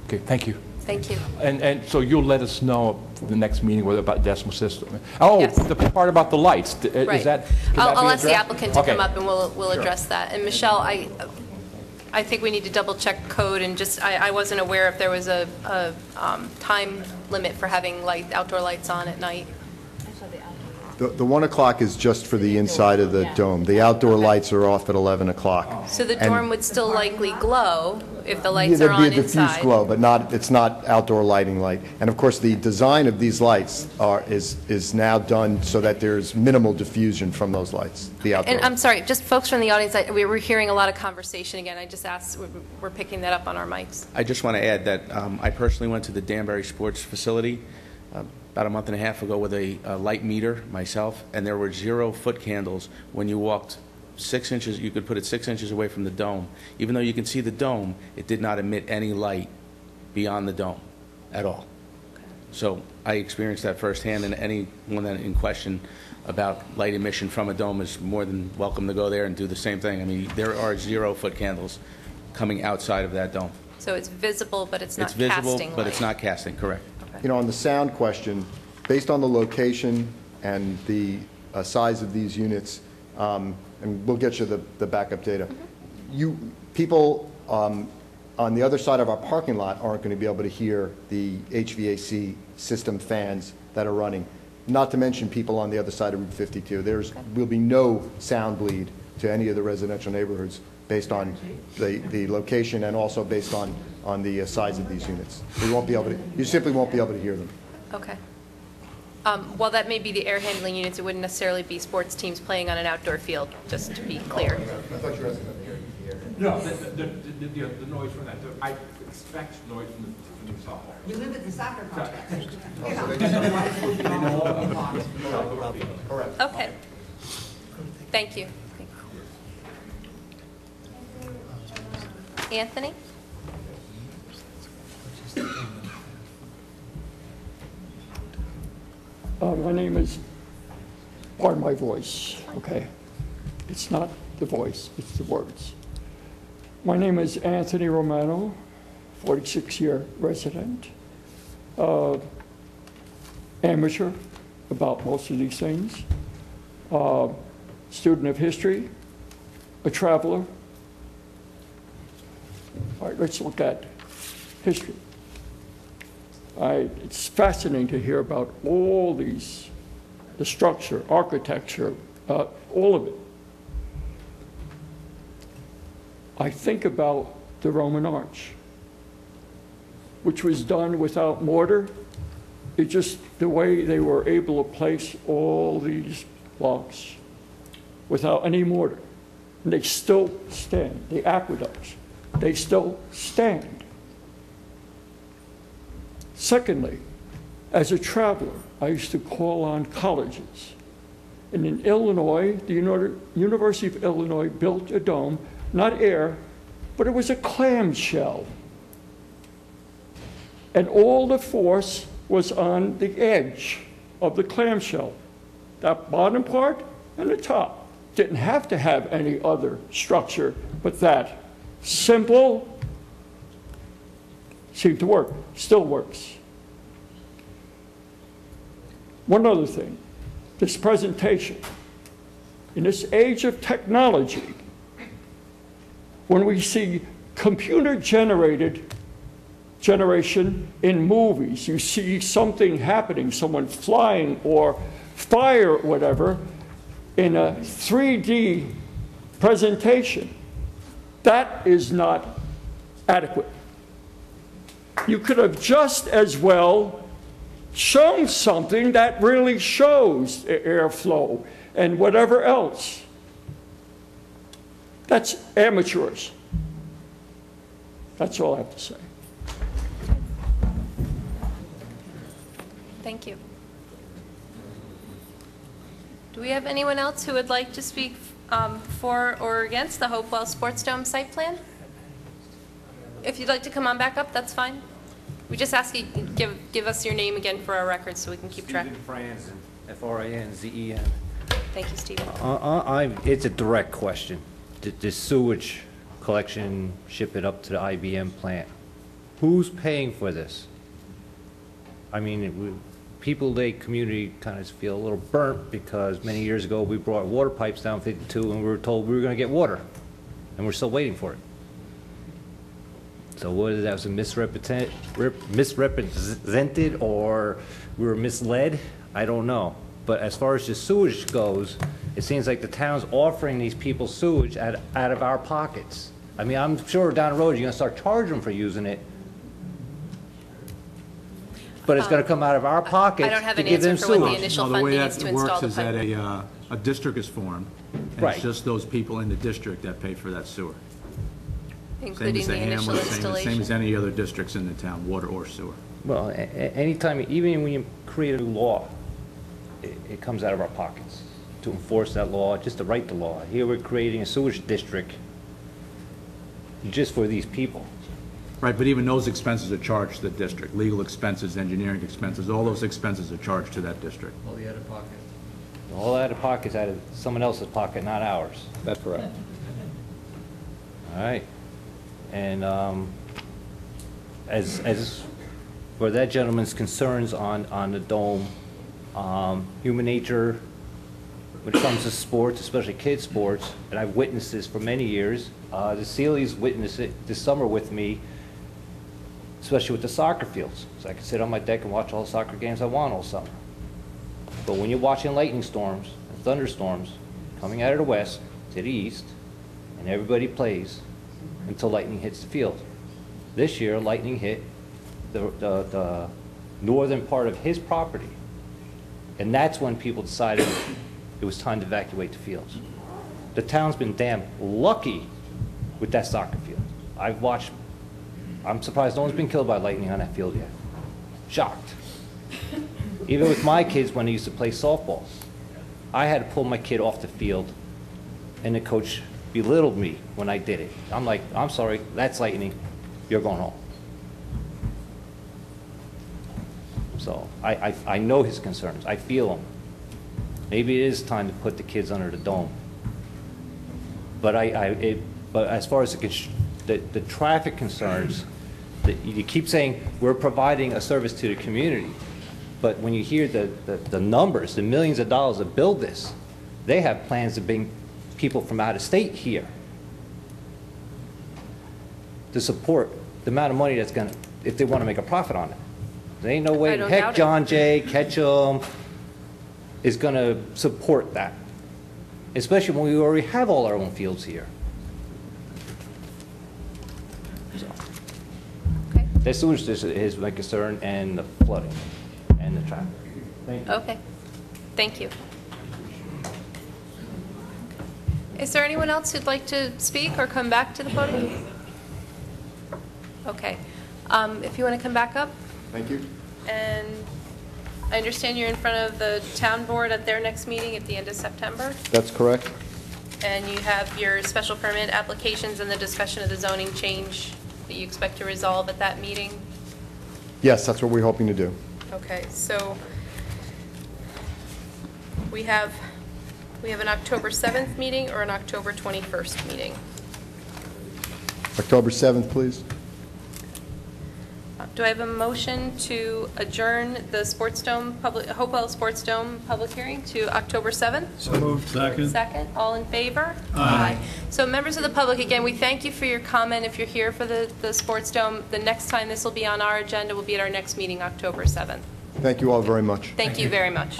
Okay, thank you. Thank you. And so you'll let us know at the next meeting whether about decimal system. Oh, yes. The part about the lights, right. Is that? I'll ask the applicant to come up and we'll address that. And Michelle, I think we need to double check code, and just I wasn't aware if there was a time limit for having outdoor lights on at night. The 1 o'clock is just for the inside of the dome. The outdoor lights are off at 11 o'clock. So the dorm would still likely glow if the lights are on inside? There'd be a diffuse inside. glow, but it's not outdoor lighting light. And of course, the design of these lights is now done so that there's minimal diffusion from those lights, the outdoor. And I'm sorry, just folks from the audience, we were hearing a lot of conversation again. I just asked, we're picking that up on our mics. I just want to add that I personally went to the Danbury Sports Facility about a month and a half ago with a light meter myself, and there were 0-foot candles. When you walked 6 inches, you could put it 6 inches away from the dome. Even though you can see the dome, it did not emit any light beyond the dome at all. So I experienced that firsthand, and anyone that in question about light emission from a dome is more than welcome to go there and do the same thing. I mean, there are 0-foot candles coming outside of that dome. So it's visible, but it's not casting light. It's visible, but light. it's not casting, correct. You know, on the sound question, based on the location and the size of these units, and we'll get you the backup data, people on the other side of our parking lot aren't going to be able to hear the HVAC system fans that are running, not to mention people on the other side of Route 52. There will be no sound bleed to any of the residential neighborhoods based on the location and also based on the size of these units. You simply won't be able to hear them. Okay. While that may be the air handling units, it wouldn't necessarily be sports teams playing on an outdoor field, just to be clear. I thought you were asking about the air. No, the noise from that. I expect noise from the softball. You live at the soccer complex. Correct. Okay. Thank you. Anthony? My name is, pardon my voice, okay? It's not the voice, it's the words. My name is Anthony Romano, 46-year resident, amateur about most of these things, student of history, a traveler. All right, let's look at history. It's fascinating to hear about all these, the structure, architecture, all of it. I think about the Roman arch, which was done without mortar. It just, the way they were able to place all these blocks without any mortar. And they still stand, the aqueducts, they still stand. Secondly, as a traveler, I used to call on colleges. And in Illinois, the University of Illinois built a dome, not air, but it was a clamshell. And all the force was on the edge of the clamshell. that bottom part and the top. Didn't have to have any other structure but that. Simple, seemed to work, still works. One other thing, this presentation. In this age of technology, when we see computer-generated generation in movies, you see something happening, someone flying or fire or whatever, in a 3D presentation. That is not adequate. You could have just as well shown something that really shows airflow and whatever else. That's amateurs. That's all I have to say. Thank you. Do we have anyone else who would like to speak for or against the Hopewell Sports Dome site plan? If you'd like to come on back up, that's fine. We just ask you give us your name again for our records so we can keep track. Stephen Franzen, F-R-A-N-Z-E-N. Thank you, Stephen. It's a direct question. The sewage collection, ship it up to the IBM plant. Who's paying for this? I mean, People Lake community kind of feel a little burnt because many years ago we brought water pipes down 52 and we were told we were going to get water, and we're still waiting for it. So whether that was misrepresented or we were misled, I don't know. But as far as the sewage goes, it seems like the town's offering these people sewage out of our pockets. I mean, I'm sure down the road you're going to start charging them for using it, but it's going to come out of our pockets. I don't have to an give answer them for what the sewage. initial funding is to install the The way that works is that a district is formed, and Right. it's just those people in the district that pay for that sewer. including the initial installation. Same as any other districts in the town, water or sewer. Well, anytime, even when you create a new law, it comes out of our pockets to enforce that law, just to write the law. Here we're creating a sewage district just for these people. Right, but even those expenses are charged to the district. Legal expenses, engineering expenses, all those expenses are charged to that district. All the out-of-pocket. All out of pocket's out of someone else's pocket, not ours. That's correct. All right. And as for that gentleman's concerns on the dome, human nature, when it comes to sports, especially kids' sports, and I've witnessed this for many years. The Seelys witnessed it this summer with me, especially with the soccer fields. So I can sit on my deck and watch all the soccer games I want all summer. But when you're watching lightning storms and thunderstorms coming out of the west to the east, and everybody plays until lightning hits the field. This year, lightning hit the northern part of his property. And that's when people decided it was time to evacuate the fields. The town's been damn lucky with that soccer field. I'm surprised no one's been killed by lightning on that field yet. Shocked. Even with my kids when they used to play softball, I had to pull my kid off the field, and the coach belittled me when I did it. I'm like, I'm sorry, that's lightning, you're going home. So I know his concerns, I feel them. Maybe it is time to put the kids under the dome. But but as far as the traffic concerns, you keep saying we're providing a service to the community, but when you hear the numbers, the millions of dollars to build this, they have plans to bring people from out of state here to support the amount of money that's going to, if they want to make a profit on it. There ain't no way in heck John Jay, Ketchum is going to support that, especially when we already have all our own fields here. So, the sewage is my concern, and the flooding and the traffic. Thank you. Okay, thank you. Is there anyone else who'd like to speak or come back to the podium? Okay, if you want to come back up. Thank you. And I understand you're in front of the town board at their next meeting at the end of September, That's correct. and you have your special permit applications and the discussion of the zoning change that you expect to resolve at that meeting? Yes, that's what we're hoping to do. Okay, so We have an October 7th meeting or an October 21st meeting. October 7th, please. Do I have a motion to adjourn the Hopewell Sports Dome public hearing to October 7th? So moved. Second. Second. All in favor? Aye. So members of the public, again, we thank you for your comment. If you're here for the Sports Dome, the next time this will be on our agenda will be at our next meeting, October 7th. Thank you all very much. Thank you very much.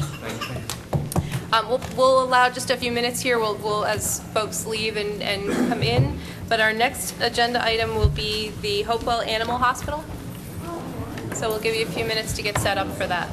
We'll allow just a few minutes here. We'll as folks leave and come in. But our next agenda item will be the Hopewell Animal Hospital. So we'll give you a few minutes to get set up for that.